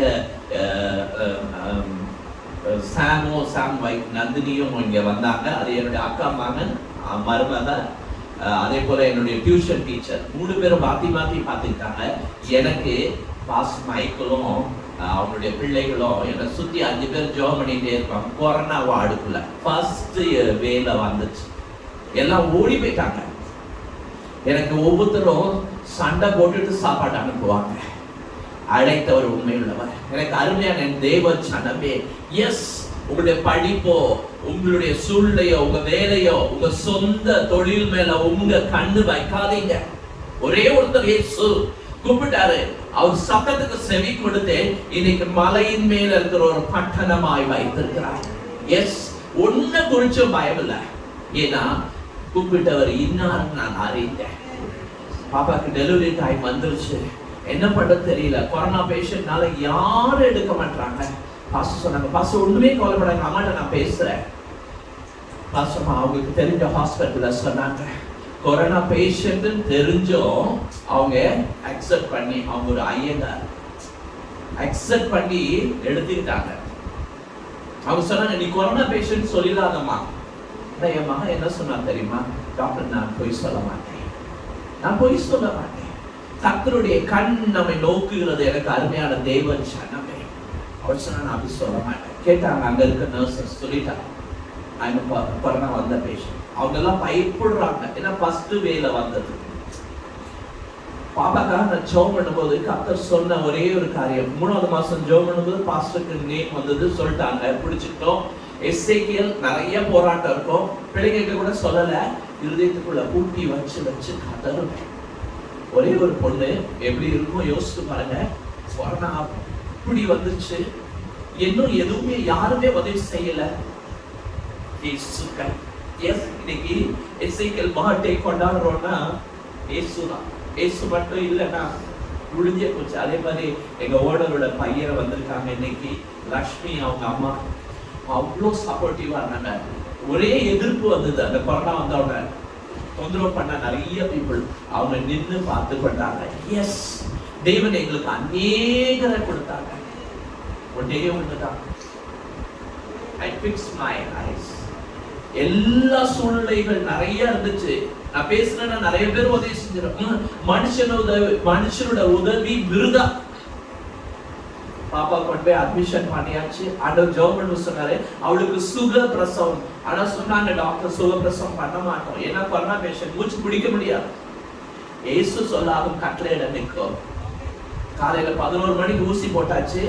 சாம் வைஃப் நந்தினியும் இங்க வந்தாங்க. அது என்னுடைய அக்கா மகன் மருமக. அதே போல என்னுடைய டியூஷன் டீச்சர் 3 பேரும் மாத்தி பார்த்துக்கிட்டாங்க. எனக்கு பாஸ் மைக்கிளும் அவனுடைய பிள்ளைகளும் என்னை சுத்தி 5 பேர் ஜோம் பண்ணிட்டே இருப்பாங்க. கொரோனா வார்டுக்குள்ள ஃபர்ஸ்ட் வேலை வந்துச்சு. எல்லாம் ஓடி போயிட்டாங்க. எனக்கு ஒவ்வொருத்தரும் சண்டை போட்டுட்டு சாப்பாடு அனுப்புவாங்க. அழைத்தவர் உண்மையுள்ளவர். எனக்கு அருமையான தேவ சனமே. எஸ், உங்களுடைய படிப்போ, உங்களுடைய சூழ்நிலையோ, உங்க வேலையோ, உங்க சொந்த தொழில் மேல உங்க கண்ணு வைக்காதீங்க. ஒரே ஒருத்தர் இயேசு கூப்பிட்டாரு. அவர் சத்தத்துக்கு செவி கொடுத்து இன்னைக்கு மலையின் மேல இருக்கிற ஒரு பட்டணமாய் வைத்திருக்கிறார். எஸ், ஒன்ன குறிச்சும் பயம் இல்லை. ஏன்னா கூப்பிட்டவர் இன்னார் நான் அறிந்தேன். பாப்பாக்கு டெலிவரி டைம் வந்துருச்சு. என்ன பண்ண தெரியல. கொரோனா பேஷண்ட்னால யாரும் எடுக்க மாட்டாங்க. பாஸ்டர் சொன்னாங்க, பாஸ்டர் ஒண்ணுமே கவலைப்படாங்க, அம்மாட்ட நான் பேசுறேன். பாஸ்டர் அவங்களுக்கு தெரிஞ்ச ஹாஸ்பிட்டல்ல சொன்னாங்க, கொரோனா பேஷண்ட் தெரிஞ்சும் அவங்க அக்செப்ட் பண்ணி அவங்க ஒரு ஐயங்கார் அக்செப்ட் பண்ணி எடுத்துக்கிட்டாங்க. அவங்க சொன்னாங்க, நீ கொரோனா பேஷண்ட் சொல்லிடாதம்மா. என் மகன் என்ன சொன்னா தெரியுமா? டாக்டர், நான் பொய் சொல்ல மாட்டேன், நான் பொய் சொல்ல மாட்டேன். கர்த்தருடைய கண் நம்மை நோக்குகிறது எனக்கு அருமையான தேவ ஜனமே. அவர் சொன்னா, நான் அப்படி சொல்ல மாட்டேன். கேட்டாங்க அங்க இருக்க நர்சஸ், சொல்லிட்டாங்க கொரோனா வந்த பேஷண்ட். அவங்க எல்லாம் பயப்படுறாங்க, ஏன்னா ஃபர்ஸ்ட் வேல வந்தது. பாப்பாக்காக நான் ஜெபம் பண்ணும்போது கர்த்தர் சொன்ன ஒரே ஒரு காரியம், 3வது மாசம் ஜெபம் பண்ணும்போது பாஸ்டருக்கு நேம் வந்தது, சொல்லிட்டாங்க, பிடிச்சிட்டோம். எஸ்ஐக்கியல் நிறைய போராட்டம் இருக்கும், பிள்ளைங்க கூட சொல்லல, இருதயத்துக்குள்ள பூட்டி வச்சு வச்சு கதறும். ஒரே ஒரு பொண்ணு எப்படி இருக்கும் யோசிச்சு பாருங்க. கொரோனா அப்படி வந்துச்சு, இன்னும் எதுவுமே யாருமே உதவி செய்யல. இன்னைக்கு எஸ்ஐக்கியல் பர்த்டே கொண்டாடுறோம்னா இயேசுதான். இயேசு மட்டும் இல்லைன்னா முடிஞ்சே போச்சு. அதே மாதிரி எங்க ஓனரோட பையனை வந்திருக்காங்க இன்னைக்கு, லக்ஷ்மி அவங்க அம்மா அவ்வளோ சப்போர்ட்டிவா இருந்தாங்க. ஒரே எதிர்ப்பு வந்தது அந்த கொரோனா வந்தவங்க, தொந்தரவு பண்ண நிறைய பீப்புள், அவங்க நின்று பார்த்து கொண்டாங்க. எஸ், தேவன் எங்களுக்கு அநேகரை கொடுத்தாங்க. ஒன்னே ஒண்ணுதான், I fixed my eyes. எல்லா சூழ்நிலைகள் நிறைய இருந்துச்சு. நான் பேசுறேன்னா நிறைய பேர் உதவி செஞ்சிடும். மனுஷனோட உதவி விருதா. பாப்பா கொண்டு போய் அட்மிஷன் பண்ணியாச்சு. ஆண்டவர் ஜெபம் சொன்னாரு, அவளுக்கு சுக பிரசவம். ஆனா சொன்னாங்க டாக்டர், சுக பிரசவம் பண்ண மாட்டோம், ஏன்னா கொரோனா பேஷண்ட் மூச்சு பிடிக்க முடியாது. ஏசு சொல்லாகும் கட்டளையிட நிற்கும். காலையில 11 மணிக்கு ஊசி போட்டாச்சு,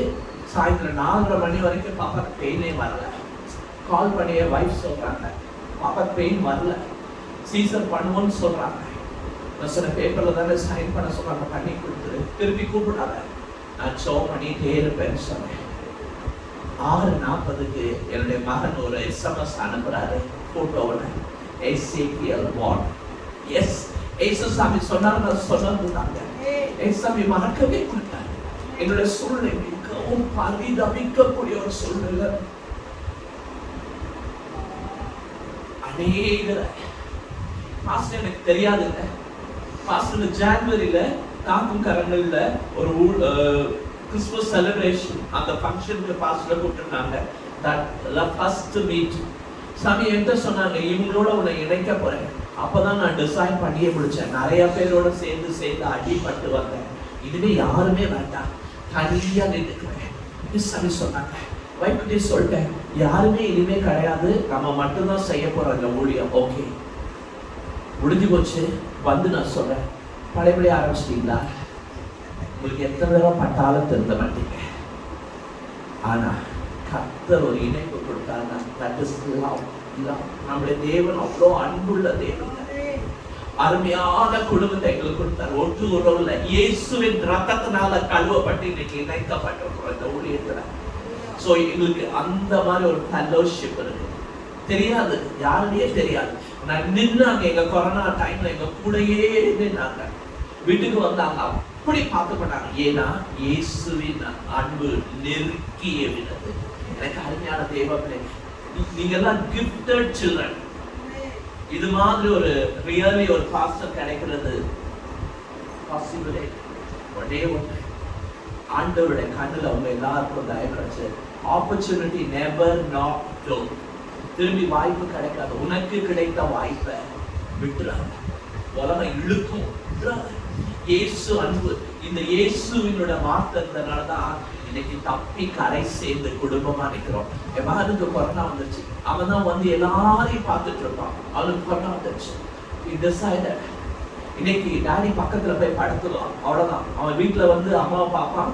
சாயந்தரம் 4:30 மணி வரைக்கும் பாப்பா பெயினே வரல. கால் பண்ணிய வைஃப் சொல்றாங்க, பாப்பா பெயின் வரல, சீசர் பண்ணுவோம்னு சொல்றாங்க. நான் சொன்ன பேப்பர்ல தானே சைன் பண்ண சொல்றாங்க, பண்ணி கொடுத்துரு, திருப்பி கூப்பிடாத, நான் ஷோ பண்ணிட்டே இருப்பேன்னு சொன்னேன். 6:40க்கு என்னுடைய மகன் ஒரு SMS அனுப்புறாரு, போட்டோவோட, எஸ்ஐக்கியல் வார்ட். எஸ், ஏசுசாமி சொன்னார், நான் சொன்னதுதாங்க. ஏசுசாமி மறக்கவே மாட்டார். என்னுடைய சூழ்நிலை மிகவும் பரிதபிக்கக்கூடிய ஒரு சூழ்நிலை. அநேகர் பாஸ்டர் எனக்கு தெரியாதுங்க. பாஸ்டர் ஜனவரியில காக்கும் கரங்கள்ல ஒரு கிறிஸ்துமஸ் செலிப்ரேஷன், அந்த ஃபங்க்ஷனுக்கு பாஸ்டர் கூப்பிட்டுருந்தாங்க. That first meet. சாமி என்கிட்ட சொன்னாங்க, இவங்களோட உன்னை இணைக்க போறேன். அப்பதான் நான் டிசைன் பண்ணியே முடிச்சேன். நிறைய பேரோட சேர்ந்து அடிபட்டு வந்தேன். இதுவே யாருமே வேண்டாம், தனியா நின்றுக்கிறேன் சாமி சொன்னாங்க. வைப்பிட்டே சொல்லிட்டேன், யாருமே இனிமே கிடையாது, நம்ம மட்டும்தான் செய்ய போறோம் இந்த ஊழியம். ஓகே, முடிஞ்சு போச்சு. வந்து நான் சொல்றேன், பழையபடி ஆரம்பிச்சிட்டீங்களா? உங்களுக்கு எத்தனை தடவை பட்டாலும் திருந்த மாட்டீங்க. ஆனா கர்த்தர் ஒரு இணைப்பு கொடுத்தாங்க. That is love. நம்முடைய தேவன் அவ்வளோ அன்புள்ள தேவன். அருமையான குடும்பத்தை எங்களுக்கு கொடுத்தார். ஒன்று உறவுல இயேசுவின் ரத்தத்தினால கழுவப்பட்டு இன்னைக்கு இணைக்கப்பட்டிருக்கிறோம் இந்த ஊழியத்துல. சோ எங்களுக்கு அந்த மாதிரி ஒரு ஃபெலோஷிப் இருக்கு. தெரியாது, யாருமே தெரியாது. நான் நின்னாங்க, எங்க கொரோனா டைம்ல எங்க கூடயே நின்னாங்க. வீட்டுக்கு வந்தாங்க, அப்படி பார்த்துப்பட்டாங்க. ஏன்னா இயேசுவின் அன்பு நெருக்கிய வினது. எனக்கு அருமையான தேவனே, நீங்க எல்லாம் கிஃப்டட் சில்ட்ரன். இது மாதிரி ஒரு ரியலி ஒரு பாஸ்டர் கிடைக்கிறது பாசிபிளே. ஒரே ஒன்று, ஆண்டவருடைய கண்ணுல அவங்க எல்லாருக்கும் தயவு கிடைச்சு. Opportunity never not done. திரும்பி வாய்ப்பு கிடைக்காது. உனக்கு கிடைத்த வாய்ப்பை விட்டுறாங்க. உலகம் இழுக்கும், விட்டுறாங்க. இயேசு அன்பு, இந்த இயேசுவினோட வார்த்தை இருந்தனாலதான் இன்னைக்கு தப்பி கரை சேர்ந்து குடும்பமா நிக்கிறோம். என் மகனுக்கு கொரோனா வந்துச்சு, அவன் தான் வந்து எல்லாரையும் பார்த்துட்டு இருப்பான். அவனுக்கு கொரோனா வந்துச்சு. இன்னைக்கு டாடி பக்கத்துல போய் படுத்துக்கலாம், அவ்வளவுதான். அவன் வீட்டுல வந்து அம்மாவை பார்ப்பான்,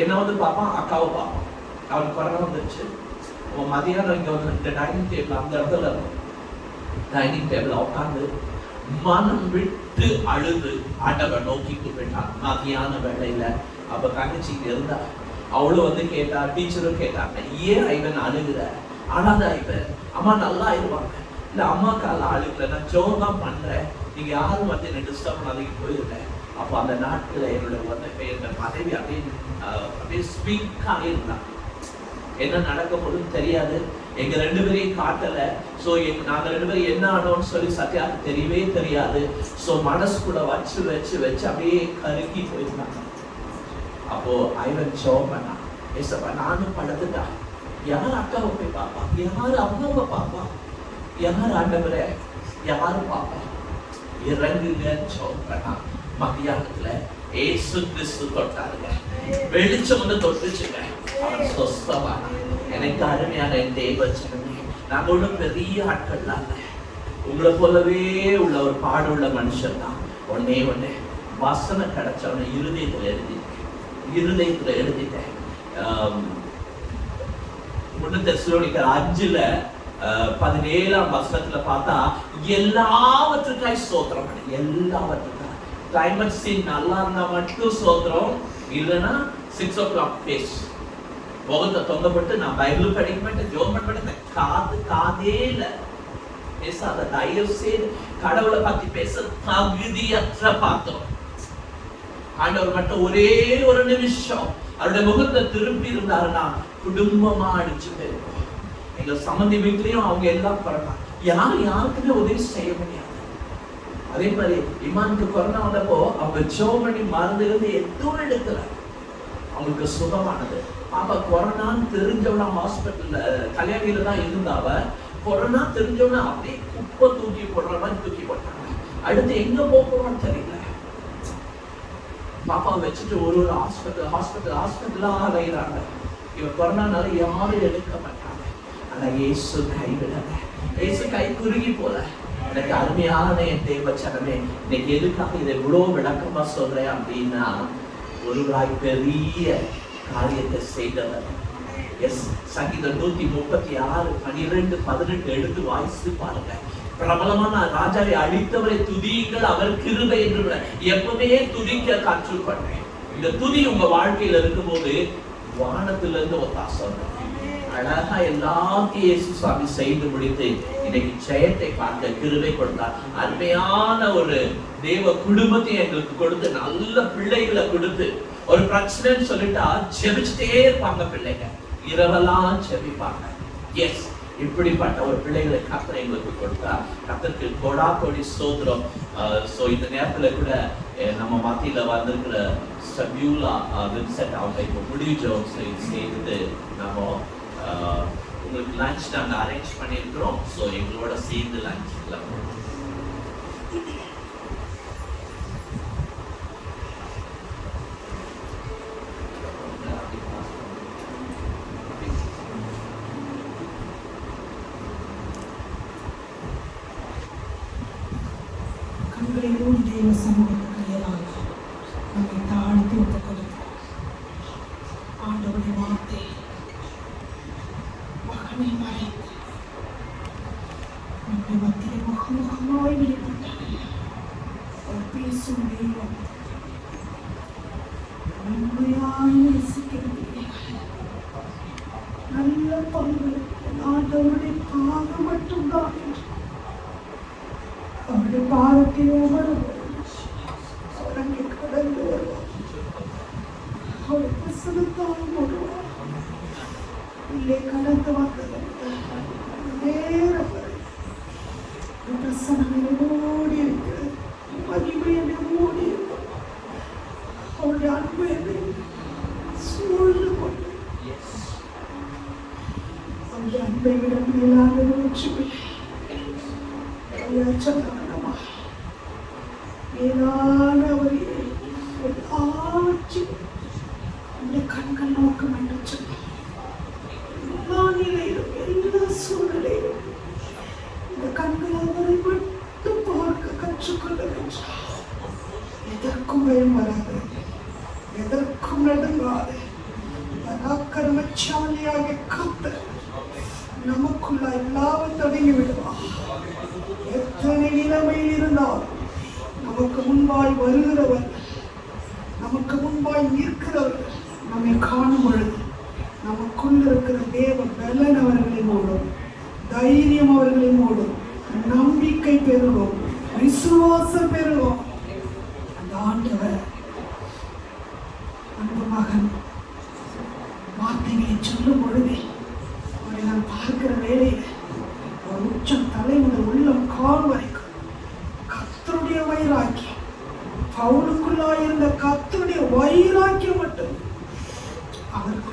என்ன வந்து பார்ப்பான், அக்காவை பார்ப்பான். அவனுக்கு கொரோனா வந்துருச்சு. அவன் மதியானம் இங்க வந்து இந்த டைனிங் டேபிள், அந்த இடத்துல டைனிங் டேபிள் உட்காந்து மனம் விட்டு அழுது ஆண்டவரை நோக்கி கூப்பிட்டான் மதியான வேளையில. அப்ப தங்கச்சி இங்க இருந்தா, அவளும் வந்து கேட்டா, டீச்சரும் கேட்டாங்க, ஏன் ஐவன் அழுகுற? அழாத ஐவன், அம்மா நல்லா ஆயிடுவாங்க. இல்ல அம்மாக்கால அழுகுல, நான் ஜோர் தான் பண்றேன், நீங்க யாரும் வந்து என்ன டிஸ்டர்ப் பண்ணாதீங்க, போயிருந்தேன். அப்போ அந்த நாட்கள் என்னோட வந்து மனைவி அப்படியே ஸ்பீக்காக இருந்தான். என்ன நடக்க போதுன்னு தெரியாது. எங்க 2 பேரையும் காட்டல. சோ நாங்க 2 பேரும் என்ன ஆனோம்னு சொல்லி சத்யாவுக்கு தெரியவே தெரியாது. சோ மனசுக்குள்ள வச்சு அப்படியே கருக்கி போயிருந்தாங்க. அப்போ ஐவன் ஜெபம் பண்ணா, ஏசப்பா நானும் படுத்துட்டா, யார் அக்காவை போய் பாப்பா, யார் அம்மாவை பாப்பா, யார் ஆண்டவரே யாரு பாப்பா, இறங்குங்க ஜெபம் பண்ணா. மத்தியானத்துல ஏசு கிறிஸ்து தொட்டாருங்க, வெளிச்சம் வந்து தொட்டுச்சுங்க, அவன் சொஸ்தமான. எனக்கு அருமையான என் தேவச்சனமே, நாங்க ஒன்றும் பெரிய ஆட்கள் தான், உங்களை போலவே உள்ள ஒரு பாடுள்ள மனுஷன் தான். ஒன்னே ஒண்ணு வசனம் கிடைச்சவன இருதயத்துல எழுதிட்டேன். 1 தெசலோனிக்கர் 5:17 பார்த்தா எல்லாவற்றுக்காய் ஸ்தோத்திரம், எல்லாவற்றுக்காய். கிளைமேட் சீன் நல்லா இருந்தா மட்டும் ஸ்தோத்திரம், இல்லைன்னா 6 o'clock பேஸ் முகத்தை தொங்கப்பட்டு நான் பைபிள் படிக்க மாட்டேன், ஜோம் பண்ண மாட்டேன், காதே இல்லை பேசாத. தயவு செய்து கடவுளை பத்தி பேச தகுதியற்ற பாத்திரம். ஆண்டவர் மட்டும் ஒரே ஒரு நிமிஷம் அவருடைய முகத்தை திருப்பி இருந்தாருன்னா குடும்பமா அடிச்சு போயிருக்கும். எங்க சம்பந்தி வீட்லயும் அவங்க எல்லாம் கொரோனா, யாருக்குமே உதவி செய்ய முடியாது. அதே மாதிரி இமானுக்கு கொரோனா வந்தப்போ அவங்க ஜெபம் பண்ணி மருந்துகள் எதுவும் எடுக்கல, அவங்களுக்கு சுகமானது. பாப்பா கொரோனான்னு தெரிஞ்சவனா ஹாஸ்பிட்டல்ல கல்யாணியில தான் இருந்தாவ, கொரோனா தெரிஞ்சவனா அப்படியே குப்பை தூக்கி போடுற மாதிரி தூக்கி போட்டாங்க. அடுத்து எங்க போறோம்னு தெரியல. பாப்பாவை வச்சுட்டு ஒரு ஹாஸ்பிட்டலா அலைகிறாங்க. இவன் கொரோனானால யாரும் எடுக்க மாட்டாங்க. ஆனா இயேசு கைவிடல, இயேசு கை குறுகி போல. எனக்கு அருமையான என் தேவச்சனமே, இன்னைக்கு எதுக்காக இதை இவ்வளவு விளக்கமா சொல்றேன் அப்படின்னா, ஒருவராய் பெரிய காரியத்தை செய்தவர். எஸ், சங்கீதம் 136 12 18 எடுத்து வாசித்து பாருங்க. பிரபலமான ராஜாவை அழித்தவரை துதியுங்கள், அவர் கிருபை என்று எப்பவுமே துதிக்க கற்றுக்கொண்டேன். இந்த துதி உங்க வாழ்க்கையில இருக்கும்போது வானத்திலிருந்து ஒத்தாசம் அழகா எல்லாத்தையும் இயேசு சுவாமி செய்து முடித்து இன்னைக்கு ஜெயத்தை பார்க்க கிருபை கொடுத்தார். அருமையான ஒரு தேவ குடும்பத்தை எங்களுக்கு கொடுத்து, நல்ல பிள்ளைகளை கொடுத்து, ஒரு பிரச்சனைன்னு சொல்லிட்டா ஜெபிச்சுட்டே இருப்பாங்க பிள்ளைங்க, இரவெல்லாம் ஜெபிப்பாங்க. எஸ், இப்படிப்பட்ட ஒரு பிள்ளைகளை கர்த்தர் எங்களுக்கு கொடுத்தா, கர்த்தருக்கு கோடா கோடி ஸ்தோத்திரம். ஸோ இந்த நேரத்துல கூட நம்ம மத்தியில வந்திருக்கிற சபியூலா வின்சென்ட் அவங்க இப்போ முடிஞ்சோம் சேர்ந்து நம்ம உங்களுக்கு லஞ்ச் நாங்கள் அரேஞ்ச் பண்ணியிருக்கிறோம். ஸோ எங்களோட சேர்ந்து லஞ்சில் கண்களை மூடி தேவ சமூகத்துக்கு எல்லாம் நம்மை தாழ்த்தி ஒப்புக் கொடுத்தோம். ஆண்டவருடைய வார்த்தை மகனை மறைத்து நம்முடைய மத்தியிலே முகமுகமாய் வெளிப்பட்டார். அவர் பேசும் தெய்வம், நன்மையாய் நேசிக்கிறது. நல்ல பங்கு ஆண்டவருடைய பாகம் மட்டும்தான் என்று அவருடைய பாதத்தை ஒவ்வொரு அவர் அங்கே கடந்து வருவார். அவருடைய பிரசனத்தால் வருவார். உள்ளே கடந்து வந்தது நேரம் பிரசனம் ஓடி இருக்கிறது, மகிமை ஓடி இருக்கிறது. அவருடைய அன்பு என்னை சூழ்ந்து கொண்டு அவருடைய அன்பை விட மேலான ஒன்றுமில்லை. மேலான ஒரு ஆட்சி இந்த கண்கள் நோக்கம் என்று சொன்னார். எல்லா நிலையிலும் எல்லா சூழ்நிலையிலும் இந்த கண்கள் அவரை மட்டும் பார்க்க கற்றுக்கொள்ள வேண்டும். எதற்கும் பயம் வராது, எதற்கும் நடுங்காது. பராக்கிரமசாலியாக காத்த நமக்குள்ள எல்லாரும் தொடங்கி விடுவார். எத்தனை நிலைமையில் இருந்தாலும் நமக்கு முன்பாய் வருகிறவர், நமக்கு முன்பாய் நிற்கிறவர் நம்மை காணும் பொழுது நமக்குள்ள இருக்கிற தேவ பலன் அவர்களின் மூலம், தைரியம் அவர்களின் மூலம், நம்பிக்கை பெறுவோம், விசுவாசம் பெறுவோம். அந்த ஆண்டவர் அந்த மகன் வார்த்தைகளை சொல்லும் பொழுதே அவரை நான் பார்க்கிற வேலையில் ஒரு உச்சம் தலை முதல் உள்ளம் கால் வரைக்கும் கர்த்தருடைய வைராக்கியம், பவுலுக்குள்ளாயிருந்த கர்த்தருடைய வைராக்கியம் மட்டும்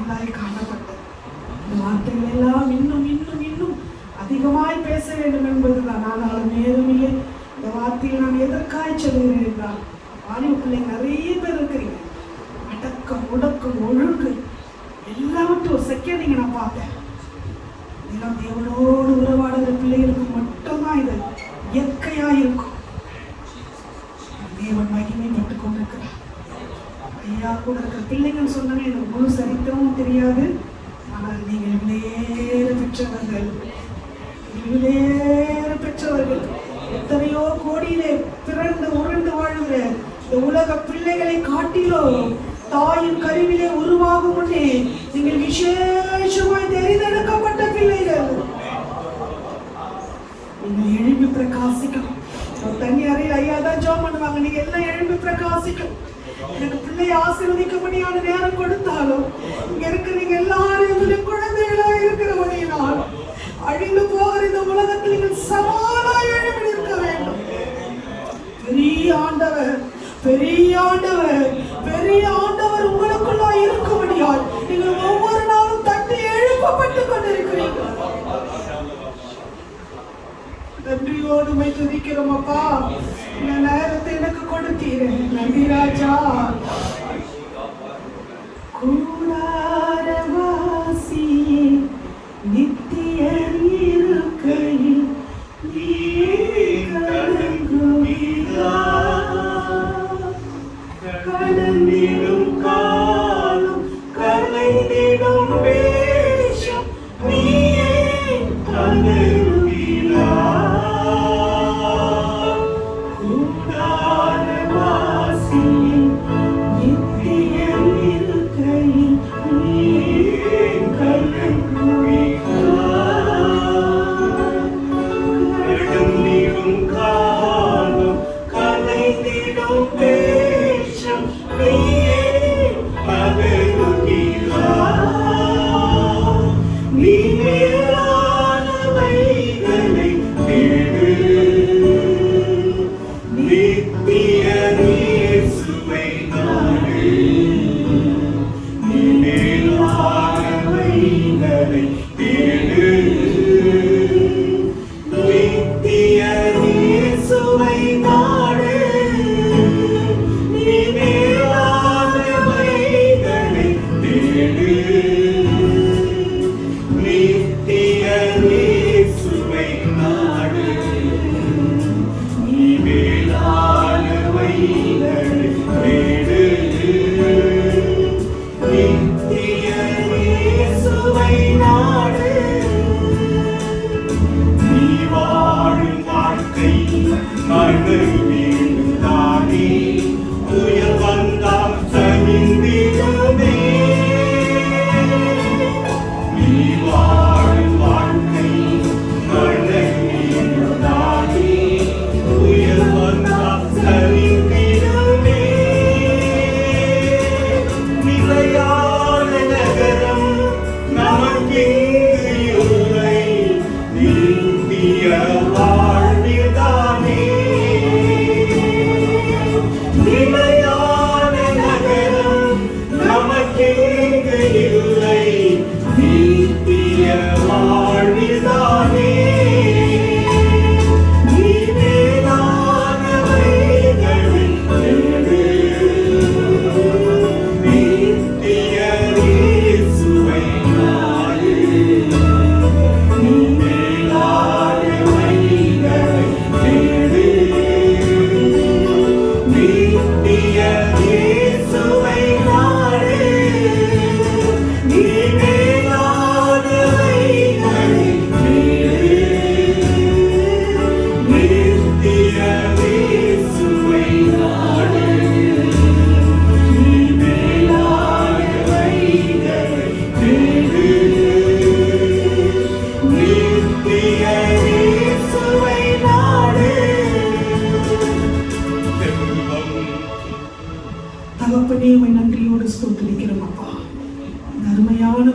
வார்த்தைகளாய் காணப்பட்டது. இந்த வார்த்தைகள் எல்லாம் இன்னும் இன்னும் இன்னும் அதிகமாய் பேச வேண்டும் என்பதுதான். ஆனாலும் நேரமில்லை. இந்த வார்த்தையை நான் எதற்காய் சொல்கிறேன் என்றால், வாலிப பிள்ளைங்க நிறைய பேர் இருக்கிறீங்க. அடக்கம், முடக்கம், ஒழுங்கு எல்லாவற்றும் ஒரு செகண்ட் நீங்க நான் பார்த்தேன். இதெல்லாம் தேவனோடு உறவாடுகிற பிள்ளைகளுக்கு மட்டும்தான் இது இயற்கையா இருக்கும். தேவன் மகிமைப்பட்டுக் கொண்டிருக்கிறார். ஐயா கூட இருக்கிற பிள்ளைங்கன்னு சொன்னாங்க, எனக்கு முழு சரித்திரமும் தெரியாது. ஆனால் நீங்கள் விலையேற பெற்றவர்கள், விலையேற பெற்றவர்கள். எத்தனையோ கோடியிலே பிறந்து உருண்டு வாழ்கிற இந்த உலக பிள்ளைகளை காட்டிலோ தாயின் கருவிலே உருவாகும் முன்னே நீங்கள் விசேஷமாய் தெரிந்தெடுக்கப்பட்ட பிள்ளைகள். நீங்கள் எழுப்பி பிரகாசிக்கணும். தனி அறையில் ஐயா தான் ஜெபம் பண்ணுவாங்க, நீங்க எல்லாம் எழுப்பி பிரகாசிக்கணும். எனக்கு பிள்ளையை ஆசீர்வதிக்கும்படியான நேரம் கொடுத்தாலும் இங்க இருக்கிறீங்க எல்லாரும் குழந்தைகளா இருக்கிறவனையினால் அழிந்து போகிற இந்த உலகத்தில் நீங்கள் சமாதான எழுப்பி இருக்க வேண்டும். பெரிய ஆண்டவர், பெரிய ஆண்டவர், பெரிய ஆண்டவர் உங்களுக்குள்ளா இருக்கும்படியால் நீங்கள் ஒவ்வொரு நாளும் தட்டி எழுப்பப்பட்டுக் கொண்டிருக்கிறீர்கள். நன்றியோடு உம்மை துதிக்கிறோம் அப்பா. இந்த நேரத்தை எனக்கு கொடுத்தீரே, நன்றி ராஜா. கூடாரவாசி நித்திய இருக்கையில் கடந்திடும் காலம் கலைந்திடும் வேஷம் நீயே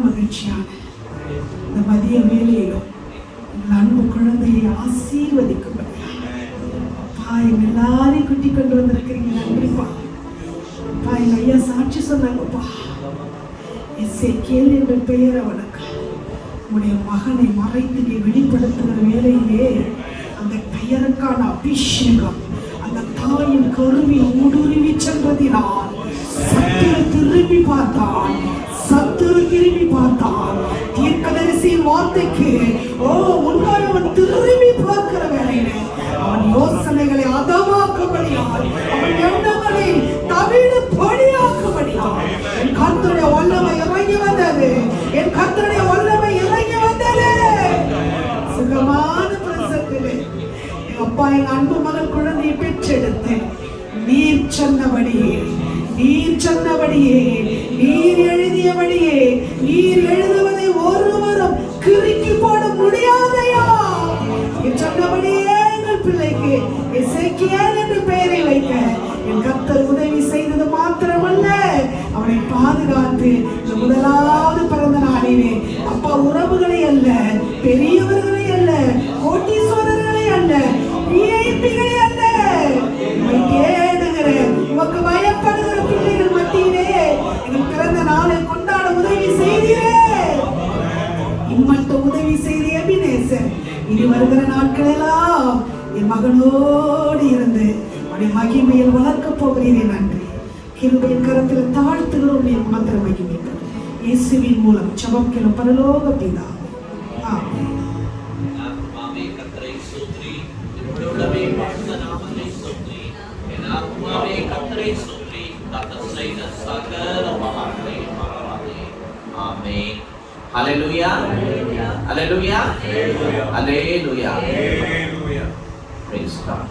மகிழ்ச்சியான இந்த மதிய வேலையிலும் உங்கள் அன்பு குழந்தையை ஆசீர்வதிக்கும்படியா அப்பா எங்க எல்லாரையும் குட்டி கொண்டு வந்திருக்கிறீங்க. நன்றிப்பா. அப்பா எங்க ஐயா சாட்சி சொன்னாங்கப்பா, எசேக்கியேல் என்ற பெயர் அவனுக்கு. உடைய மகனை மறைத்து நீ வெளிப்படுத்துகிற வேளையிலே அந்த பெயருக்கான அபிஷேகம் அந்த தாயின் கருவில் ஊடுருவி சென்றதினால் சத்துரு திரும்பி பார்த்தான். தீர்க்கதரிசியின் வார்த்தைக்கு முன்னால் அவன் திரும்பி பார்க்கிற வேளையிலே அவன் யோசனைகளை அதமாக்கும்படியால், அவன் எண்ணங்களை தவிடுபடியாக்கும்படியால் என் கர்த்தருடைய வல்லமை இறங்கி வந்தது. என் கர்த்தருடைய வல்லமை இறங்கி வந்தது. சுகமான பிரசத்திலே என் அப்பா என் அன்பு மகன் குழந்தையை பெற்றெடுத்தேன். நீர் சொன்னபடியே, நீர் எழுதியபடியே, நீர் எழுதுவதை ஒருவரும் கிறுக்கி போட முடியாதையா? சொன்னபடியே எங்கள் பிள்ளைக்கு எசேக்கியேல் என்று பெயரை வைக்க என் கர்த்தர் உதவி செய்தது மாத்திரமல்ல, அவனை பாதுகாத்து இந்த முதலாவது பிறந்த நாளிலே அப்பா உறவுகளை அல்ல, பெரியவர்களை அல்ல, கோட்டீஸ்வரர்களை அல்ல, விஐபிகளை அல்ல, தேடுகிற உமக்கு பயப்படுகிற பிள்ளைகள் மத்தியிலே எங்கள் பிறந்த நாளை கொண்டாட உதவி செய்கிறேன். இம்மட்டும் உதவி செய்த எபினேசர் இனி வருகிற நாட்களெல்லாம் என் மகனோடு இருந்து அவனை மகிமையில் வளர்க்கப் போகிறீரே. நன்றி. கிருபையின் கரத்தில் தாழ்த்துகிறோம். நீ மாத்திரம் மகிமைப்படும் இயேசுவின் மூலம் ஜெபம் கேளும் பரலோக பிதா. ஆமென். Hallelujah. Hallelujah. Hallelujah. Praise God.